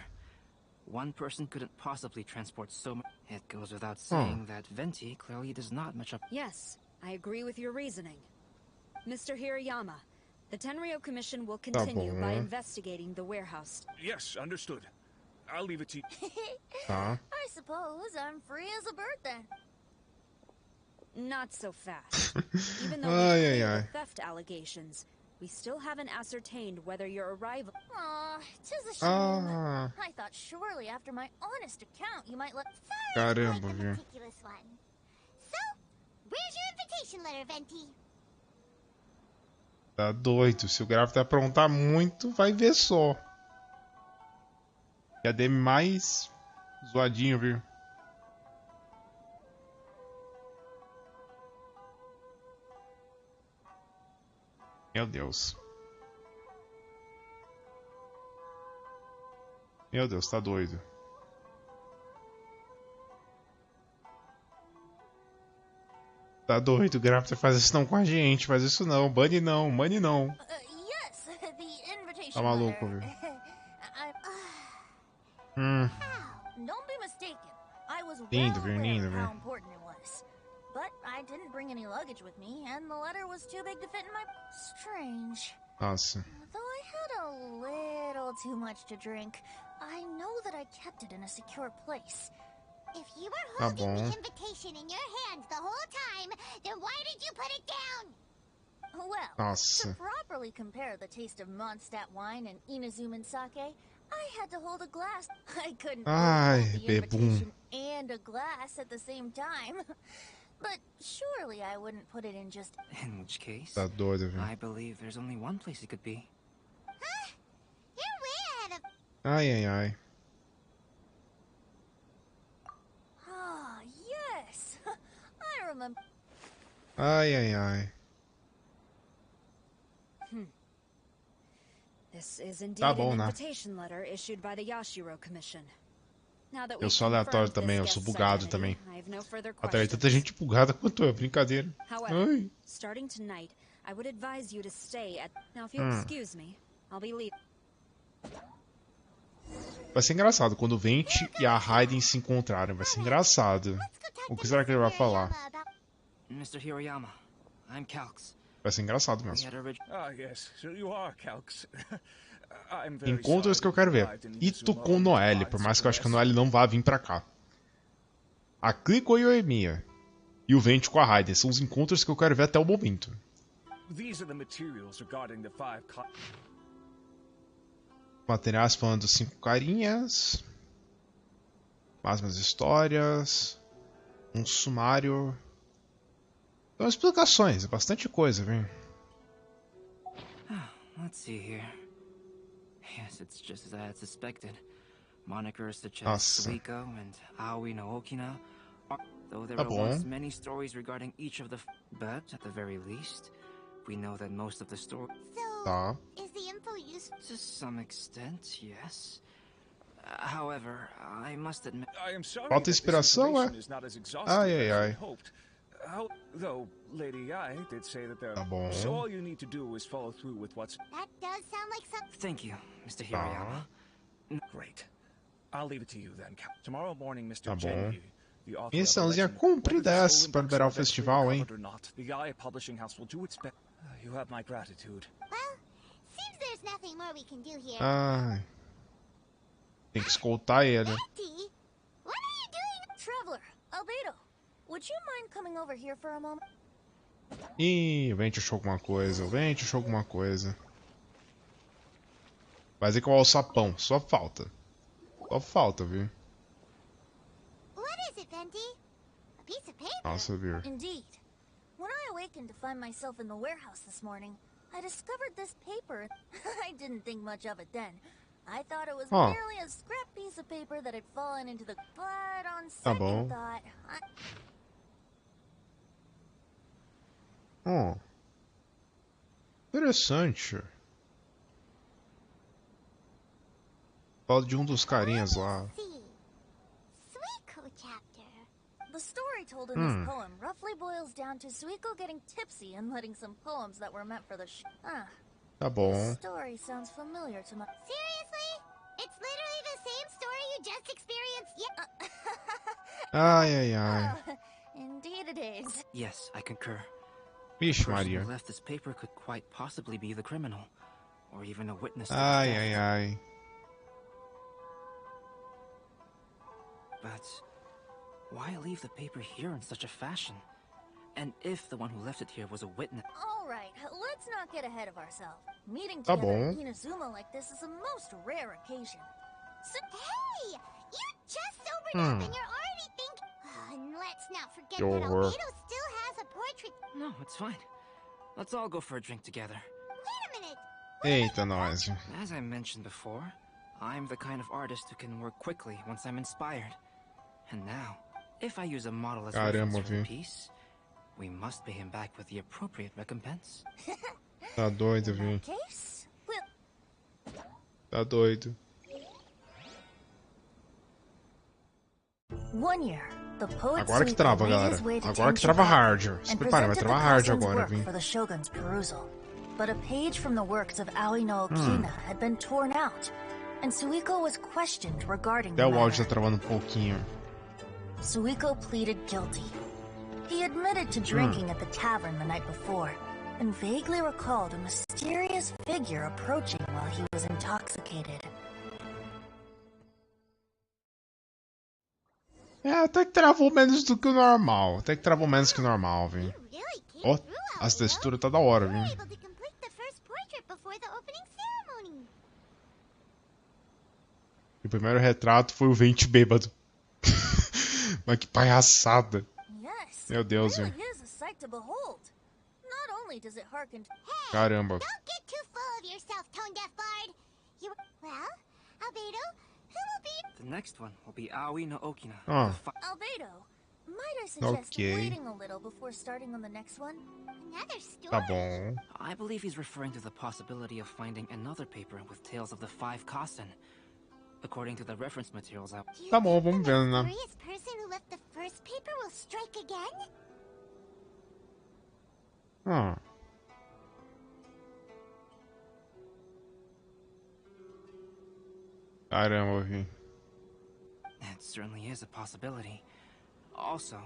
One person couldn't possibly transport so much. It goes without saying that Venti clearly does not match up. Yes, I agree with your reasoning. Mr. Hirayama, the Tenryou Commission will continue by investigating the warehouse. Yes, understood. I'll leave it to you. I suppose I'm free as a bird then. Not so fast. Even though we cleared the theft allegations, we still haven't ascertained whether your arrival... Aw, 'tis a shame. I thought surely after my honest account you might let... Caramba, viu? Meticulous one. So, where's your invitation letter, Venti? Tá doido. Se o gráfico aprontar muito, vai ver só. Cadê mais zoadinho, viu? Meu Deus. Meu Deus, tá doido. Tá doido, o gráfico faz isso não com a gente, faz isso não, bane não, bane não. Tá maluco, viu? Lindo, viu? Lindo, viu? But I didn't bring any luggage with me, and the letter was too big to fit in my... Strange. Nossa. Though I had a little too much to drink, I know that I kept it in a secure place. If you were holding the invitation in your hands the whole time, then why did you put it down? Well, to properly compare the taste of Mondstadt wine and Inazuman sake, I had to hold a glass. I couldn't hold the invitation and a glass at the same time. But surely I wouldn't put it in just... In which case, tá doido, viu? I believe there's only one place it could be. Huh? You're way ahead of... Ai, ai, ai. remember. Ai, ai, ai. This is indeed Tá bom, an né? invitation letter issued by the Yashiro Commission. Now that Eu we've sou aleatório confirmed também, eu this sou guest's bugado identity, também. I have no further Até aí questions. tanta gente bugada quanto eu, brincadeira. However, Ai. starting tonight, I would advise you to stay at. Now, if you'll excuse me, I'll be leaving. Vai ser engraçado quando o Venti e a Raiden se encontrarem. Vai ser engraçado. O que será que ele vai falar? Mr. Hiroyama, I'm Calx. Vai ser engraçado mesmo. Ah, yes, so you are Calx. Encontros que eu quero ver. Ito com Noelle, por mais que eu acho que a Noelle não vá vir pra cá. A Klee com a Yoemiya. E o Venti com a Raiden. São os encontros que eu quero ver até o momento. Materiais falando dos 5 carinhas. Mais umas histórias. Um sumário. Então, explicações. É bastante coisa, viu? Let's see here. Yes, it's just as I had suspected. Monikers such as Suiko and Aoi no Okina. Though there were once many stories regarding each of the... But, at the very least, we know that most of the story... So, is the info useful? To some extent, yes. However, I must admit... Falta inspiração, é? Ai, ai, ai. Though Lady I did say that there. Tá bom. So all you need to do is follow through with what's. That does sound like something. Thank you, Mr. Hiroyama. Great. I'll leave it to you then. Tomorrow morning, Mr. Tá bom. Genji, the author Missãozinha cumprida essa para liberar o festival, hein? The I Publishing House will do its best. You have my gratitude. Well, seems there's nothing more we can do here. Ai. Tem que escoltar ele. Betty, what are you doing? Traveler, Albedo, would you mind coming over here for a moment? Ih, o Venti achou alguma coisa. O Venti achou alguma coisa. Vai dizer que é o alçapão. Só falta. Só falta, viu? What is it, Venti? A piece of paper? Nossa, viu? Indeed. When I awakened to find myself in the warehouse this morning, I discovered this paper. I didn't think much of it then. I thought it was merely a scrap piece of paper that had fallen into the... But on second thought... Oh. Interessante. Fala de dos carinhas lá. Suiko chapter. The story told in this poem roughly boils down to Suiko getting tipsy and letting some poems that were meant for the Tá bom. This story sounds familiar to my... Seriously? It's literally the same story you just experienced. Ai, ai, ai. Oh, indeed it is. Yes, I concur. Vixe, The person Maria. who left this paper could quite possibly be the criminal, or even a witness to Ai, this ai, death. ai. But why leave the paper here in such a fashion? And if the one who left it here was a witness... All right, let's not get ahead of ourselves. Meeting Tá together bom. in Inazuma like this is a most rare occasion. So, Hey, you just sobered up and you're already thinking. And let's not forget Yo, that horror. Albedo still has a portrait. No, it's fine. Let's all go for a drink together. Wait a minute. Eita, nós. As I mentioned before, I'm the kind of artist who can work quickly once I'm inspired. And now, if I use a model as Caramba, reference for the viu? piece, we must pay him back with the appropriate recompense. Tá doido, in viu? that case, we'll... Tá doido. 1 year, the poet Agora que Suiko trava, made galera. his way to Agora que Tenchi trava Park hard. Se and prepara, vai presented travar the hard cousin's agora, work viu? for the Shogun's perusal. But a page from the works of Aoi no Okina had been torn out, and Suiko was questioned regarding Até the o áudio tá matter. travando um pouquinho. Suiko pleaded guilty. He admitted to drinking at the tavern the night before, and vaguely recalled a mysterious figure approaching while he was intoxicated. É, até que travou menos do que o normal. Até que travou menos que o normal, viu? You really came Ó, through, as Albedo. texturas tá da hora, You were viu? able to complete the first portrait before the opening ceremony. E o primeiro retrato foi o Venti bêbado. Mas que palhaçada. Yes, Meu Deus, it viu? really is a sight to behold. Not only does it harken to... Hey, Caramba. don't get too full of yourself, tone-deaf bard. You... Well, Albedo, who will be... The next one will be Aoi no Okina. Ah. the Albedo, Ok. Tá bom. I believe he's referring to the possibility of finding another paper with tales of the 5 Kassen. According to the reference materials out. Tá bom, vamos ver, né? Ah. Caramba, vi. It certainly is a possibility. Also,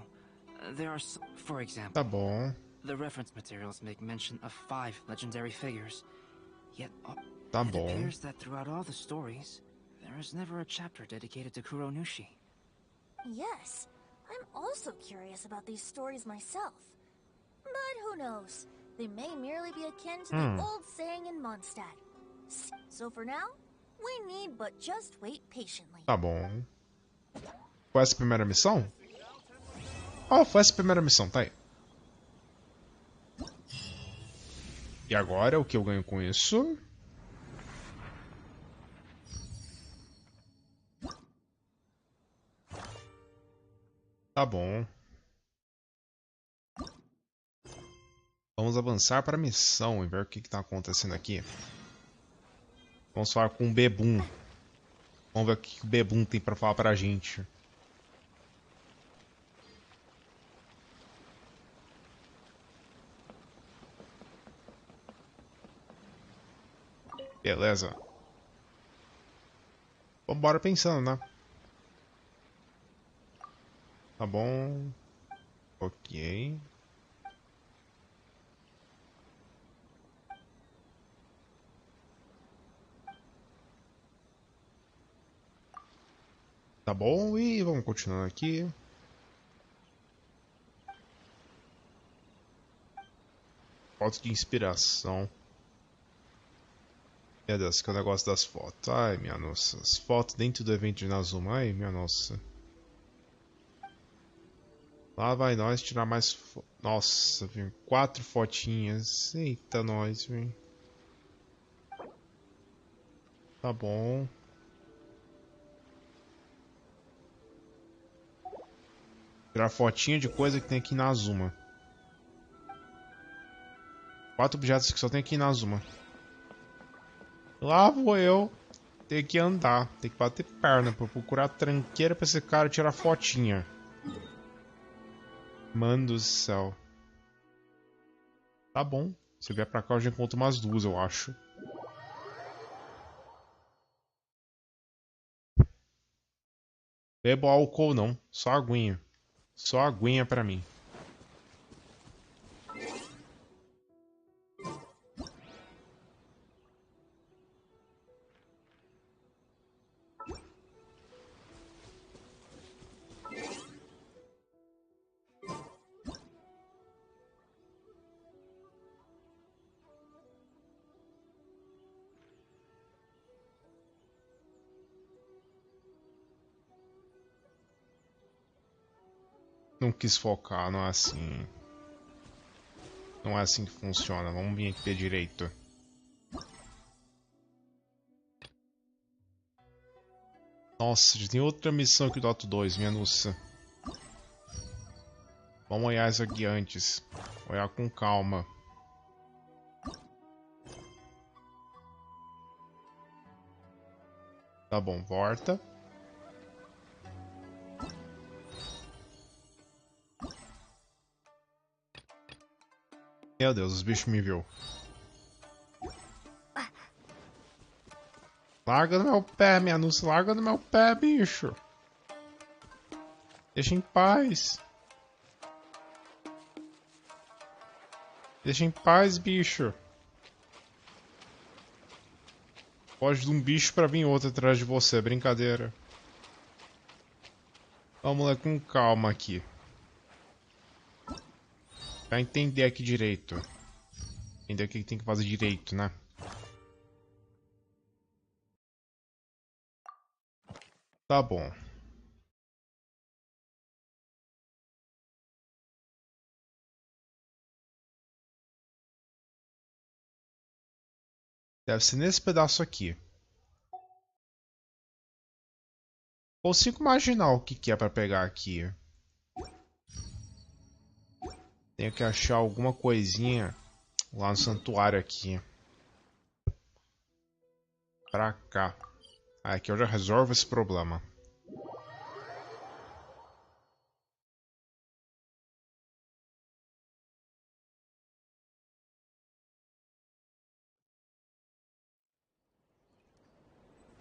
there are, for example, tá bom. The reference materials make mention of 5 legendary figures. Yet, tá it bom. appears that throughout all the stories, there is never a chapter dedicated to Kuronushi. Yes, I'm also curious about these stories myself. But who knows? They may merely be akin to the old saying in Mondstadt. So for now, we need but just wait patiently. Tá bom. Foi essa a primeira missão? Oh, foi essa a primeira missão, tá aí. E agora, o que eu ganho com isso? Tá bom. Vamos avançar para a missão e ver o que está acontecendo aqui. Vamos falar com o Bebum. Vamos ver o que o Bebum tem para falar pra gente. Beleza. Vambora pensando, né? Tá bom. Ok. Tá bom, e vamos continuando aqui. Fotos de inspiração. Meu Deus, que é o negócio das fotos. Ai, minha nossa. As fotos dentro do evento de Inazuma. Ai, minha nossa. Lá vai nós tirar mais fotos. Nossa, viu? 4 fotinhas. Eita, nós, viu? Tá bom. Tirar fotinha de coisa que tem aqui na Inazuma. 4 objetos que só tem aqui na Inazuma. Lá vou eu ter que andar, ter que bater perna pra procurar tranqueira pra esse cara tirar fotinha. Mano do céu. Tá bom. Se vier pra cá eu já encontro umas 2, eu acho. Bebo álcool não, só aguinha. Só aguinha pra mim. Não quis focar, não é assim. Não é assim que funciona. Vamos vir aqui direito. Nossa, já tem outra missão aqui do ato 2, minha nossa. Vamos olhar isso aqui antes. Olhar com calma. Tá bom, volta. Meu Deus, os bichos me viu. Larga do meu pé, minha nossa. Larga do meu pé, bicho. Deixa em paz. Deixa em paz, bicho. Foge de um bicho pra vir outro atrás de você. Brincadeira. Vamos lá com calma aqui. Pra entender aqui direito. Entender o que tem que fazer direito, né? Tá bom. Deve ser nesse pedaço aqui. Consigo imaginar o que é pra pegar aqui. Tenho que achar alguma coisinha lá no santuário aqui. Pra cá. Aqui eu já resolvo esse problema.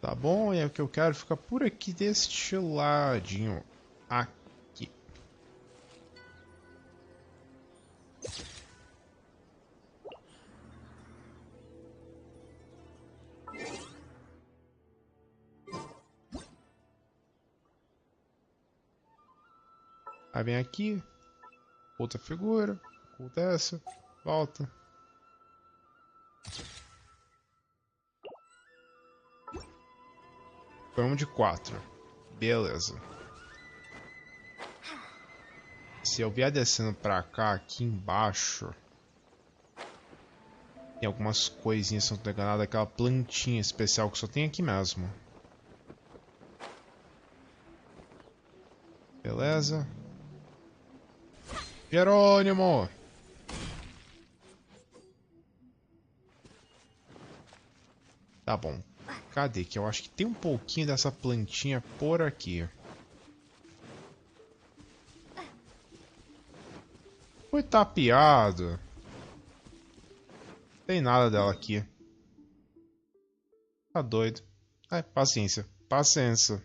Tá bom, é o que eu quero ficar por aqui deste ladinho. Aqui. Aí vem aqui. Outra figura. Acontece. Volta. Foi um de 4. Beleza. Se eu vier descendo pra cá, aqui embaixo, tem algumas coisinhas, se não tô enganado, aquela plantinha especial que só tem aqui mesmo. Beleza. Jerônimo! Tá bom. Cadê? Que eu acho que tem um pouquinho dessa plantinha por aqui. Foi tapeado. Não tem nada dela aqui. Tá doido. Ai, paciência. Paciência.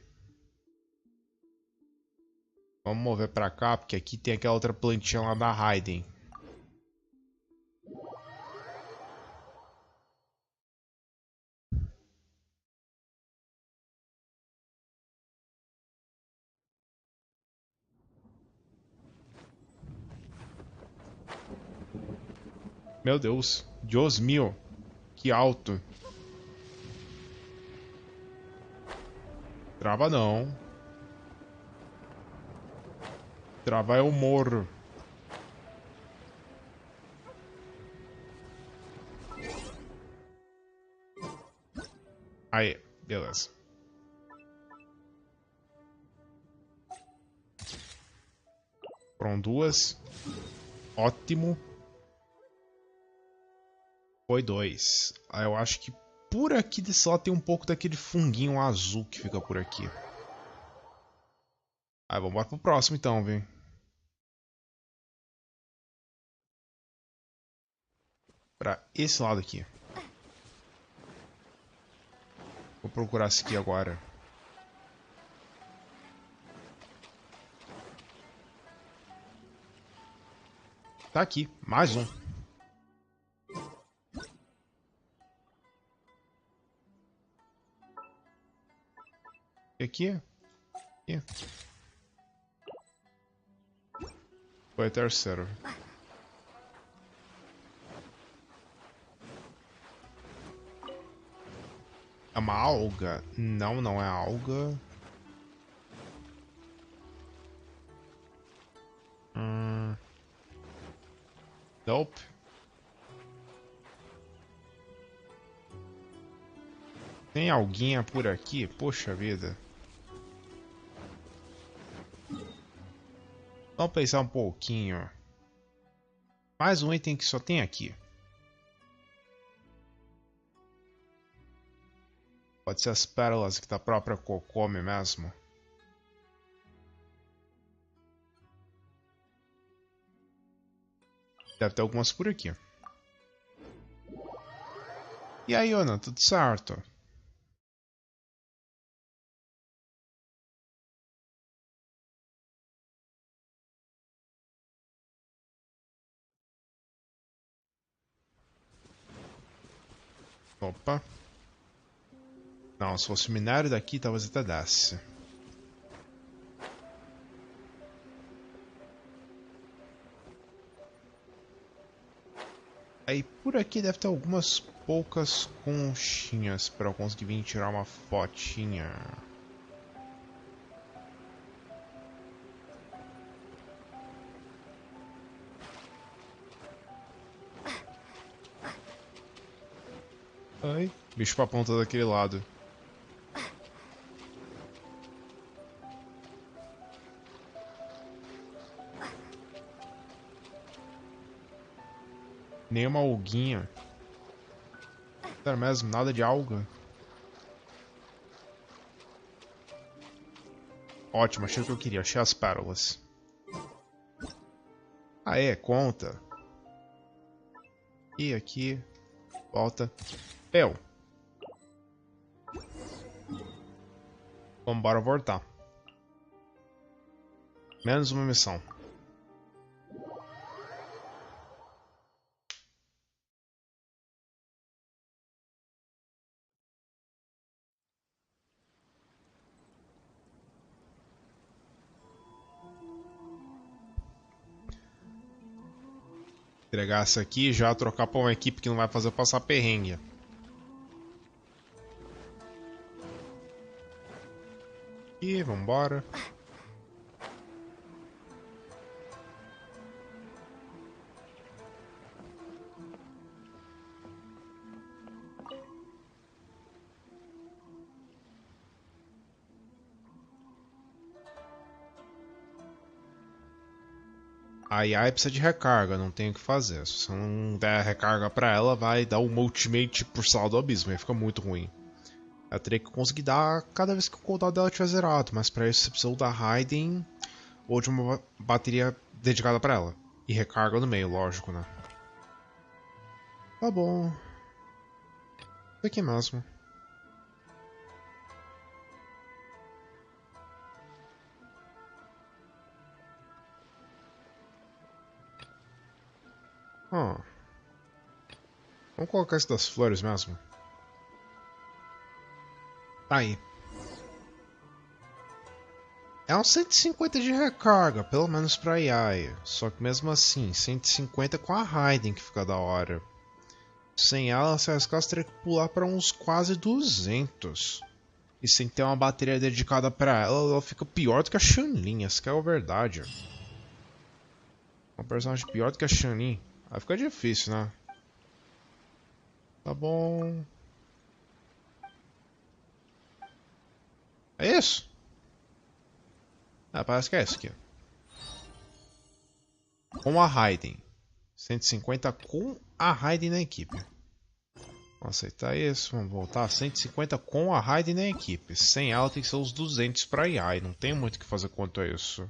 Vamos mover pra cá, porque aqui tem aquela outra plantinha lá da Raiden. Meu Deus. Deus mio. Que alto. Trava não. Travar eu morro. Aí, beleza. Foram 2. Ótimo. Foi 2. Aí eu acho que por aqui desse lado tem um pouco daquele funguinho azul que fica por aqui. Aí vamos embora pro próximo então, vem. Pra esse lado aqui. Vou procurar esse aqui agora. Tá aqui, mais um. E aqui? Aqui. Foi a terceira. É uma alga? Não, não é alga. Nope. Tem alguinha por aqui? Poxa vida. Vamos pensar um pouquinho. Mais um item que só tem aqui. Pode ser as pérolas que da própria Kokome mesmo. Deve ter algumas por aqui. E aí, Ana, tudo certo? Opa. Não, se fosse o minério daqui, talvez até desse. Aí por aqui deve ter algumas poucas conchinhas para eu conseguir vir tirar uma fotinha. Ai, bicho pra ponta daquele lado. Nenhuma alguinha. Sério mesmo, nada de alga. Ótimo, achei o que eu queria, achei as pérolas. Aê, conta. E aqui, volta. Eu. Vambora voltar. Menos uma missão. Entregar essa aqui e já trocar pra uma equipe que não vai fazer passar perrengue. E vambora. A AI precisa de recarga, não tem o que fazer. Se você não der recarga pra ela, vai dar um ultimate por sala do abismo, aí fica muito ruim. Eu teria que conseguir dar cada vez que o cooldown dela estiver zerado, mas pra isso você precisa da Raiden ou de uma bateria dedicada pra ela. E recarga no meio, lógico, né? Tá bom. Isso aqui mesmo. Vamos colocar isso das flores mesmo. Tá aí. É uns 150 de recarga, pelo menos pra AI. Só que mesmo assim, 150 com a Raiden que fica da hora. Sem ela, se as teria que pular pra uns quase 200. E sem ter uma bateria dedicada pra ela, ela fica pior do que a Chun-Li, essa que é a verdade. Uma personagem pior do que a Chun-Li. Aí fica difícil, né? Tá bom. É isso? Ah, parece que é isso aqui. Com a Raiden. 150 com a Raiden na equipe. Vamos aceitar isso. Vamos voltar. 150 com a Raiden na equipe. Sem ela tem que ser os 200 pra AI. Não tem muito o que fazer quanto a isso.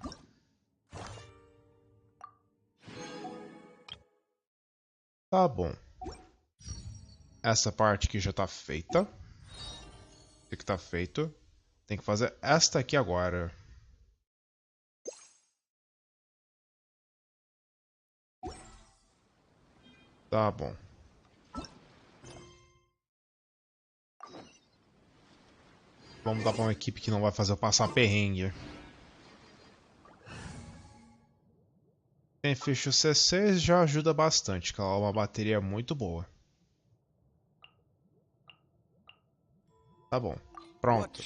Tá bom. Essa parte aqui já tá feita. Tem que tá feito. Tem que fazer esta aqui agora. Tá bom. Vamos dar pra uma equipe que não vai fazer eu passar perrengue. Tem ficha C6 já ajuda bastante, que ela é uma bateria muito boa. Tá bom. Pronto.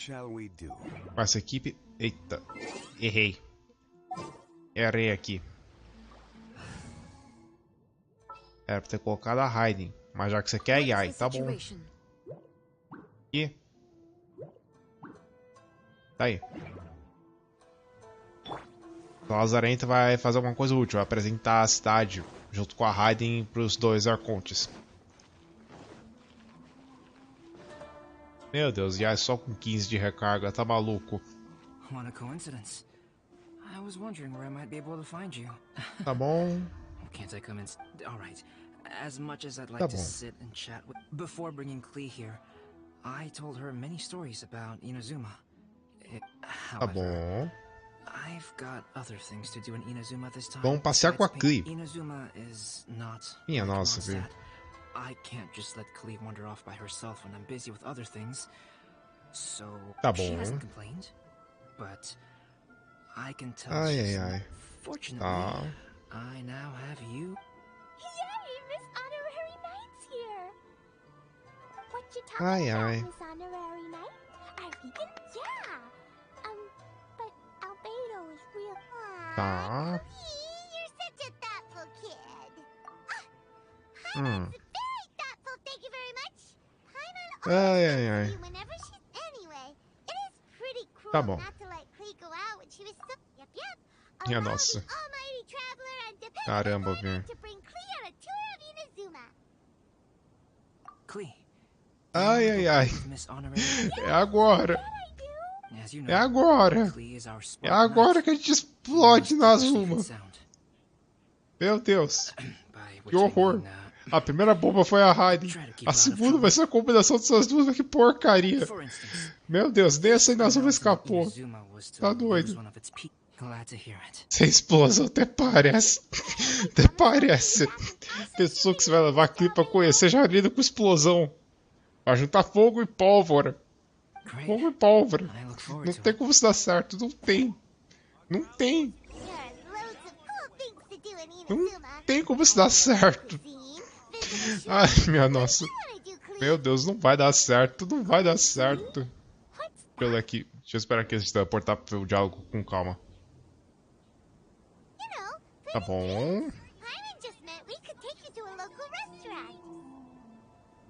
Com essa equipe... Eita. Errei. Errei aqui. Era pra ter colocado a Raiden. Mas já que você quer AI, tá bom. E... Tá aí. O Lazarento vai fazer alguma coisa útil. Vai apresentar a cidade junto com a Raiden pros dois arcontes. Meu Deus, e aí só com 15 de recarga, tá maluco? What a coincidence. I was wondering where I might be able to find you. Tá bom. Can't I come in? All right. As much as I'd like to sit and chat with... Before bringing Klee here, I told her many stories about Inazuma. Tá bom. I've got other things to do in Inazuma this time. Vamos passear com a Klee. Inazuma is not... Minha nossa, viu? I can't just let Klee wander off by herself when I'm busy with other things. So tá she bom. hasn't complained, but I can tell ai. Fortunately, tá. I now have you. Yay, Miss Honorary Knight's here. What you talking about, Miss Honorary Knight? Are vegan? Yeah. But Albedo is real. Tá. You're such a thoughtful kid. Paimon's very thoughtful, thank you very much. Paimon always you whenever she's anyway. It is pretty cruel tá bom. not to let Klee go out when she was so... Yep. Minha nossa. Caramba, viu? To bring Klee on a tour of Inazuma. Ai, ai, ai. É agora. É agora. É agora que a gente explode na Inazuma. Meu Deus. Que horror. A primeira bomba foi a Raiden. A segunda vai ser a combinação dessas duas, mas que porcaria. Meu Deus, nem essa Inazuma escapou. Tá doido. Sem explosão até parece. Até parece. Pessoa que você vai levar aqui pra conhecer já lida com explosão. Vai juntar fogo e pólvora. Fogo e pólvora. Não tem como isso dar certo. Não tem. Não tem. Não tem como isso dar certo. Ai, minha nossa. Meu Deus, não vai dar certo. Não vai dar certo. Deixa eu ler aqui. Deixa eu esperar aqui a gente teleportar pro diálogo com calma. Tá bom.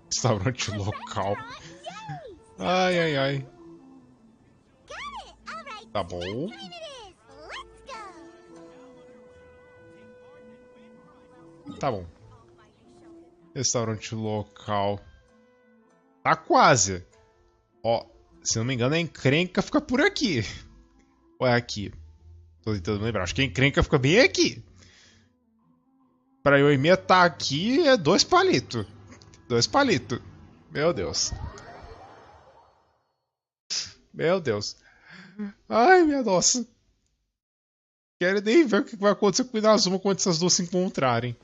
Restaurante local. Ai, ai, ai. Tá bom. Tá bom. Restaurante local. Tá quase. Ó, se não me engano, a encrenca fica por aqui. Ou é aqui? Tô tentando lembrar. Acho que a encrenca fica bem aqui. Pra eu e minha tá aqui é 2 palitos. 2 palitos. Meu Deus. Meu Deus. Ai, minha nossa. Quero nem ver o que vai acontecer com o Inazuma quando essas duas se encontrarem.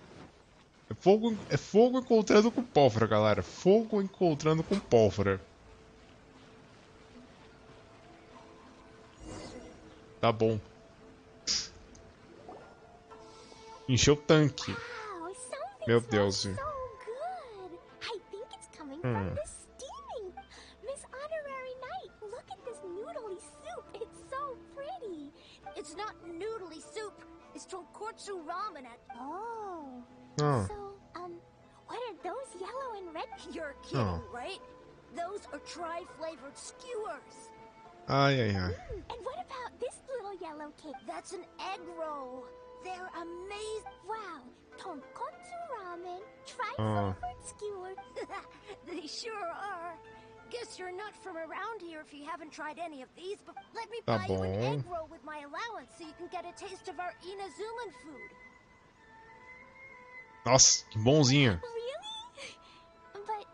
É fogo encontrando com pólvora, galera. Fogo encontrando com pólvora. Tá bom. Encheu o tanque. Meu Deus. It's not noodly soup. It's tonkotsu ramen at... Oh. Oh. So, what are those yellow and red? You're kidding, right? Those are tri-flavored skewers. Ai, ai, ai. And what about this little yellow cake? That's an egg roll. They're amazing. Wow. Tonkotsu ramen, tri-flavored skewers. They sure are. Guess you're not from around here if you haven't tried any of these, but let me Tá buy you an bom. egg roll with my allowance so you can get a taste of our Inazuman food. Nossa, que bonzinho. Really? But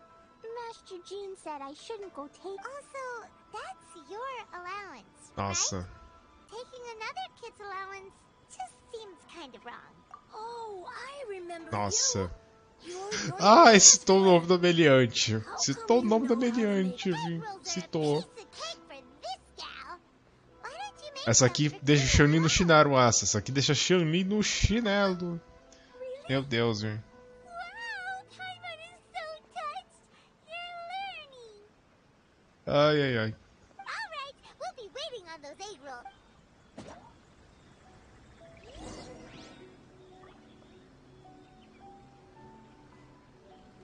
Master Jean said I shouldn't go take... Also, that's your allowance, Nossa. right? Taking another kid's allowance just seems kind of wrong. Oh, I remember Nossa. you. Ah, citou o nome da meliante. Citou o nome da meliante, viu? Citou. Essa aqui deixa Xianli no chinelo, essa aqui deixa Xianli no chinelo. Meu Deus, viu? Ai, ai, ai.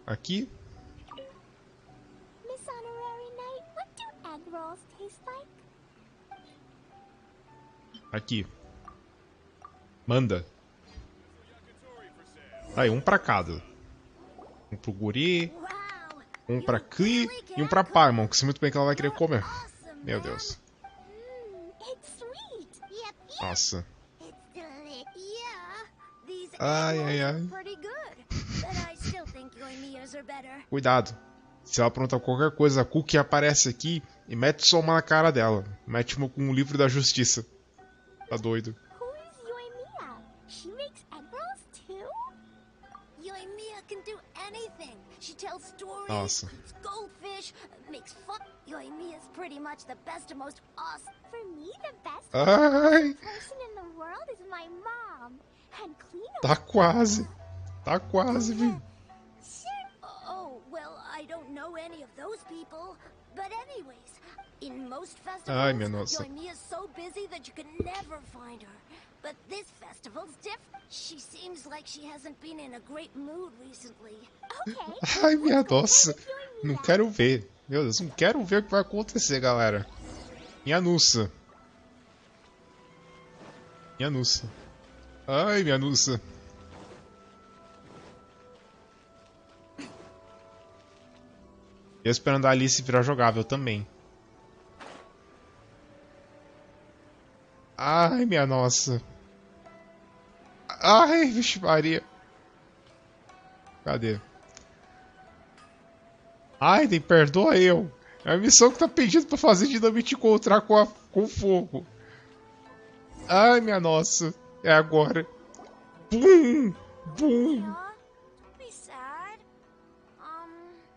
Aqui. Miss Honorary Knight, what do egg rolls taste like? Aqui. Manda. Aí, um pra cada. Um pro guri, um pra Klee e um pra Paimon, que sei muito bem que ela vai querer comer. Meu Deus. Nossa. Ai, ai, ai. Cuidado. Se ela aprontar qualquer coisa, a Cookie aparece aqui e mete soma na cara dela. Mete com um livro da justiça. Tá doido. Nossa. Ai. Tá quase. Tá quase, viu? Ai, minha nossa. But this festival's different. She seems like she hasn't been in a great mood recently. Okay. Ai, minha nossa. Não quero ver. Meu Deus, não quero ver o que vai acontecer, galera. Minha nussa. Minha nussa. Ai, minha nussa. Eu esperando a Alice virar jogável também. Ai, minha nossa. Ai, vixe Maria. Cadê? Ai, nem perdoa eu. É a missão que tá pedindo pra fazer dinamite encontrar com fogo. Ai, minha nossa. É agora. Bum! Bum!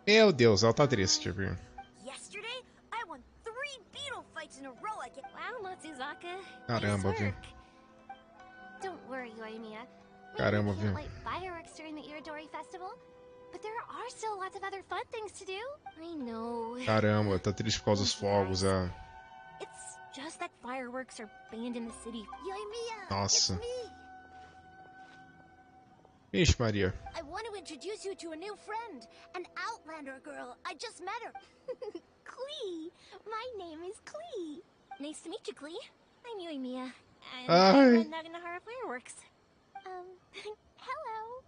Meu Deus, ela tá triste, viu? Caramba, viu? Caramba, viu? Caramba, tá triste por causa dos fogos, é. Nossa. Ixi, Maria. I want to introduce you to a new friend, an Outlander girl. I just met her. Klee. My name is Klee. Nice to meet you, Klee. I'm Yoimiya, and Hi. I run Naganahara Fireworks. Hello.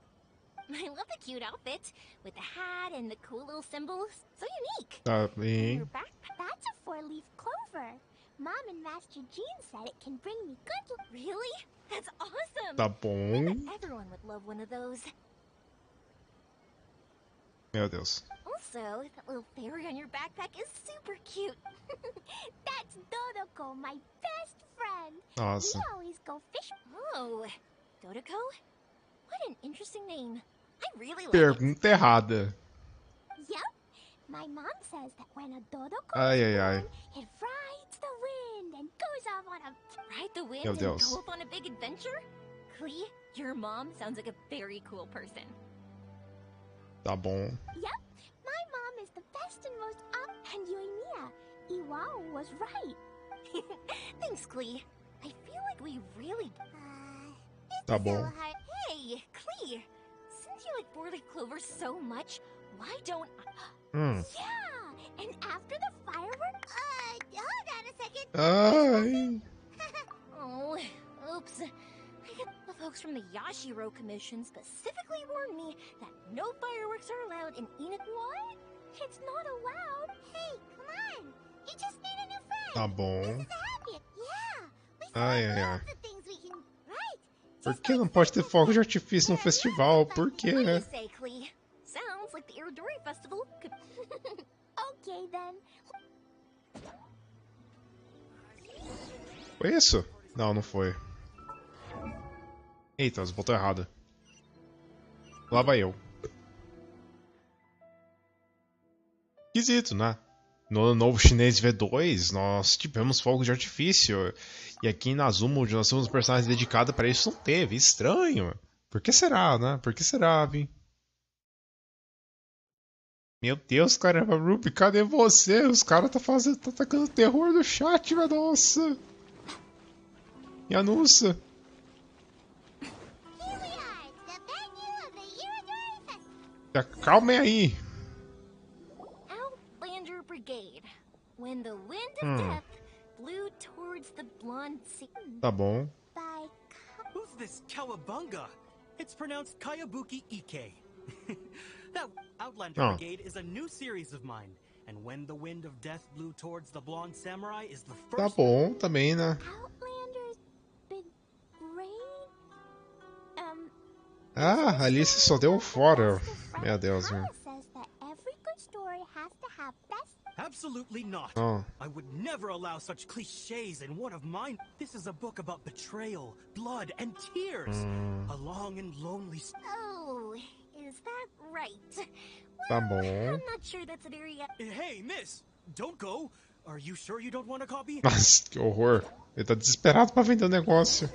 I love the cute outfit, with the hat and the cool little symbols. So unique. Tá bem. Your backpack. That's a 4-leaf clover. Mom and Master Jean said it can bring me good luck. Really? That's awesome. Tá bom. Everyone would love one of those. Meu Deus. Also, that little fairy on your backpack is super cute. That's Dodoko, my best friend. Nossa. We always go fishing. Oh, Dodoko? What an interesting name. I really like it. Pergunta errada. Yep. My mom says that when a Dodoko Ai, is ai, ai. born, it rides the wind and goes off on a... Ride the wind Meu and Deus. go up on a big adventure? Klee, your mom sounds like a very cool person. Tá bom. Yep. My mom is the best and most up... And Yoimiya, Iwao was right. Thanks, Klee. I feel like we really... Tá bom. Hey, Klee! Since you like four-leaf clovers so much, why don't I... Yeah! And after the fireworks... hold on a second. Ai. Oh, oops. The folks from the Yashiro Commission specifically warned me that no fireworks are allowed in Enoch. What? It's not allowed. Hey, come on. You just need a new friend. Tá bom. This is happy. Yeah. We Ai, still ai, have ai. lots of things we can... Right. Por que não pode ter fogo de artifício num festival? Por quê? What do you say, Klee? Sounds like the Iridori Festival could... Okay, then. Foi isso? Não, não foi. Eita, você botou errado. Lá vai eu. Esquisito, né? No Ano Novo Chinês V2, nós tivemos fogos de artifício. E aqui em Inazuma, onde nós temos personagens dedicados para isso, não teve. Estranho. Por que será, né? Por que será, Vi? Meu Deus, caramba, Ruby, cadê você? Os caras tá atacando terror no chat, minha nossa. E a Nussa? Here we are, the venue of the Iridori Festival. Acalmem aí. Outlander Brigade. When the wind of death blew towards the blonde sea. Tá bom. By... Who's this Cowabunga? It's pronounced Kayabuki Ike. That Outlander Brigade is a new series of mine. And when the wind of death blew towards the blonde samurai is the first... Tá bom, também, né? Outlander's big raid? Ah, Alice só deu fora. Meu Deus, meu. Says that every good story has to have best... Absolutely not. Oh. I would never allow such cliches in one of mine. This is a book about betrayal, blood, and tears. A long and lonely... Oh, is that right? Tá bom. I'm not sure that's a very... Hey, miss! Don't go! Are you sure you don't want a copy? Nossa, que horror. Ele tá desesperado pra vender o negócio.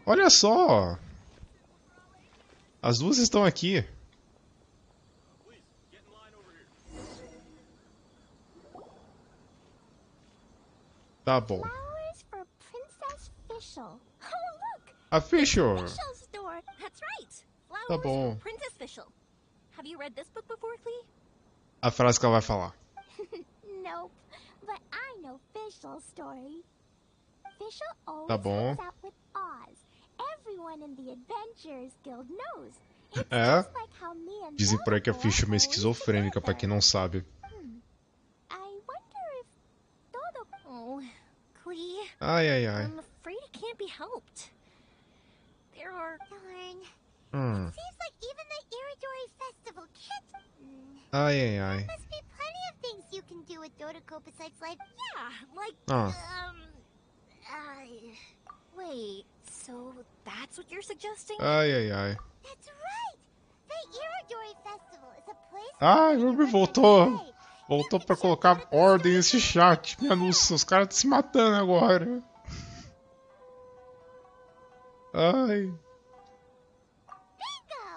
Olha só. As duas estão aqui. Tá bom. Flowers for Princess Fischl. Oh, look! A Fischl. Fischl store. That's right. Flowers Tá bom. for Princess Fischl. Have you read this book before, Klee? A frase que ela vai falar. Nope, but I know Fischl's story. Fischl always Tá bom. hangs out with Oz. Everyone in the Adventurers Guild knows. É? Dizem por aí que a ficha é meio esquizofrênica, pra quem não sabe. Ai, ai, ai. I'm afraid it can't be helped. There are... Darn. Seems like even the Iridori Festival can't... Ai, ai, ai. There must be plenty of things you can do with Dodoko besides life. Yeah, like... Wait, so that's what you're suggesting? Ai, ai, ai. That's right! The Iridori Festival is a place... Ai, me voltou. Voltou pra colocar ordem nesse chat. Minha nossa, os caras estão se matando agora. Ai. Bingo!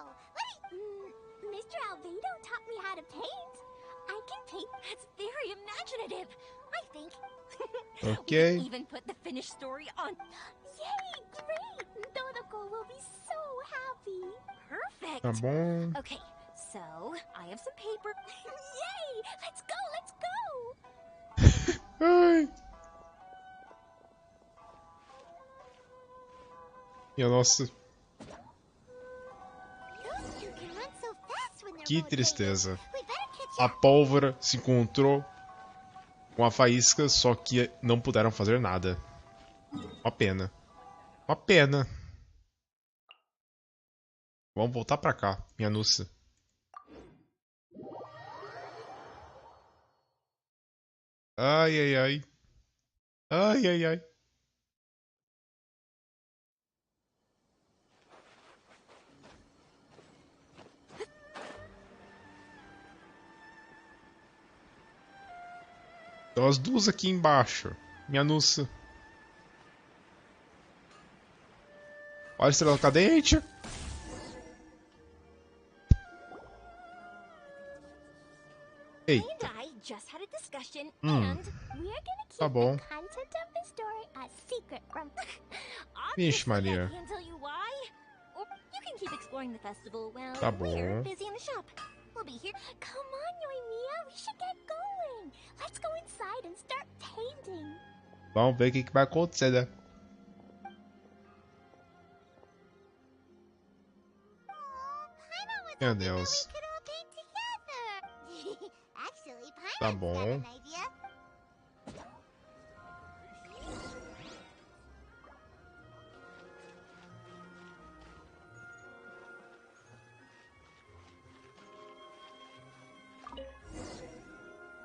Mr. Albedo taught me how to paint. I can paint. That's very imaginative. I think. Okay. We can even put the finished story on. Yay! Great! Dodoko will be so happy. Perfect. Tá bom. Okay, so I have some paper. Yay! Let's go! Let's go! Ai. Minha nossa. Que tristeza. A pólvora se encontrou com a faísca, só que não puderam fazer nada. Uma pena. Uma pena. Vamos voltar pra cá, minha nossa. Ai, ai, ai. Ai, ai, ai. Tem as duas aqui embaixo. Minha nossa. Olha a estrela cadente. Eita. Tá bom. Vixe, Maria. Tá bom. We'll be here. Come on, Yoimiya, we should get going. Let's go inside and start painting. Vamos ver o que vai acontecer, né? Meu Deus. Tá bom.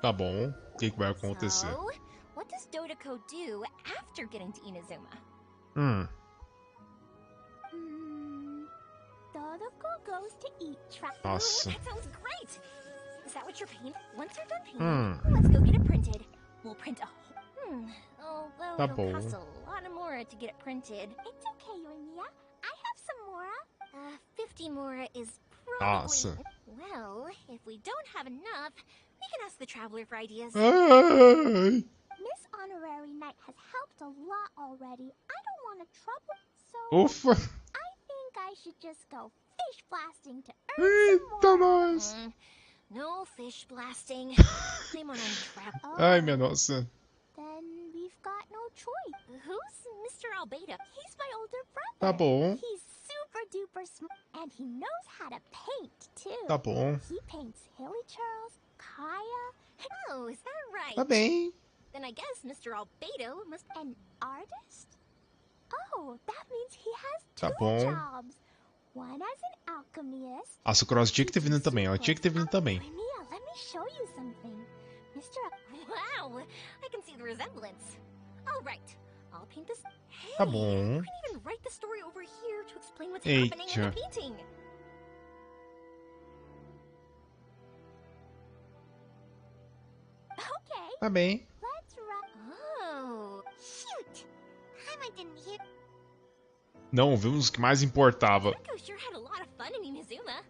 Tá bom. O que vai acontecer? So, what does Dodoko do after getting to Inazuma? Dodoko goes to eat Nossa. That sounds great. Is that what you're painting? Once you're done painting, let's go get it printed. We'll print a although Tá it'll bom. cost a lot of Mora to get it printed. It's okay, Yoimiya. I have some Mora. 50 Mora is probably... Nossa. Well, if we don't have enough, we can ask the Traveler for ideas. Ai. Miss Honorary Knight has helped a lot already. I don't want to trouble, so Ufa. I think I should just go fish blasting to earn Eita, some more. nós. No fish blasting. I'm on trap. Ai, minha nossa. Then we've got no choice. Who's Mr. Albedo? He's my older brother. Tá bom. He's super duper smart, and he knows how to paint too. Tá bom. He paints Hilly Charles, Kaya. Oh, is that right? Tá bem. Then I guess Mr. Albedo must... An artist? Oh, that means he has Tá two bom. jobs. One as an alchemist. A Sucrose tinha que ter vindo também. Ela tinha que ter vindo também. Mia, let me show you something. Mr. Wow, I can see the resemblance. All right, I'll paint this. Hey, Tá bom. I can even write the story over here to explain what's happening in the Eita. painting. Okay, Tá bem. let's run. Oh, Shoot! I didn't hear. Não, vimos o que mais importava. Dodoko sure had a lot of fun in Inazuma.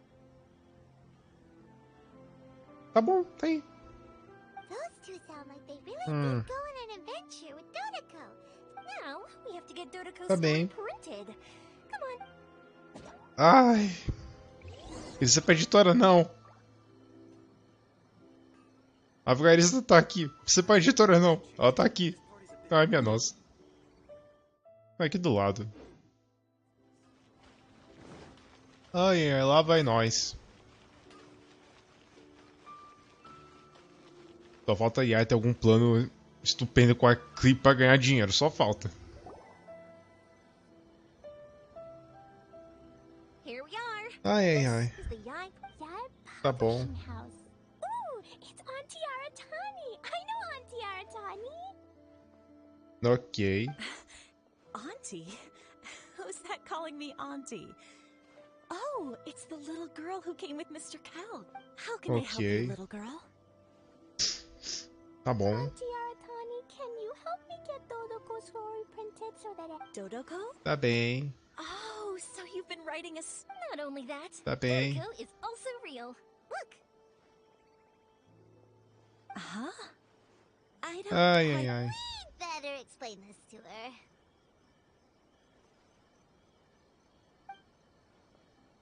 Tá bom, tá aí. Those two sound like they really did go on an adventure with Dodoko. Now we have to get Dodoko's Tá story bem. printed. Come on. Ai. Isso é pra editora, não. A vulgarista tá aqui. Isso é pra editora, não. Ela tá aqui. Ai, minha nossa. Vai aqui do lado. Ai, ai, lá vai nós. Só falta a Yai ter algum plano estupendo com a clipe pra ganhar dinheiro. Só falta. Ai, ai, ai. Tá bom. Ok. Auntie? Who's that calling me auntie? Oh, it's the little girl who came with Mr. Cal. How can I help you, little girl? Tá bom. Auntie Aratani, can you help me get Dodoko's story printed so that Dodoko? Tá bem. Oh, so you've been writing a... Not only that, Tá bem. Dodoko is also real. Look. Huh? I don't Ai, ai, ai. We better explain this to her.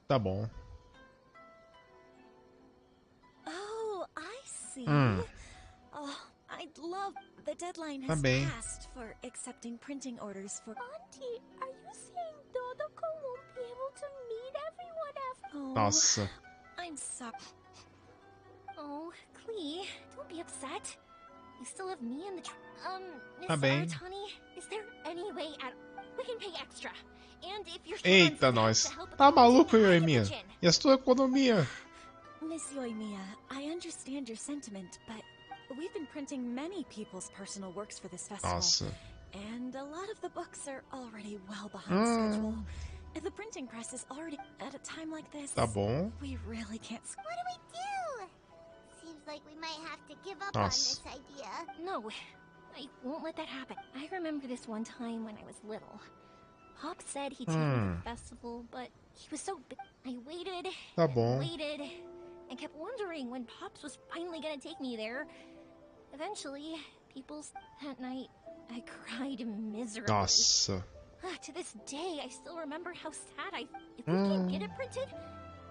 Tá bom. Oh, I see. Oh, I'd love... The deadline has passed for accepting printing orders for... Auntie, are you saying Dodoko won't be able to meet everyone after... Oh, Nossa. I'm sorry. Oh, Klee, don't be upset. You still have me in the Miss Tá bem. Aratani, is there any way we can pay extra? And if you're Eita, nós. Tá maluco, Yoimiya? E a sua economia? Miss Yoimiya, I understand your sentiment, but we've been printing many people's personal works for this festival. Nossa. And a lot of the books are already well behind schedule. The printing press is already at a time like this. Tá bom. We really can't... What do we do? Seems like we might have to give up on this idea. No, I won't let that happen. I remember this one time when I was little. Pop said he'd take me to the festival, but he was so big. I waited, Tá bom. waited, and kept wondering when Pops was finally gonna take me there. Eventually, that night, I cried miserably. Nossa. To this day, I still remember how sad I... If we can't get it printed,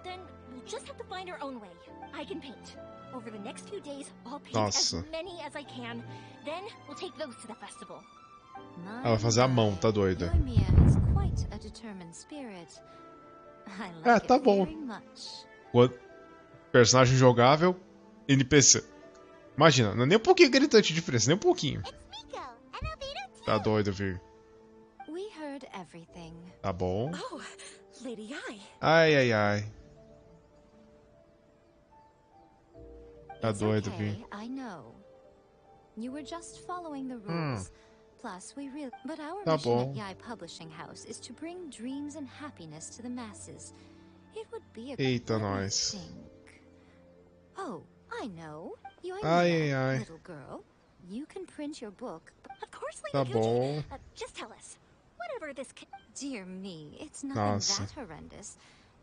then we'll just have to find our own way. I can paint. Over the next few days, I'll paint as many as I can. Then we'll take those to the festival. Ela vai fazer a mão, tá doida. É, tá bom. Personagem jogável, NPC. Imagina, não é nem um pouquinho gritante de diferença, nem um pouquinho. Tá doido, vir. Tá bom. Ai, ai, ai. Tá doido, vir. You were just following the rules. Plus, but our Tá mission bom. at Yai Publishing House is to bring dreams and happiness to the masses. It would be a Eita, let me nós. think. Oh, I know. You Ai, ai, ai. little girl. You can print your book. Of course, Tá Lady bom. Gucci. Just tell us. Whatever this... Dear me, it's nothing Nossa. that horrendous.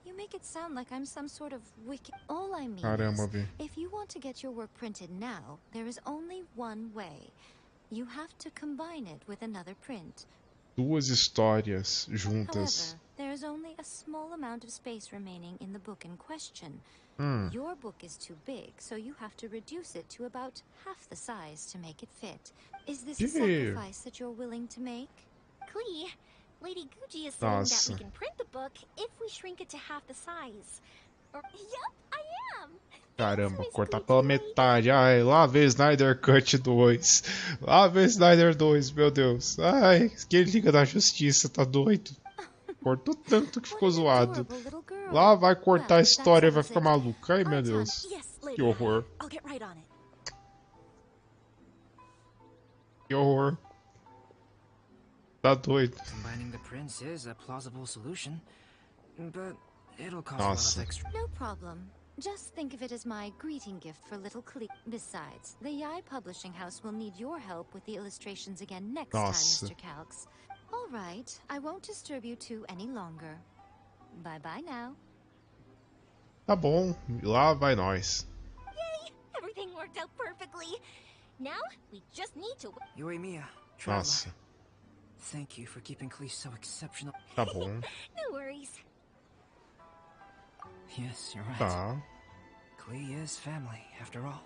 You make it sound like I'm some sort of wicked... All I mean Caramba, is, Vi. if you want to get your work printed now, there is only one way. You have to combine it with another print. Duas histórias juntas. However, there is only a small amount of space remaining in the book in question. Your book is too big, so you have to reduce it to about half the size to make it fit. Is this a sacrifice that you're willing to make? Klee, Lady Gucci is saying that Nossa. we can print the book if we shrink it to half the size. Yup, I am. Caramba, cortar pela metade. Ai, lá vem Snyder Cut 2. Lá vem Snyder 2, meu Deus. Ai, que Liga da Justiça, tá doido. Cortou tanto que ficou zoado. Lá vai cortar a história e vai ficar maluco. Ai, meu Deus. Que horror. Que horror. Tá doido. Combining the prints is a plausible solution, but it'll cost Nossa. a lot of extra. No problem. Just think of it as my greeting gift for little Klee. Besides, the Yai Publishing House will need your help with the illustrations again next Nossa. time, Mr. Calx. All right, I won't disturb you two any longer. Bye-bye now. Tá bom, lá vai nós. Yay! Everything worked out perfectly. Now, we just need to... Yoimiya, traveler. Nossa, Thank you for keeping Klee so exceptional. tá bom. No worries. Yes, you're right. Tá. Klee is family, after all.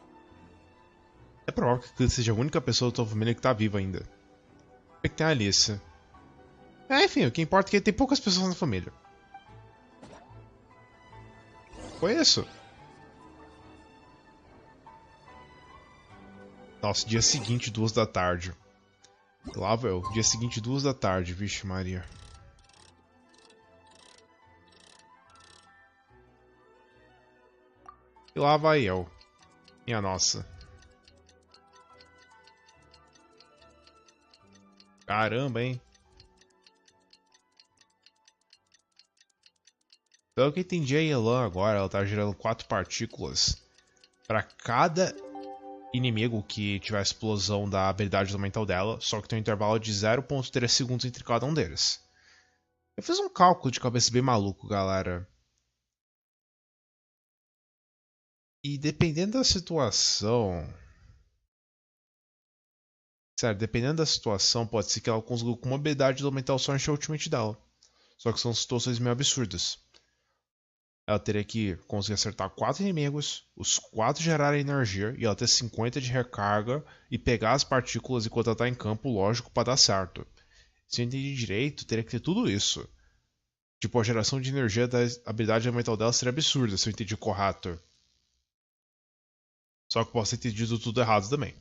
É provável que ele seja a única pessoa da tua família que tá viva ainda. É que tem a Alice. É, enfim, o que importa é que ele tem poucas pessoas na família. Foi isso? Nossa, dia seguinte, 2 da tarde. Lá, velho. Dia seguinte, 2 da tarde. Vixe, Maria. E lá vai eu. Minha nossa. Caramba, hein? Pelo que eu entendi, a Elan agora, ela tá gerando 4 partículas para cada inimigo que tiver a explosão da habilidade elemental dela, só que tem um intervalo de 0.3 segundos entre cada um deles. Eu fiz um cálculo de cabeça bem maluco, galera. E dependendo da situação... Sério, dependendo da situação, pode ser que ela consiga com uma habilidade elemental só encher o ultimate dela. Só que são situações meio absurdas. Ela teria que conseguir acertar 4 inimigos, os 4 gerarem energia e ela ter 50 de recarga e pegar as partículas enquanto ela tá em campo, lógico, para dar certo. Se eu entendi direito, teria que ter tudo isso. Tipo, a geração de energia da habilidade elemental dela seria absurda, se eu entendi correto. Só que posso ter entendido tudo errado também.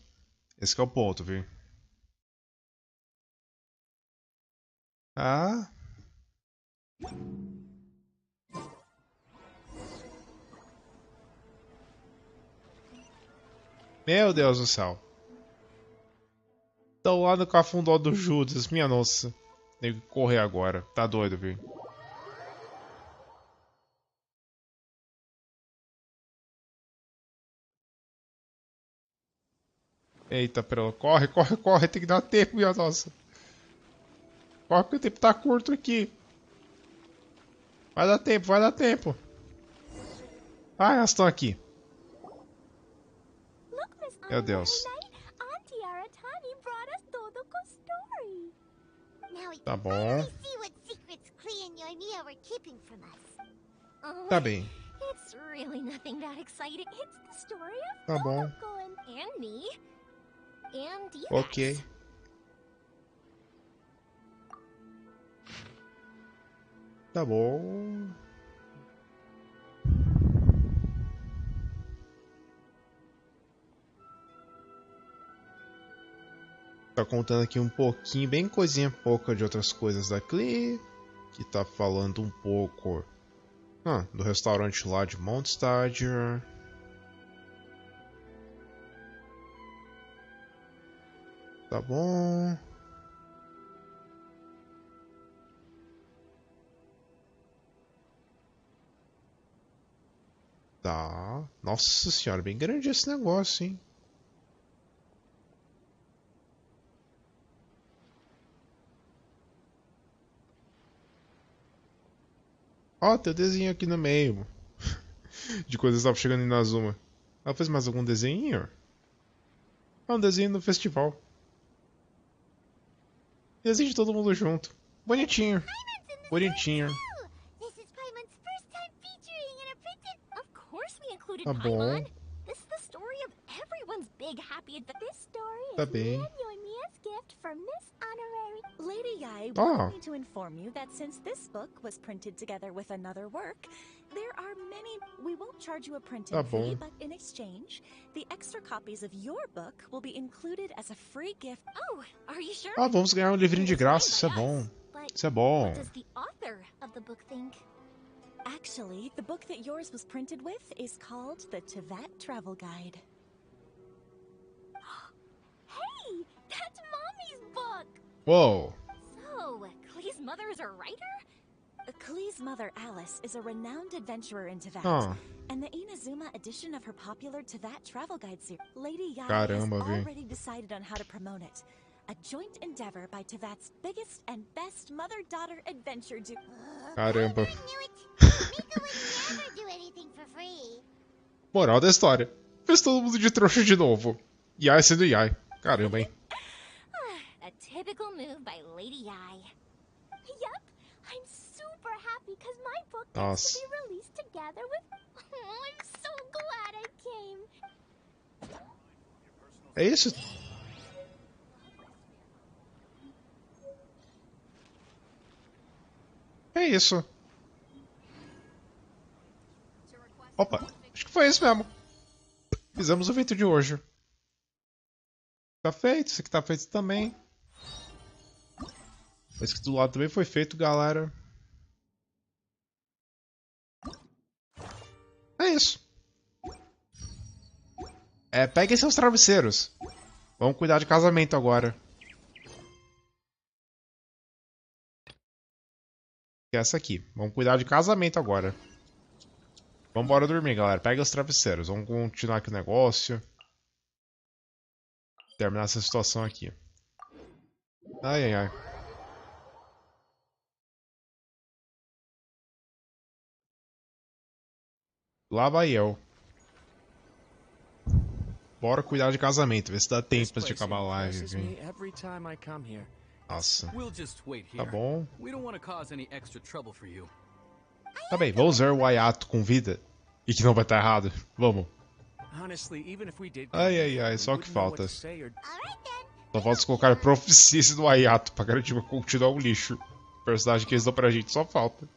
Esse que é o ponto, viu? Ah... Meu Deus do céu. Tô lá no cafundó do Judas, minha nossa. Tenho que correr agora. Tá doido, viu? Eita, pera. Corre, corre, corre. Tem que dar tempo, minha nossa. Corre porque o tempo tá curto aqui. Vai dar tempo, vai dar tempo. Ah, elas estão aqui. Meu Deus. Tá bom. Tá bem. Tá bom. Ok. Tá bom. Tá contando aqui um pouquinho, bem coisinha pouca de outras coisas da Clee, que tá falando um pouco do restaurante lá de Mondstadt. Tá bom. Tá. Nossa senhora, bem grande esse negócio, hein? Ó, tem o desenho aqui no meio. De coisas que estavam chegando em Inazuma. Ela fez mais algum desenho? Ah, um desenho no festival. Desenho de todo mundo junto. Bonitinho. Bonitinho. Tá bom. Tá bem. Lady Yai wanted me to inform you that since this book was printed together with another work, there are many. We won't charge you a printing fee, but in exchange, the extra copies of your book will be included as a free gift. Oh, are you sure? Ah, vamos ganhar um livrinho de graça, isso é bom. Isso é bom. What does the author of the book think? Actually, the book that yours was printed with is called the Tevat Travel Guide. Hey, that's Mommy's book! Whoa. So, Klee's mother is a writer? Klee's mother, Alice, is a renowned adventurer in Tevat. And the Inazuma edition of her popular Tevat Travel Guide series, Lady Yai has already decided on how to promote it. A joint endeavor by Tevat's biggest and best mother-daughter adventure duo. Caramba. Mika would never do anything for free. Moral da história. Fez todo mundo de trouxa de novo. Yai sendo Yai. Caramba, hein? A typical move by Lady Yai. Yep, I'm super happy because my book gets to be released together with... Oh, I'm so glad I came. É isso? É isso. foi isso mesmo. Fizemos o evento de hoje. Tá feito, isso aqui tá feito também. Esse aqui do lado também foi feito, galera. É isso. Peguem seus travesseiros. Vamos cuidar de casamento agora. Que é essa aqui. Vamos cuidar de casamento agora. Vamos embora dormir, galera. Pega os travesseiros. Vamos continuar aqui o negócio. Terminar essa situação aqui. Ai, ai, ai. Lá vai eu. Bora cuidar de casamento. Ver se dá tempo antes de acabar a live. Viu? Nossa. Tá bom. Tá bem, vamos ver o Ayato com vida. E que não vai estar errado. Vamos. Ai, ai, ai. Só o que falta. Só falta colocar profecia do Ayato pra garantir que continuar o lixo. O personagem que eles dão pra gente só falta.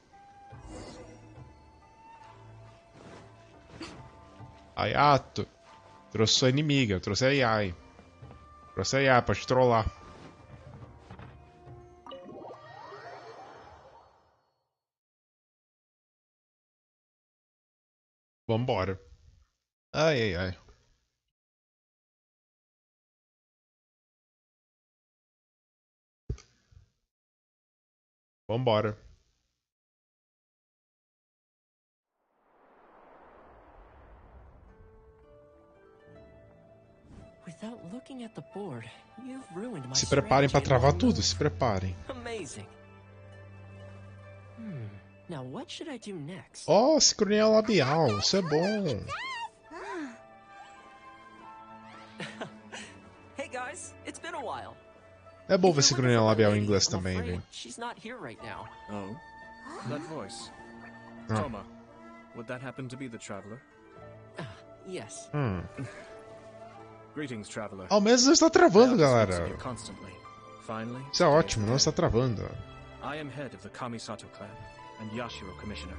Ayato. Trouxe sua inimiga. Trouxe a Yai. Trouxe a Yai pra te trollar. Vambora. Ai, ai, ai. Vambora. Se preparem pra travar tudo, se preparem. Oh, sincronia labial, isso é bom. É bom ver sincronia labial em inglês também, viu? Oh, that voice. Toma, would that happen to be the traveler? Yes. Greetings, traveler. Ao menos não está travando, galera. Isso é ótimo, não está travando. I am head of the Kamisato clan and Yashiro commissioner,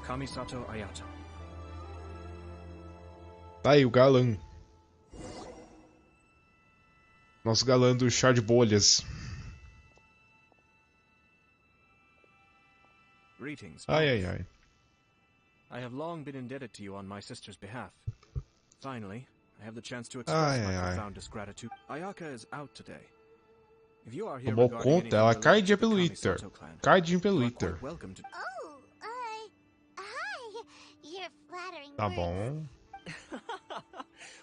Kamisato Ayato. Tá aí o galã. Nosso galã do chá de bolhas. Greetings. Ai, ai, ai. I have long been indebted to you on my sister's behalf. Finally, I have the chance to express my profoundest gratitude. Ayaka is out today. If you are here Tomou conta, ela cai dia pelo Twitter. Cai dia pelo Twitter. Oh, hi. You're flattering. Tá bom.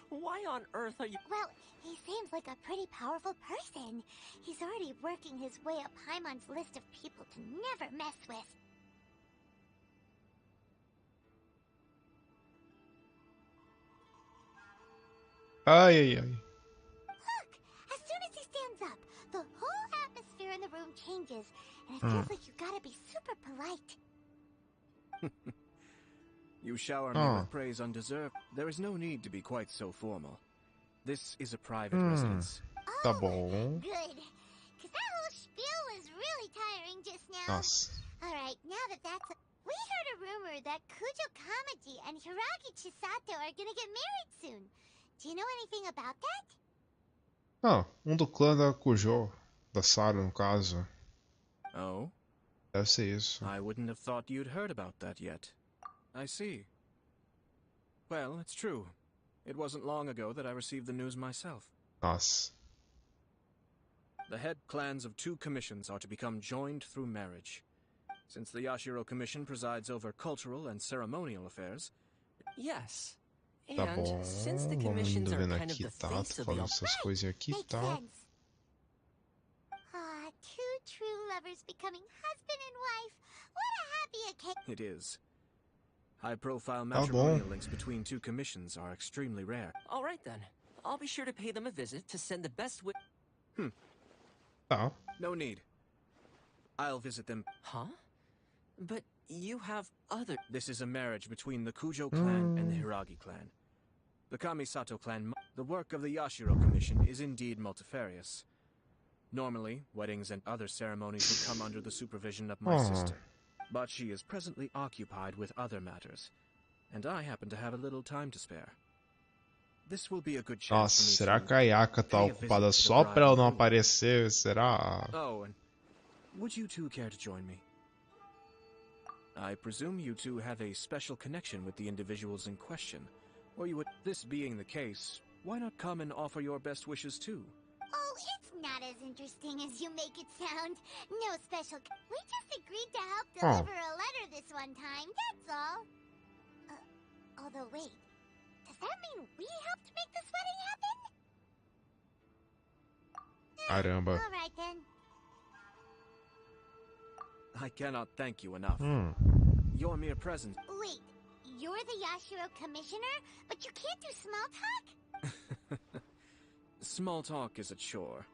Why on earth are you... Well, he seems like a pretty powerful person. He's already working his way up Paimon's list of people to never mess with. Ai, ai, ai. Look! As soon as he stands up, the whole atmosphere in the room changes, and it feels like you gotta be super polite. You shower me with praise undeserved. There is no need to be quite so formal. This is a private residence. Tá bom. Good. Because that whole spiel was really tiring just now. Nossa. Alright, now that that's... We heard a rumor that Kujo Kamaji and Hiragi Chisato are gonna get married soon. Do you know anything about that? Do clã da Kujo. Da Sara, no caso. Oh? Deve ser isso. I wouldn't have thought you'd heard about that yet. I see. Well, it's true. It wasn't long ago that I received the news myself. Nossa. The head clans of 2 commissions are to become joined through marriage. Since the Yashiro Commission presides over cultural and ceremonial affairs... Yes. Tá bom, vamos indo vendo aqui, tá? Tô falando essas coisinhas aqui, tá? Ah, 2 true lovers becoming husband and wife. What a happy occasion. It is. High-profile matrimonial links between 2 commissions are extremely rare. All right then. I'll be sure to pay them a visit to send the best Tá. No need. I'll visit them. Huh? But you have other... This is a marriage between the Kujo clan and the Hiragi clan. The Kamisato clan... The work of the Yashiro Commission is indeed multifarious. Normally, weddings and other ceremonies would come under the supervision of my sister. But she is presently occupied with other matters, and I happen to have a little time to spare. This will be a good chance. Nossa, será que a Ayaka tá ocupada só pra ela não aparecer? Será? Oh, and would you two care to join me? I presume you two have a special connection with the individuals in question, or you would. This being the case, why not come and offer your best wishes too? Oh, it's not as interesting as you make it sound. No special. We just agreed to help deliver a letter this one time, that's all. Although, wait. Does that mean we helped make this wedding happen? Caramba. All right then. I cannot thank you enough. Your mere presence. Wait, you're the Yashiro commissioner, but you can't do small talk? Small talk is a chore.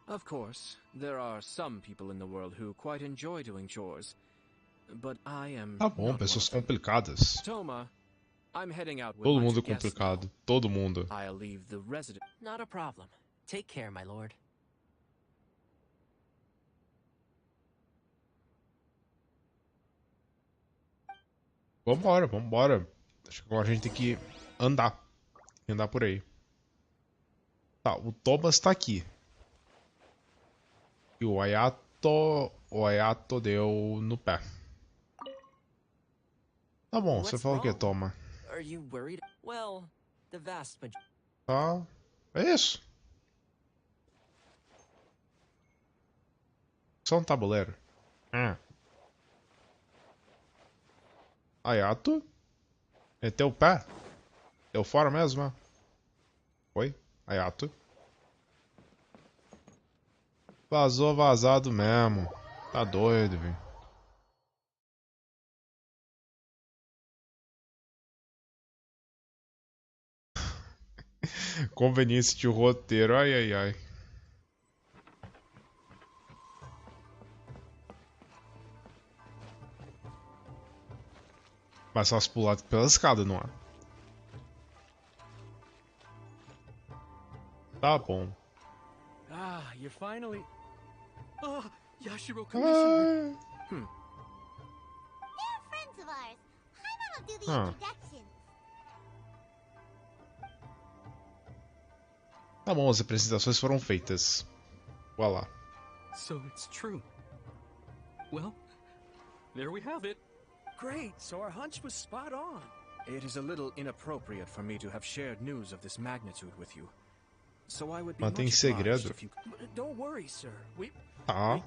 Of course, there are some people in the world who quite enjoy doing chores, but I am. Tá bom, pessoas complicadas. Toma, I'm heading out with Todo my mundo é guests complicado. now. Todo mundo. I'll leave the resident. Not a problem. Take care, my lord. Vambora, vambora. Acho que agora a gente tem que andar. Andar por aí. Tá, o Thomas tá aqui. E o Ayato deu no pé. Tá bom, você falou o que, Toma? Are you worried? Well, the vast majority. Tá. É isso. Só um tabuleiro. Ayato? Meteu o pé? Deu fora mesmo, né? Foi? Ayato? Vazou vazado mesmo. Tá doido, velho. Conveniência de roteiro. Ai, ai, ai. Mais fácil pular pela escada, não é? Tá bom. Ah, you're finally. Oh, Yashiro Commissioner. They're friends of ours. Paimon will do the introductions. Tá bom, as apresentações foram feitas. Voilà. So it's true. Well, there we have it. Great, so our hunch was spot on. It is a little inappropriate for me to have shared news of this magnitude with you. So I would be Mantém much segredo. obliged if you... Don't worry, sir. We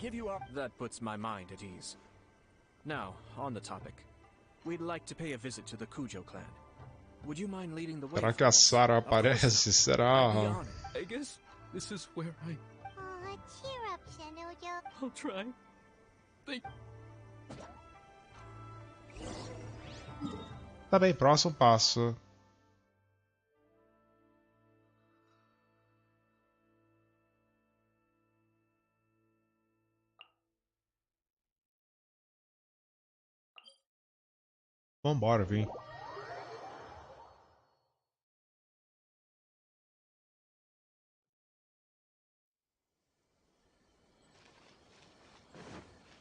give you up. That puts my mind at ease. Now, on the topic. We'd like to pay a visit to the Kujo clan. Would you mind leading the way? Será que a Sarah aparece? Será? I guess this is where I... Oh, cheer up, Shanojo. I'll try. Thank... Tá bem, próximo passo. Vambora, vem.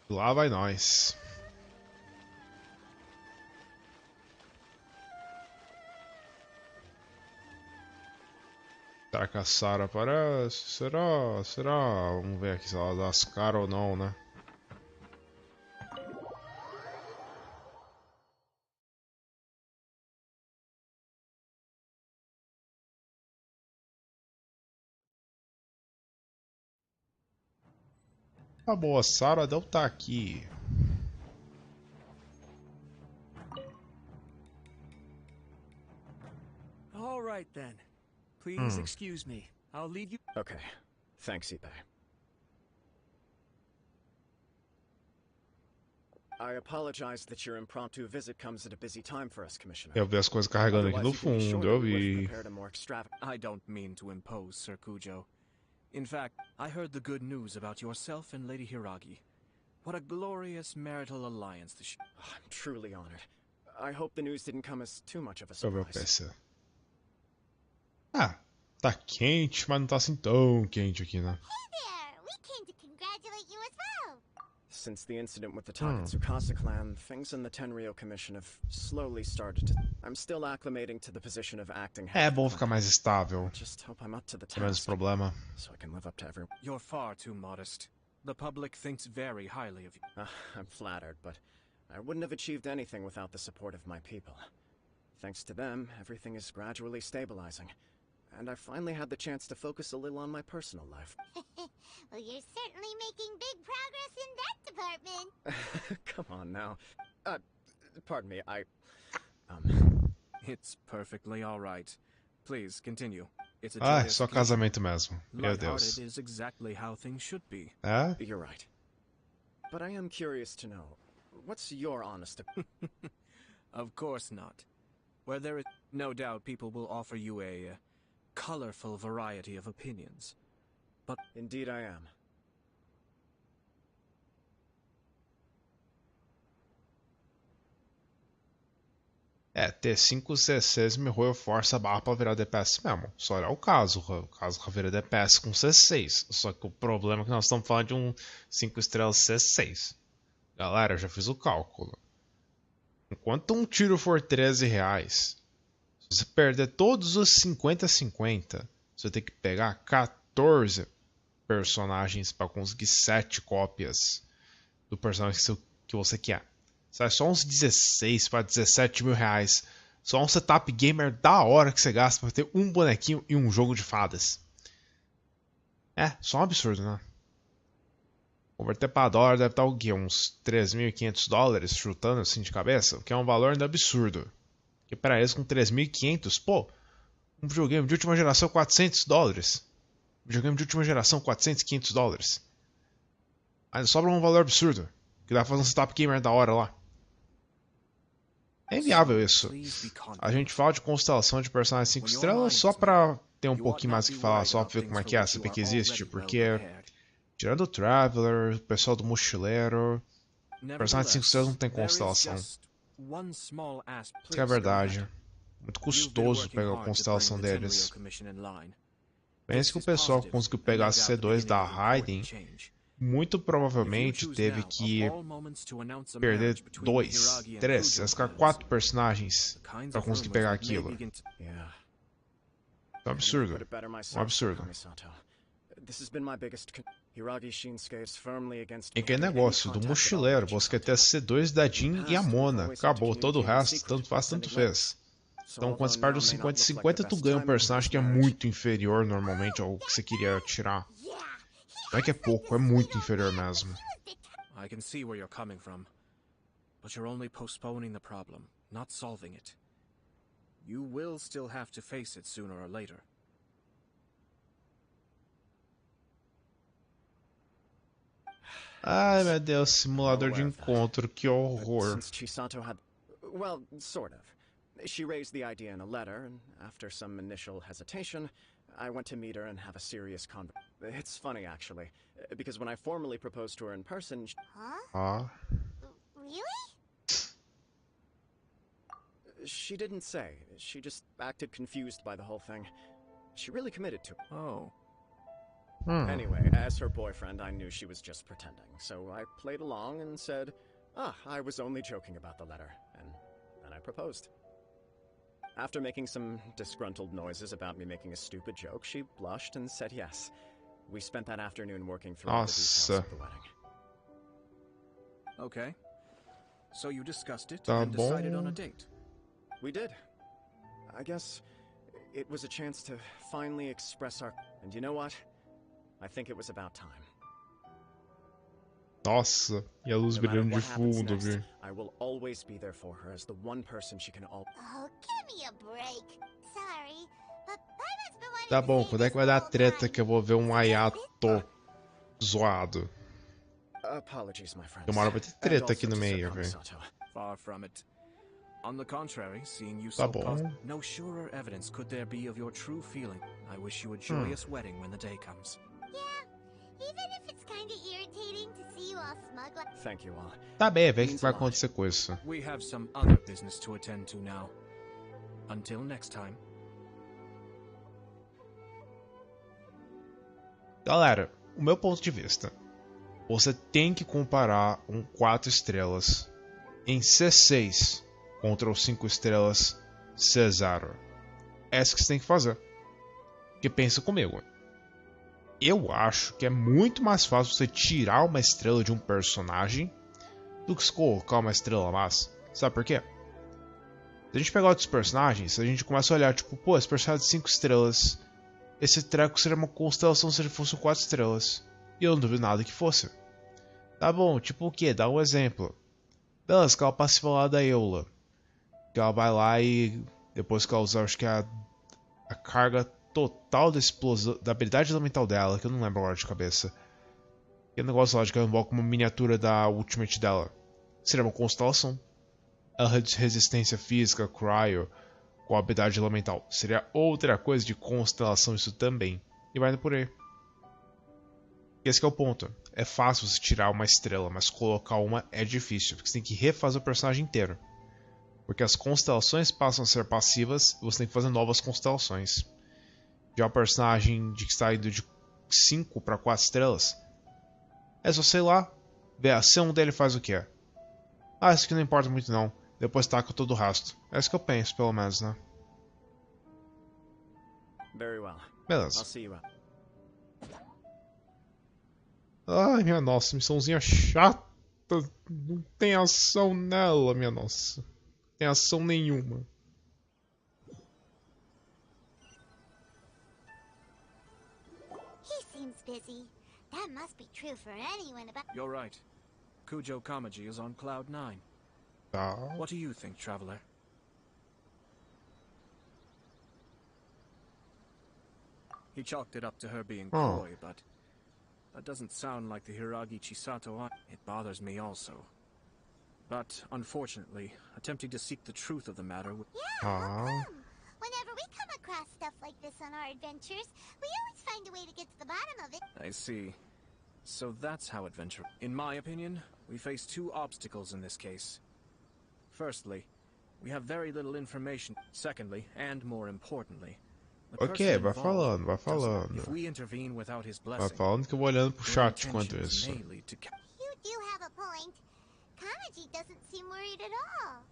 Lá vai nós. Será que a Sarah aparece? Será? Será? Vamos ver aqui se ela dá as caras ou não, né? Tá bom, a Sarah deve estar aqui. All right then. Please excuse me. I'll lead you. Okay. Thanks, Ipe. I apologize that your impromptu visit comes at a busy time for us, Commissioner. Eu vi as coisas carregando aqui no fundo, eu vi. I don't mean to impose, Sir Kujo. In fact, I heard the good news about yourself and Lady Hiragi. What a glorious marital alliance this I'm truly honored. I hope the news didn't come as too much of a Deixa eu ver o surprise. PC. Ah, tá quente, mas não tá assim tão quente aqui, né? Hey there! We came to congratulate you as well. Since the incident with the Tsukasa clan, things in the Tenryou Commission have slowly started to... I'm still acclimating to the position of acting head. É bom ficar mais estável. Just hope I'm up to the Tem menos task, problema. so I can live up to everyone. You're far too modest. The public thinks very highly of you. I'm flattered, but I wouldn't have achieved anything without the support of my people. Thanks to them, everything is gradually stabilizing. And I finally had the chance to focus a little on my personal life. Well, you're certainly making big progress in that department. Come on now. Pardon me, It's perfectly all right. Please continue. It's a Ah, é só casamento mesmo. Meu Deus. It is exactly how things should be. É? You're right. But I am curious to know, what's your honest opinion? Of course not. Where there is no doubt people will offer you a colorful variety of opinions. But indeed I am. É, ter 5 CCs me roeu força a barra pra virar DPS mesmo. Só era o caso que vira DPS com C6. Só que o problema é que nós estamos falando de um 5 estrelas C6. Galera, eu já fiz o cálculo. Enquanto um tiro for R$13, se você perder todos os 50-50, você vai ter que pegar 14 personagens para conseguir 7 cópias do personagem que você quer. Sai só uns 16 para 17 mil reais. Só um setup gamer da hora que você gasta para ter um bonequinho e um jogo de fadas. É, só um absurdo, né? Converter para dólar deve estar o quê? Uns $3.500 chutando assim de cabeça? O que é um valor ainda absurdo. Porque para eles com 3.500, pô, um videogame de última geração $400. Um videogame de última geração $400-500. Ainda sobra um valor absurdo. Que dá pra fazer um setup gamer da hora lá. É inviável isso. A gente fala de constelação de personagens 5 estrelas só pra ter um pouquinho mais o que falar, só pra ver como é que é, saber que existe, porque tirando o Traveler, o pessoal do Mochileiro, personagens 5 estrelas não tem constelação. Isso que é verdade. Muito custoso pegar a constelação deles. Pense que o pessoal que conseguiu pegar a C2 da Raiden muito provavelmente teve que perder 2, 3, acho que 4 personagens pra conseguir pegar aquilo. É um absurdo. Um absurdo. E aquele negócio do mochileiro, você quer ter a C2 da Jean e a Mona. Acabou, todo o resto, tanto faz, tanto fez. Então quando você perde os 50-50, tu ganha um personagem que é muito inferior normalmente ao que você queria tirar. Não é que é pouco, é muito inferior mesmo. I can see where you're coming from, but you're only postponing the problem, not solving it. You will still have to face it sooner or later. Ai meu Deus, simulador de encontro, que horror. Well, sort of. She raised the idea in a letter, and after some initial hesitation, I went to meet her and have a serious conversation. It's funny, actually, because when I formally proposed to her in person... Huh? Really? She didn't say. She just acted confused by the whole thing. She really committed to it. Oh. Anyway, as her boyfriend, I knew she was just pretending, so I played along and said, I was only joking about the letter, and then I proposed. After making some disgruntled noises about me making a stupid joke, she blushed and said yes. We spent that afternoon working through all the details of the wedding. Okay. So you discussed it and decided on a date. We did. I guess it was a chance to finally express our... And you know what? I think it was about time. Nossa, e a luz brilhando de fundo, viu? I will always be there for her as the one person she can all... Oh, give me a break. Sorry, but Paimon been wanting Tá bom, quando é que vai dar treta que eu vou ver um Ayato zoado? Apologies, my friend. Uma hora vai ter treta aqui no meio, velho. Far from it. On the contrary, seeing you so positive, no surer evidence could there be of your true feeling. I wish you a joyous wedding when the day comes. Yeah, even if it's kinda irritating to see you all smug like... Thank you all. Tá bem, vê o que vai acontecer com isso. We have some other business to attend to now. Until next time. Galera, o meu ponto de vista. você tem que comparar um 4 estrelas em C6 contra os 5 estrelas C0. É isso que você tem que fazer. Porque pensa comigo. Eu acho que é muito mais fácil você tirar uma estrela de um personagem do que se colocar uma estrela a mais. Sabe por quê? Se a gente pegar outros personagens, a gente começa a olhar, tipo, pô, esse personagem de 5 estrelas, esse treco seria uma constelação se ele fosse 4 estrelas. E eu não duvido nada que fosse. Tá bom, tipo o quê? Dá um exemplo. Beleza, aquela passiva lá da Eula. Que ela vai lá e depois que ela usar, acho que é a carga total da explosão, da habilidade elemental dela, que eu não lembro agora de cabeça. E o negócio lá de que ela invoca uma miniatura da ultimate dela. Seria uma constelação. Ela reduz resistência física, cryo, com a habilidade elemental. Seria outra coisa de constelação isso também. E vai indo por aí. Esse que é o ponto. É fácil você tirar uma estrela, mas colocar uma é difícil, porque você tem que refazer o personagem inteiro. Porque as constelações passam a ser passivas e você tem que fazer novas constelações. Já o personagem que está indo de 5 para 4 estrelas, é só, sei lá, ver a ação dele faz o que é. Ah, isso aqui não importa muito não. Depois taca todo o resto. É isso que eu penso, pelo menos, né? Beleza. Ai, minha nossa, missãozinha chata. Não tem ação nela, minha nossa. Não tem ação nenhuma. He seems busy. That must be true for anyone about... You're right. Kujo Kamaji is on cloud 9. Tá. What do you think, traveler? He chalked it up to her being coy, but that doesn't sound like the Hiragi Chisato. It bothers me also. But, unfortunately, attempting to seek the truth of the matter would... Yeah, how come? Whenever we come across stuff like this on our adventures, we always find a way to get to the bottom of it. I see. So that's how adventure... In my opinion, we face two obstacles in this case. Firstly, we have very little information. Secondly, and more importantly... Ok, vai falando, vai falando. If we intervene without his Vai blessing, falando que eu vou olhando pro chat enquanto intentions isso. may lead to You do have a point. Kamaji doesn't seem worried at all.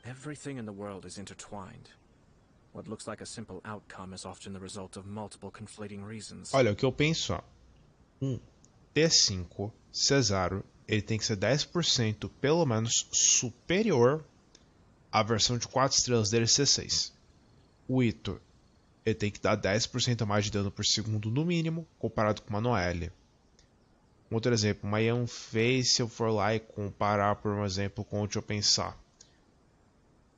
Everything in the world is intertwined. What looks like a simple outcome is often the result of multiple conflating reasons. Olha, o que eu penso, ó. T5 C0, ele tem que ser 10% pelo menos superior à versão de 4 estrelas dele C6. O Ito, ele tem que dar 10% a mais de dano por segundo no mínimo, comparado com uma Noelle. Um outro exemplo, uma Yanfei, se eu for lá e comparar, por um exemplo, com o que eu pensar.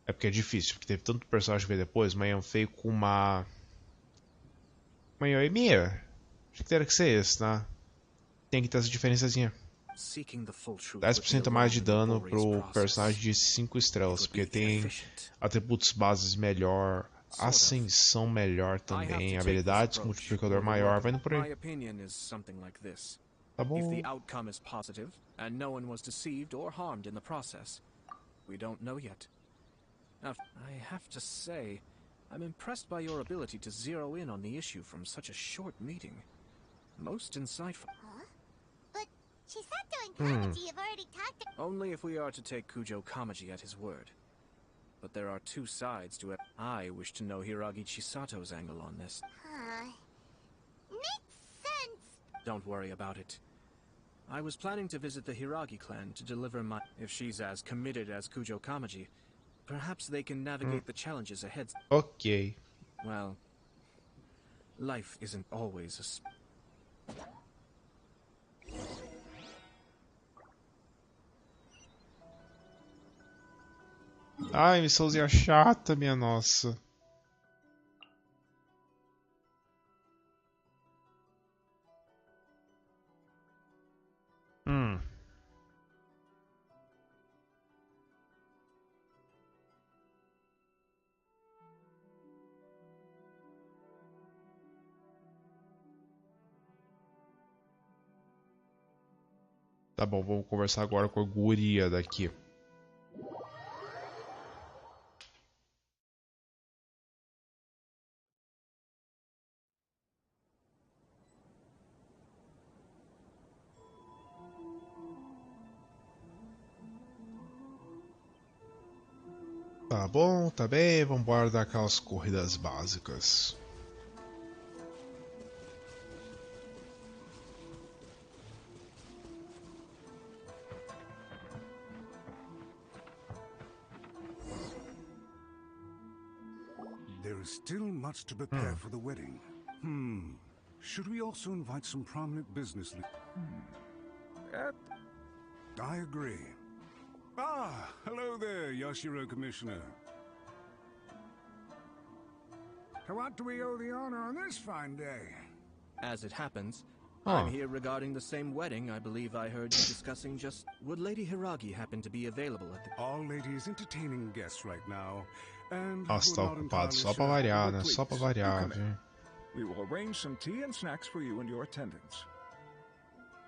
É porque é difícil, porque teve tanto personagem que veio depois, uma Yanfei com uma Yoimiya. Acho que teria que ser esse, né? Tem que ter essa diferençazinha. 10% a mais de dano pro personagem de 5 estrelas, porque tem atributos bases melhor, ascensão melhor também, habilidades com multiplicador maior, vai indo por aí. Tá bom. If the outcome is positive and no one was deceived or harmed in the process, we don't know yet. Now, I have to say, I'm impressed by your ability to zero in on the issue from such a short meeting. Most insightful. Huh? But Chisato and Kamaji have already talked... Only if we are to take Kujo Kamaji at his word. But there are two sides to it. I wish to know Hiragi Chisato's angle on this. Makes sense. Don't worry about it. I was planning to visit the Hiragi clan to deliver my... If she's as committed as Kujo Kamaji, perhaps they can navigate the challenges ahead. Ok. Well, life isn't always a... Ai, missãozinha chata, minha nossa. Tá bom, vamos conversar agora com a guria daqui. Tá bom, tá bem. Vambora dar aquelas corridas básicas. There is still much to prepare for the wedding. Should we also invite some prominent business leaders? I agree. Ah, hello there, Yashiro Commissioner. To what do we owe the honor on this fine day? As it happens, I'm here regarding the same wedding I believe I heard you discussing just... Would Lady Hiragi happen to be available at the... All ladies entertaining guests right now, and... Nossa, tá ocupado só pra variar, né? Só pra variar, viu? We will arrange some tea and snacks for you and your attendants.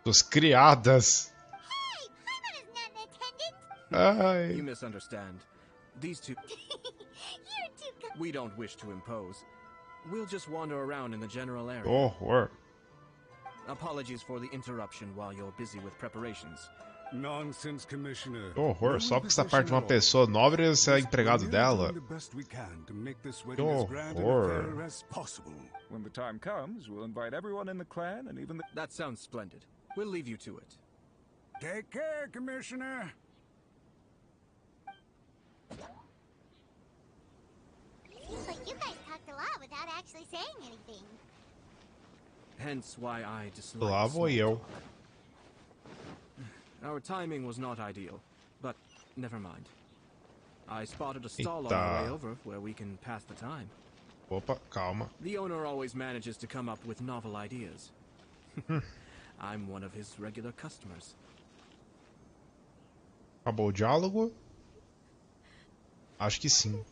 Dos criadas. Hey, Paimon is not an attendant. Ai. You misunderstand. These two... You're too... We don't wish to impose. We'll just wander around in the general area. Horror. Apologies for the interruption while you're busy with preparations. Nonsense, Commissioner. Horror, só porque você tá perto de uma pessoa nobre você é empregado dela. Horror. When the time comes, we'll invite everyone in the clan and even the... That sounds splendid. We'll leave you to it. Take care, Commissioner. Seems like you guys talked a lot without actually saying anything. Hence why I dislike Lá vou eu. Our timing was not ideal, but never mind. I spotted a stall on our way over where we can pass the time. Opa, calma. The owner always manages to come up with novel ideas. I'm one of his regular customers. Acabou o diálogo? Acho que sim.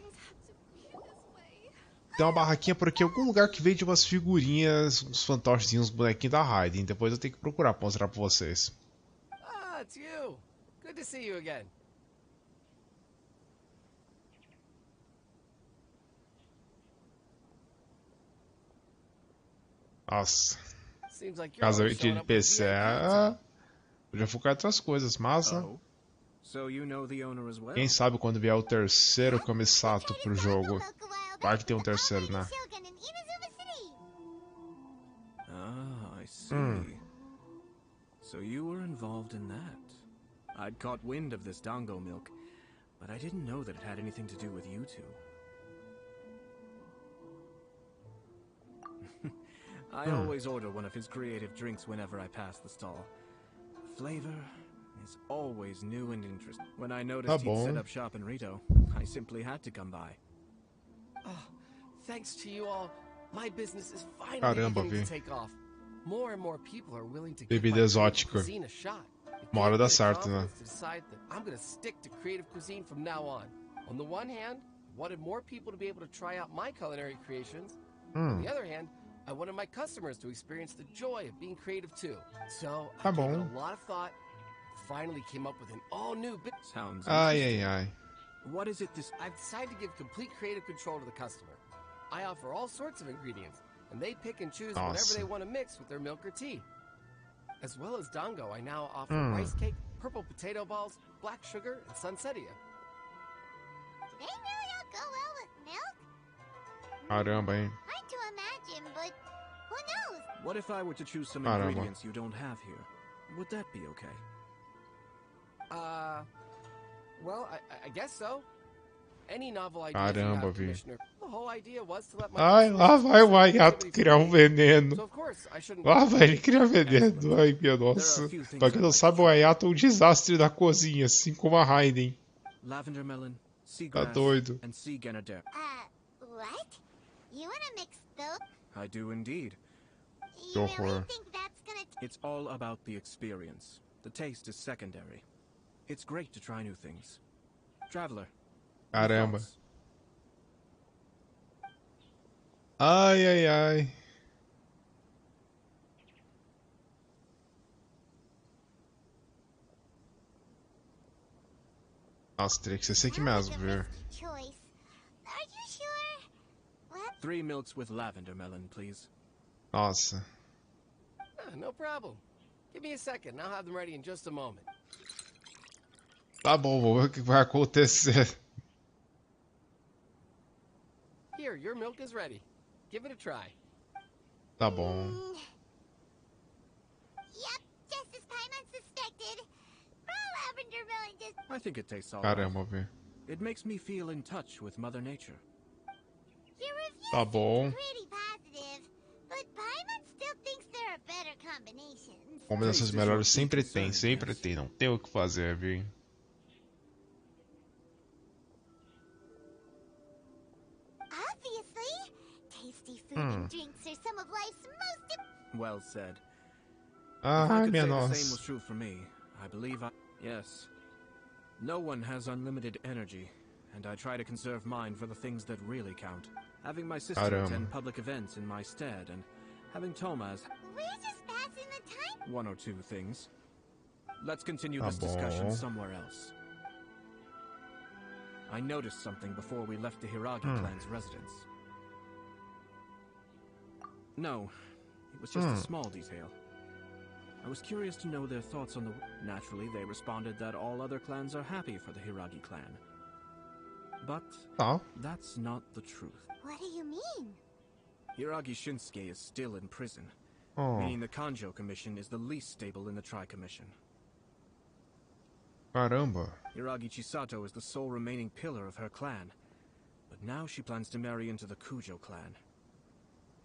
Tem uma barraquinha por aqui, algum lugar que vende umas figurinhas, uns fantochezinhos, uns bonequinhos da Raiden. Depois eu tenho que procurar pra mostrar pra vocês. Ah, it's you. Good to see you again. Nossa. Casamento de PC. Podia focar em outras coisas, mas né? Quem sabe quando vier o terceiro Kamisato pro jogo. Vai que tem um terceiro, né? Ah, I see. So you were involved in that. I'd caught wind of this dango milk, but I didn't know that it had anything to do with you two. I always order one of his creative drinks whenever I pass the stall. Flavor is always new and interesting. When I noticed he'd set up shop in Rito, I simply had to come by. Oh, thanks to you all, my business is finally beginning to take off. More and more people are willing to give my cuisine a shot. Uma hora dá certo, né? I'm gonna stick to creative cuisine from now on. On the one hand, I wanted more people to be able to try out my culinary creations. On the other hand, I wanted my customers to experience the joy of being creative too. So I gave it a lot of thought. Finally came up with an all-new bit. Sounds Ai. What is it I've decided to give complete creative control to the customer. I offer all sorts of ingredients, and they pick and choose whatever they want to mix with their milk or tea. As well as dango, I now offer rice cake, purple potato balls, black sugar, and sunsettia. Do they really all go well with milk? Caramba, hein? Hard to imagine, but who knows? What if I were to choose some ingredients you don't have here? Would that be okay? Well, I guess so. Any novel idea Caramba, Commissioner. The whole idea was to let my Ai, lá vai o Ayato criar um veneno. Lá vai ele criar veneno. Ai, minha nossa. Pra quem não sabe, o Ayato é um desastre da cozinha, assim como a Raiden. Lavender melon, tá doido. And sea grenadier. What? You wanna mix those? I do indeed. You really think that's gonna... It's all about the experience. The taste is secondary. It's great to try new things. Traveler. Caramba. Ai. Nossa, teria que ser esse aqui mesmo, viu? 3 milks with lavender melon, please. Nossa. No problem. Give me a second. I'll have them ready in just a moment. Tá bom, vou ver o que vai acontecer. Here, your milk is ready. Give it a try. Tá bom. Yep, just as Paimon suspected. Raw lavender melon just... I think it tastes all right. Caramba, velho. It makes me feel in touch with Mother Nature. Your reviews Tá bom. pretty positive, but Paimon still thinks there are better combinations. Combinações melhores sempre tem. Não tem o que fazer, viu? Obviously, tasty food and drinks are some of life's most... Well said. If Ah, I could minha say the nossa. same was true for me, I believe Yes. No one has unlimited energy, and I try to conserve mine for the things that really count. Having my sister attend public events in my stead, and having Thomas... We're just passing the time. One or two things. Let's continue this discussion somewhere else. I noticed something before we left the Hiragi clan's residence. No, it was just a small detail. I was curious to know their thoughts on the... Naturally, they responded that all other clans are happy for the Hiragi clan. But that's not the truth. What do you mean? Hiragi Shinsuke is still in prison, Oh. meaning the Kanjo Commission is the least stable in the Tri-Commission. Caramba. Hiragi Chisato is the sole remaining pillar of her clan, but now she plans to marry into the Kujo clan.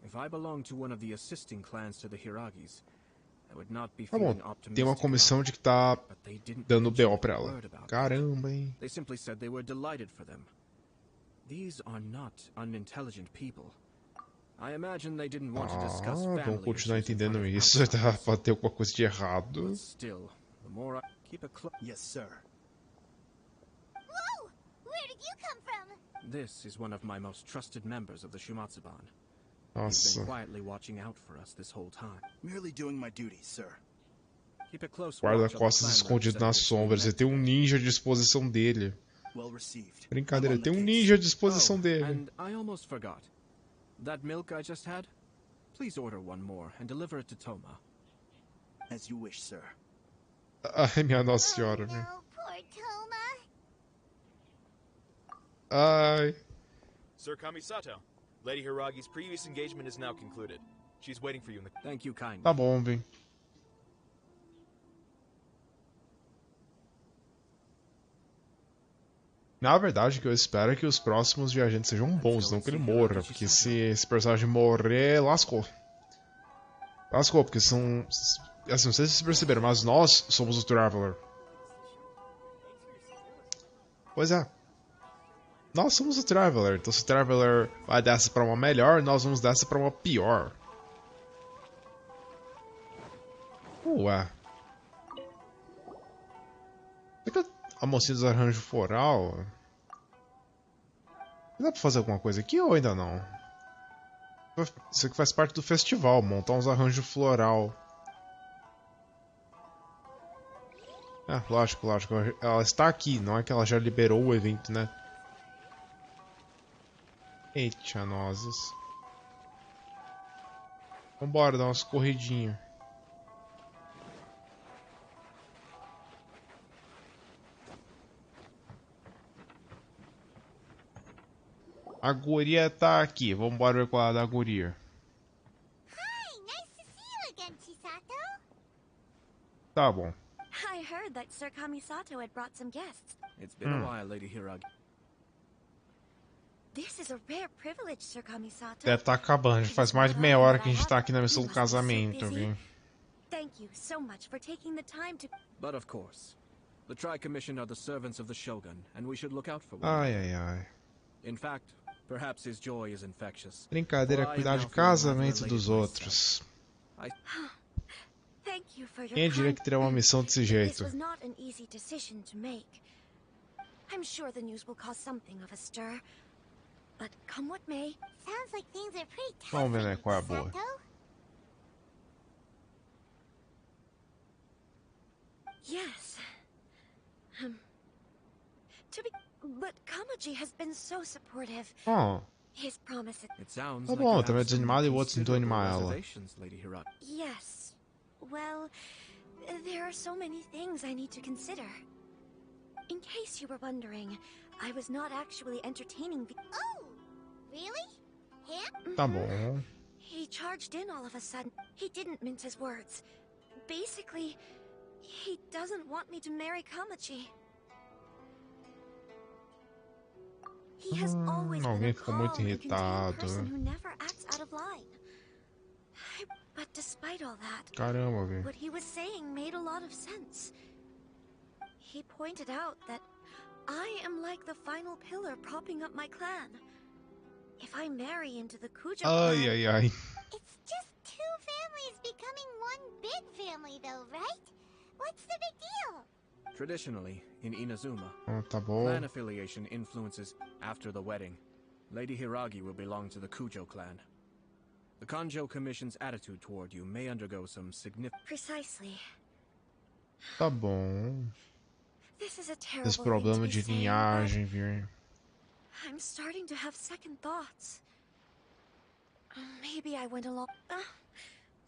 If I belong to one of the assisting clans to the Hiragis, I would not be feeling optimistic. Tem uma comissão de que tá dando BO pra ela. Caramba, hein? They simply said they were delighted for them. These are not unintelligent people. I imagine they didn't want to discuss family vamos continuar issues in entendendo front of isso. Pode ter alguma coisa de errado. But still, the more I keep a close... Yes, sir. Whoa! Where did you come from? This is one of my most trusted members of the Shumatsuban. He's Nossa. been quietly watching out for us this whole time. Merely doing my duties, sir. Keep a close Guarda watch on the costas clan escondido nas representatives sombras. Ele tem um ninja à disposição dele. Well received. Brincadeira, ele tem um ninja à disposição dele. And I almost forgot. That milk I just had? Please order one more and deliver it to Toma. As you wish, sir. Ai, minha nossa senhora, viu? No, poor Toma. Ai. Sir Kamisato, Lady Hiragi's previous engagement is now concluded. She's waiting for you in the... Thank you kindly. Tá bom, viu? Na verdade, o que eu espero é que os próximos viajantes sejam bons, não que ele morra. Porque se esse personagem morrer, lascou. Lascou, porque são... Assim, não sei se vocês perceberam, mas nós somos o Traveler. Pois é. Nós somos o Traveler. Então se o Traveler vai dessa pra uma melhor, nós vamos dessa pra uma pior. Ué. Será que a mocinha dos arranjos floral... Dá pra fazer alguma coisa aqui ou ainda não? Isso aqui faz parte do festival, montar uns arranjos floral. É, lógico. Ela está aqui, não é que ela já liberou o evento, né? Eita, nozes. Vambora, dar umas corridinhas. A guria tá aqui, vambora ver qual é a da guria. Hi, nice to see you again, Chisato. Tá bom. I heard that Sir Kamisato had brought some guests. It's been a while, Lady Hiragi. This is a rare privilege, Sir Kamisato. Deve estar acabando, já faz mais de meia hora que a gente tá aqui na missão do casamento, viu? Thank you so much for taking the time to... But of course, the Tri-Commission are the servants of the Shogun, and we should look out for one. Ai. In fact, perhaps his joy is infectious. Brincadeira é cuidar de casamento dos outros. Thank you for your Quem diria que teria uma missão desse jeito? This was not an easy decision to make. I'm sure the news will cause something of a stir. But come what may. Sounds like things are pretty tough. Vamos ver, né, qual é a boa. Yes. But Kamaji has been so supportive. Oh. His promise. Tá bom, também é desanimado e o outro tentou animar ela. Yes. Well, there are so many things I need to consider. In case you were wondering, I was not actually entertaining the... Oh! Really? Him? Tá bom. He charged in all of a sudden. He didn't mince his words. Basically, he doesn't want me to marry Kamachi. He has always been a calm and contained person who never acts out of line. But despite all that, Caramba, velho. what he was saying made a lot of sense. He pointed out that I am like the final pillar propping up my clan. If I marry into the Kuja clan... It's just two families becoming one big family though, right? What's the big deal? Traditionally, in Inazuma, tá bom. clan affiliation influences after the wedding. Lady Hiragi will belong to the Kujo clan. The Kanjo Commission's attitude toward you may undergo some significant... Precisely. Tá bom. This is a terrible Esse problema de linhagem, vir. I'm starting to have second thoughts. Maybe I went along...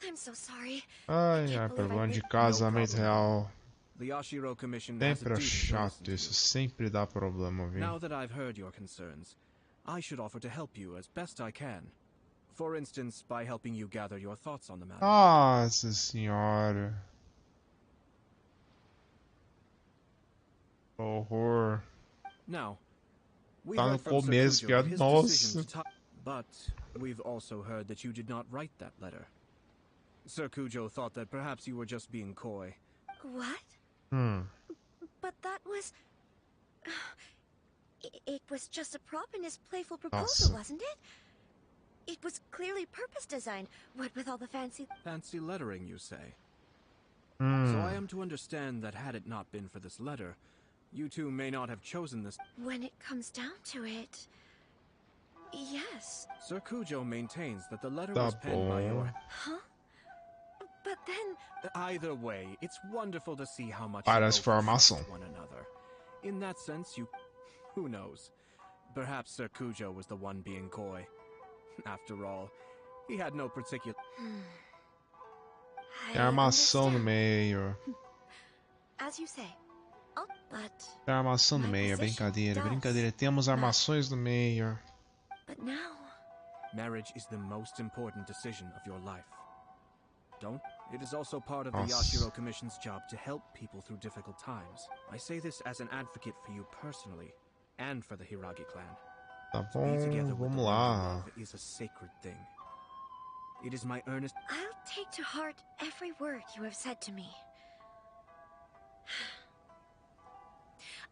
I'm so sorry. Ai, problema de casamento real. The Yashiro Commission Sempre é chato isso, sempre dá problema, viu? Now that I've heard your concerns, I should offer to help you as best I can. For instance, by helping you gather your thoughts on the matter. Nossa senhora. Horror. Now, we tá no heard from começo, Sir Kujo his nossa. decision to but we've also heard that you did not write that letter. Sir Kujo thought that perhaps you were just being coy. What? But that was... It was just a prop in his playful proposal, wasn't it? It was clearly purpose designed, what with all the fancy... Fancy lettering, you say? So I am to understand that had it not been for this letter, you two may not have chosen this... When it comes down to it... Yes. Sir Kujo maintains that the letter was penned by your... Huh? But then... Either way, it's wonderful to see how much Parece you both formação. trust one another. In that sense, you... Who knows? Perhaps Sir Kujo was the one being coy. After all, he had no particular... Tem armação no meio. As you say. Oh, but... Tem armação no meio, brincadeira, brincadeira. Temos armações no meio. But now... Marriage is the most important decision of your life. Don't? It is also part of the Yashiro Commission's job to help people through difficult times. I say this as an advocate for you personally, and for the Hiragi clan. Tá bom, vamos lá. It is a sacred thing. It is my earnest... I'll take to heart every word you have said to me.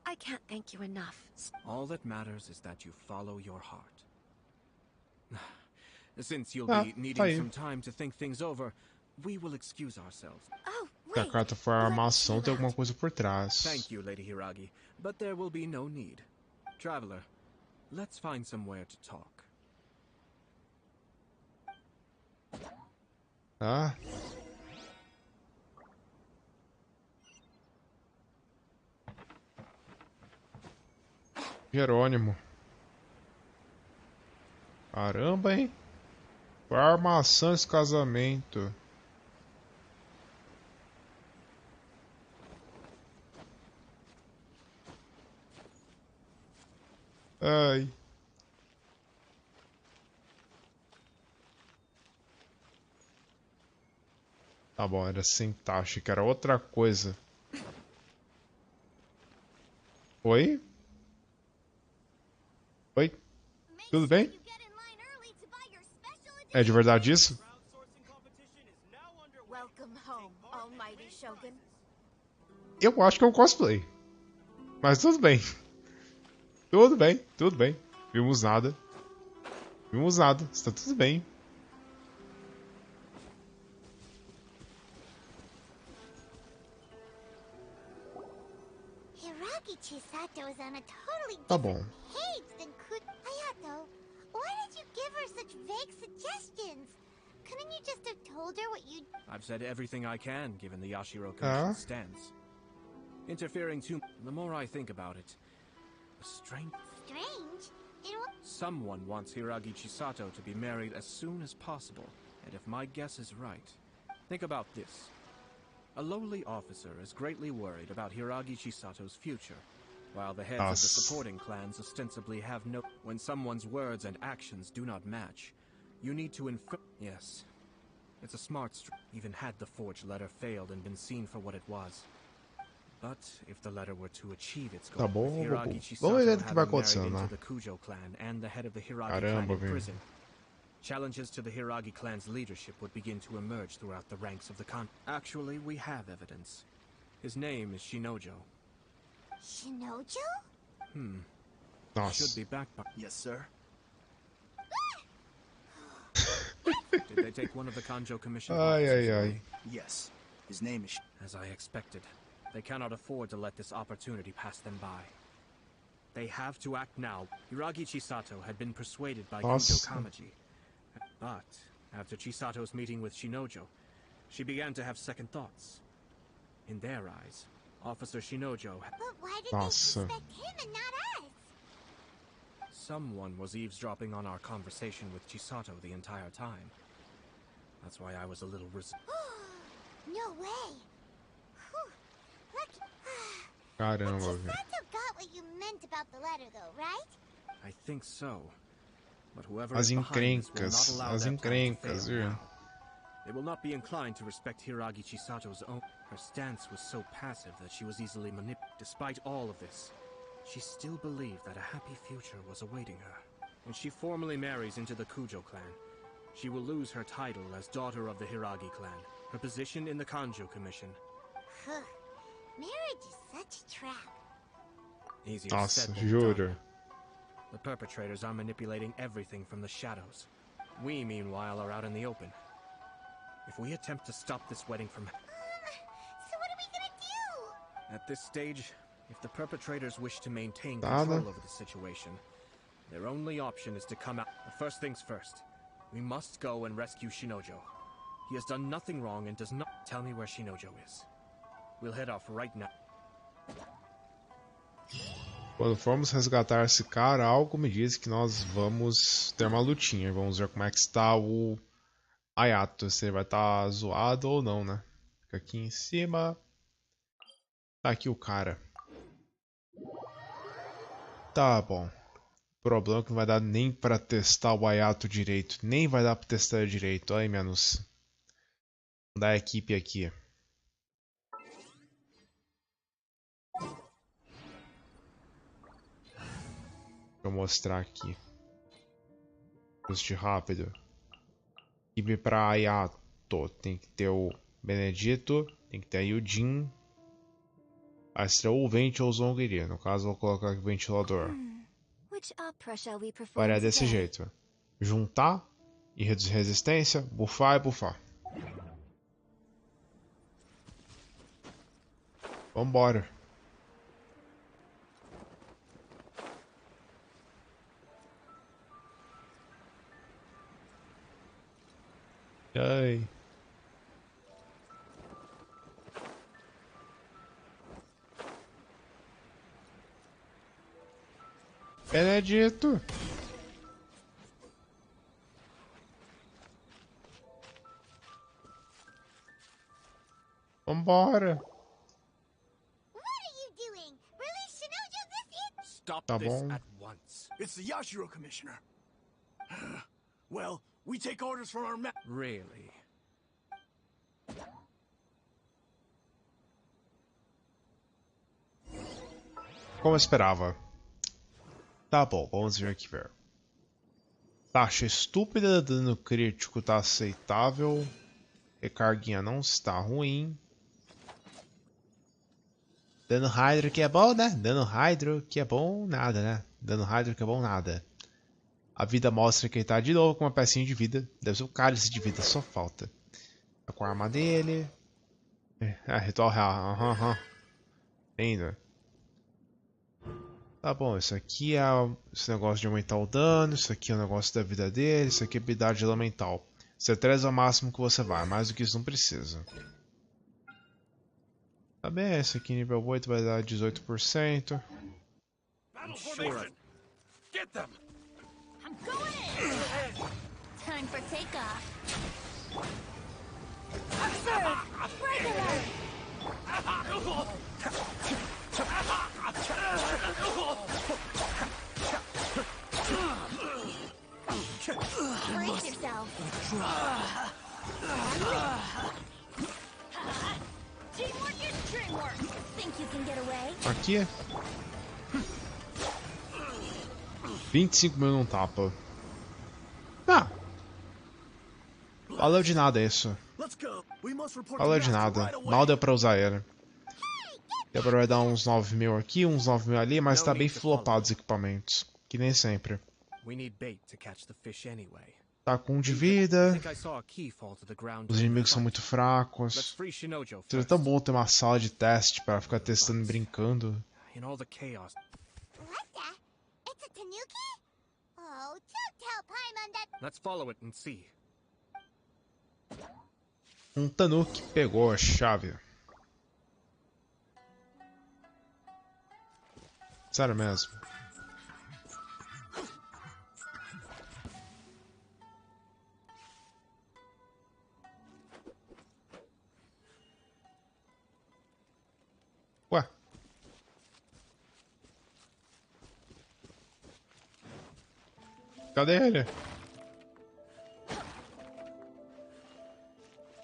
I can't thank you enough. All that matters is that you follow your heart. Since you'll be needing some time to think things over, we will excuse ourselves. Oh, Se a carta for armação, tem alguma coisa por trás. Thank you, Lady Hiragi, but there will be no need. Traveler, let's find somewhere to talk. Tá? Jerônimo. Caramba, hein? Foi a armação esse casamento. Ai. Tá bom, era sentar, achei que era outra coisa. Oi? Oi? Tudo bem? É de verdade isso? Eu acho que é um cosplay. Mas tudo bem. Tudo bem, tudo bem. Vimos nada. Vimos nada, está tudo bem. Chisato is on a totally Tá bom. page than Hayato, why did you give her such vague suggestions? Couldn't you just have told her what you... I've said everything I can, given the Yashiro Commission's stance. Interfering too... The more I think about it... Strange? Someone wants Hiragi Chisato to be married as soon as possible, and if my guess is right... Think about this. A lowly officer is greatly worried about Hiragi Chisato's future, while the heads of the supporting clans ostensibly have no... When someone's words and actions do not match, you need to Yes. It's a smart even had the forged letter failed and been seen for what it was. But if the letter were to achieve its goal, Vamos ver o que vai acontecer, né? the Kujo clan and the head of the Hiragi clan in prison, challenges to the Hiragi clan's leadership would begin to emerge throughout the ranks of the con. Actually, we have evidence. His name is Shinojo. Shinojo? Should be back by... Yes, sir. Did they take one of the Kanjo Commission officers away? Yes. His name is... As I expected. They cannot afford to let this opportunity pass them by. They have to act now. Hiragi Chisato had been persuaded by Kujo Kamaji. But, after Chisato's meeting with Shinojo, she began to have second thoughts. In their eyes, Officer Shinojo... But why did they suspect him and not us? Someone was eavesdropping on our conversation with Chisato the entire time. That's why I was a little No way! Caramba, Chisato got what you meant about the letter, though, right? I think so. But whoever As is behind this will not encrencas, allow as their plan to encrencas, fail viu? now. They will not be inclined to respect Hiragi Chisato's own. Her stance was so passive that she was easily manipulated. Despite all of this, she still believed that a happy future was awaiting her. When she formally marries into the Kujo clan, she will lose her title as daughter of the Hiragi clan, her position in the Kanjo Commission. Marriage is such a trap. Easier said than juro. done. The perpetrators are manipulating everything from the shadows. We, meanwhile, are out in the open. If we attempt to stop this wedding from... So what are we gonna do? At this stage, if the perpetrators wish to maintain control over the situation, their only option is to come out. But first things first, we must go and rescue Shinojo. He has done nothing wrong and does not... Tell me where Shinojo is. We'll head off right now. Quando formos resgatar esse cara, algo me diz que nós vamos ter uma lutinha. Vamos ver como é que está o Ayato. Se ele vai estar zoado ou não, né? Fica aqui em cima. Tá aqui o cara. Tá bom. O problema é que não vai dar nem pra testar o Ayato direito. Nem vai dar pra testar ele direito. Ai, menos. Vou dar a equipe aqui. Vou mostrar aqui. Custe rápido. Equipe pra Ayato. Tem que ter o Benedito. Tem que ter a Yujin. A estrela ou vente ou zongueria. No caso, eu vou colocar aqui o ventilador. Faria desse jeito. Juntar e reduzir resistência. Bufar e bufar. Vambora. Ai. Benedito. Vambora. Stop this at once. It's the Yashiro Commissioner. Well, we take orders from our Really? Como eu esperava. Tá bom, vamos ver aqui ver. Taxa estúpida, dano crítico tá aceitável. Recarguinha não está ruim. Dano Hydro que é bom, né? Dano Hydro que é bom nada, né? Dano Hydro que é bom nada. A vida mostra que ele tá de novo com uma pecinha de vida. Deve ser o cálice de vida, só falta. Tá com a arma dele. Ritual real. Ainda. Tá bom, isso aqui é esse negócio de aumentar o dano. Isso aqui é o negócio da vida dele. Isso aqui é habilidade elemental. C3 é o máximo que você vai. Mais do que isso não precisa. Tá bem, esse aqui nível 8 vai dar 18%. Get them. I'm going in. Time for takeoff. Regular. yourself. Teamwork is dreamwork. Think you can get away? Aqui. 25 mil num tapa. Ah. Valeu de nada isso. Valeu de nada. Mal deu pra usar ele. Deu pra dar uns 9 mil aqui, uns 9 mil ali, mas tá bem flopado os equipamentos. Que nem sempre. Tá com 1 de vida. Os inimigos são muito fracos. Seria tão bom ter uma sala de teste pra ficar testando e brincando. Um Tanuki pegou a chave. Sério mesmo. Ué. Cadê ele?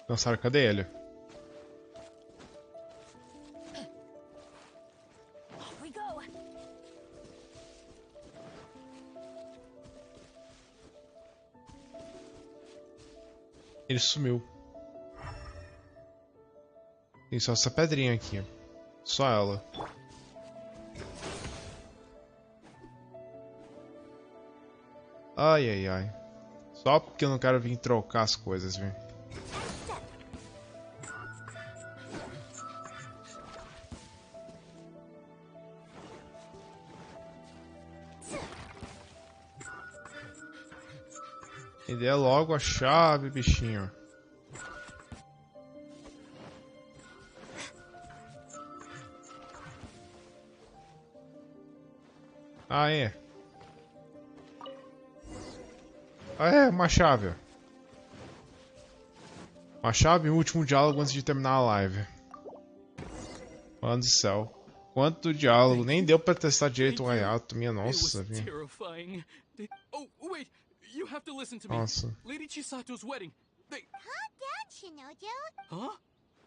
Nossa, cadê ele? Ele sumiu. Tem só essa pedrinha aqui. Só ela. Ai, ai, ai. Só porque eu não quero vir trocar as coisas, viu? Me dê logo a chave, bichinho. Ah, é. Ah, é, uma chave. Uma chave e um último diálogo antes de terminar a live. Mano do céu. Quanto diálogo. Nem deu pra testar direito o Hayato. Minha nossa, viu? You have to listen to me. Nossa. Lady Chisato's wedding. They... Calm down, Shinojo.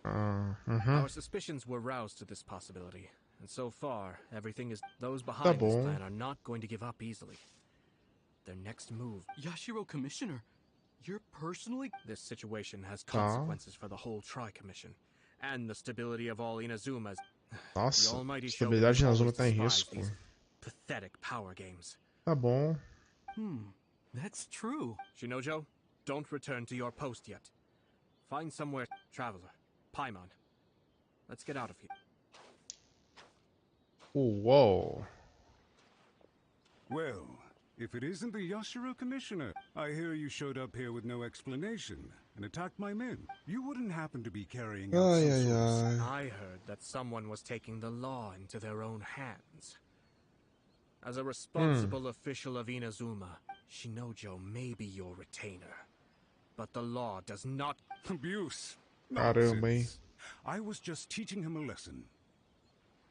Huh? Our suspicions were roused to this possibility, and so far, everything is. Those behind this plan are not going to give up easily. Their next move. Yashiro Commissioner, you're personally. This situation has consequences for the whole Tri-Commission, and the stability of all Inazumas. Nossa, a estabilidade de Inazuma tá em risco. Pathetic power games. Tá bom. That's true. Shinojo, don't return to your post yet. Find somewhere, traveler. Paimon. Let's get out of here. Whoa. Well, if it isn't the Yashiro Commissioner, I hear you showed up here with no explanation and attacked my men. You wouldn't happen to be carrying out I heard that someone was taking the law into their own hands. As a responsible official of Inazuma, Shinojo may be your retainer, but the law does not abuse. Caramba, hein? I was just teaching him a lesson.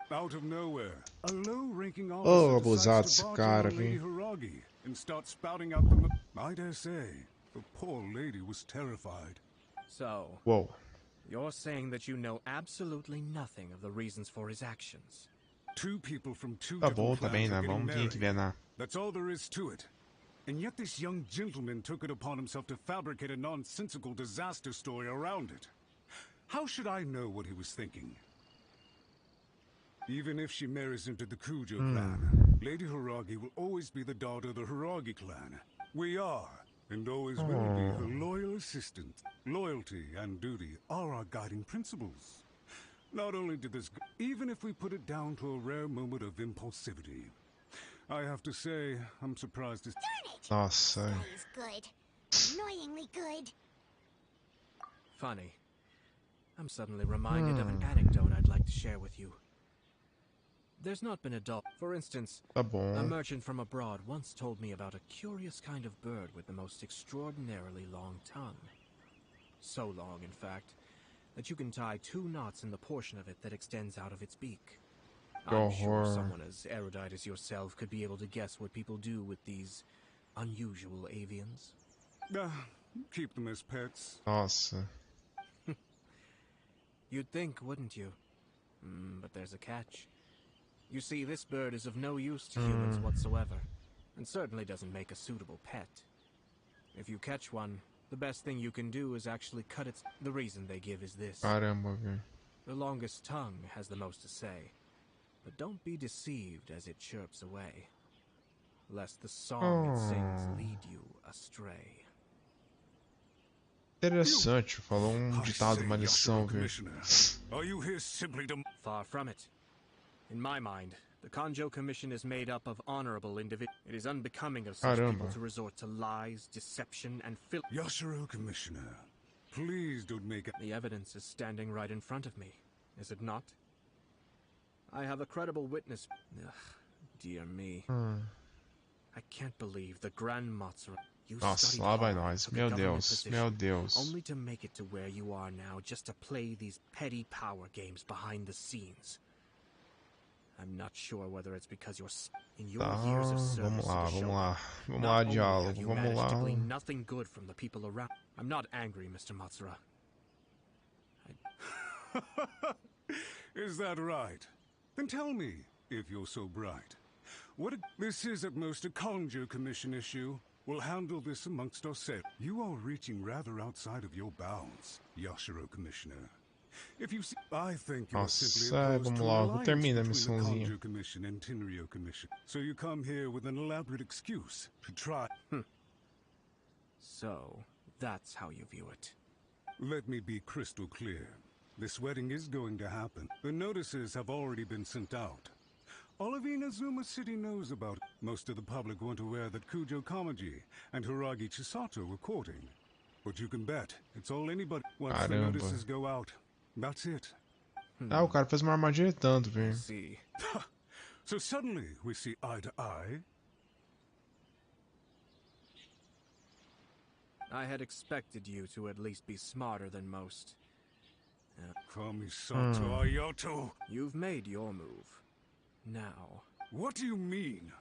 Out of nowhere, a low-ranking officer abusado decides esse to cara, barge on Lady viu? Hiragi and start spouting out the. I dare say, the poor lady was terrified. So, you're saying that you know absolutely nothing of the reasons for his actions. Two people from two Tá bom, different tá bem, clans are né? getting Vamos ter que ver, né? That's all there is to it. And yet this young gentleman took it upon himself to fabricate a nonsensical disaster story around it. How should I know what he was thinking? Even if she marries into the Kujo clan, Lady Hiragi will always be the daughter of the Hiragi clan. We are, and always will be, her loyal assistant. Loyalty and duty are our guiding principles. Not only did this, even if we put it down to a rare moment of impulsivity, I have to say, I'm surprised this. Nossa. Is good. Annoyingly good. Funny. I'm suddenly reminded of an anecdote I'd like to share with you. There's not been a dull. For instance, Tá bom. a merchant from abroad once told me about a curious kind of bird with the most extraordinarily long tongue. So long, in fact, that you can tie 2 knots in the portion of it that extends out of its beak. I'm sure someone as erudite as yourself could be able to guess what people do with these unusual avians. Keep them as pets. Nossa. You'd think, wouldn't you? But there's a catch. You see, this bird is of no use to humans whatsoever, and certainly doesn't make a suitable pet. If you catch one, the best thing you can do is actually cut its... The reason they give is this. Caramba, velho. The longest tongue has the most to say. But don't be deceived as it chirps away, lest the song it sings lead you astray. Interessante, falou ditado, uma lição, velho. Far from it. In my mind, the Kanjo Commission is made up of honorable individuals. It is unbecoming of such people to resort to lies, deception, and Yashiro, Commissioner, please don't make it. The evidence is standing right in front of me, is it not? I have a credible witness. Ugh, dear me. I can't believe the Grand Matsura. Nossa, lá vai nós. Meu Deus, meu Deus. Only to make it to where you are now, just to play these petty power games behind the scenes. I'm not sure whether it's because you're in your years of service to the show. Vamos lá, diálogo, vamos lá. To glean nothing good from the people around. I'm not angry, Mr. Matsura. Is that right? Then tell me, if you're so bright. This is at most a Kanjo Commission issue. We'll handle this amongst ourselves. You are reaching rather outside of your bounds, Yashiro, Commissioner. If you see, I think you're simply opposed to alliance between the Kanjo Commission and Tenryo Commission. So you come here with an elaborate excuse to try. So, that's how you view it. Let me be crystal clear. This wedding is going to happen. The notices have already been sent out. All of Inazuma City knows about it. Most of the public weren't aware that Kujo Kamaji and Hiragi Chisato were courting. But you can bet, it's all anybody. Once the notices go out, that's it. Ah, o cara fez uma armadilha tanto, velho. So suddenly we see eye to eye. I had expected you to at least be smarter than most. Kamisato Ayato. You've made your move. Now, what do you mean?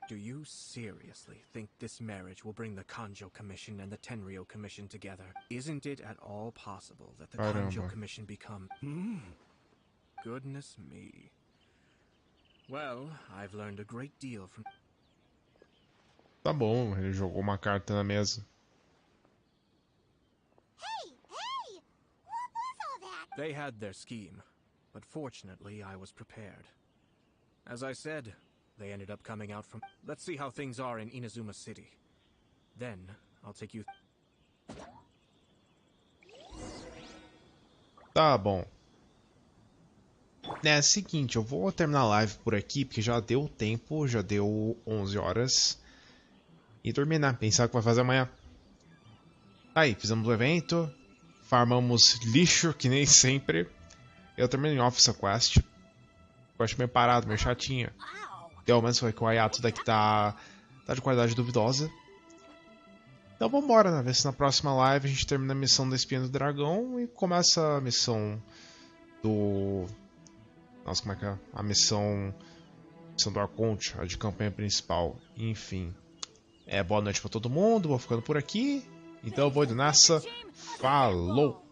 Do you seriously think this marriage will bring the Kanjo Commission and the Tenryo Commission together? Isn't it at all possible that the Kanjo Commission become... Goodness me. Well, I've learned a great deal from... Tá bom, ele jogou uma carta na mesa. Hey! What was all that? They had their scheme, but fortunately I was prepared. As I said, they ended up coming out from... Let's see how things are in Inazuma City. Then, I'll take you... Tá bom. É o seguinte, eu vou terminar a live por aqui, porque já deu tempo, já deu 11 horas. E dormir, né? Pensar o que vai fazer amanhã. Aí, fizemos o evento. Farmamos lixo, que nem sempre. Eu terminei em Office Quest. Eu acho meio parado, meio chatinha. Pelo menos foi que o Ayato daqui tá de qualidade duvidosa. Então vambora, né? Ver se na próxima live a gente termina a missão da Espinha do Dragão e começa a missão do... Nossa, como é que é? A missão do Arconte, a de campanha principal. Enfim. Boa noite pra todo mundo, vou ficando por aqui. Então eu vou indo nessa. Falou!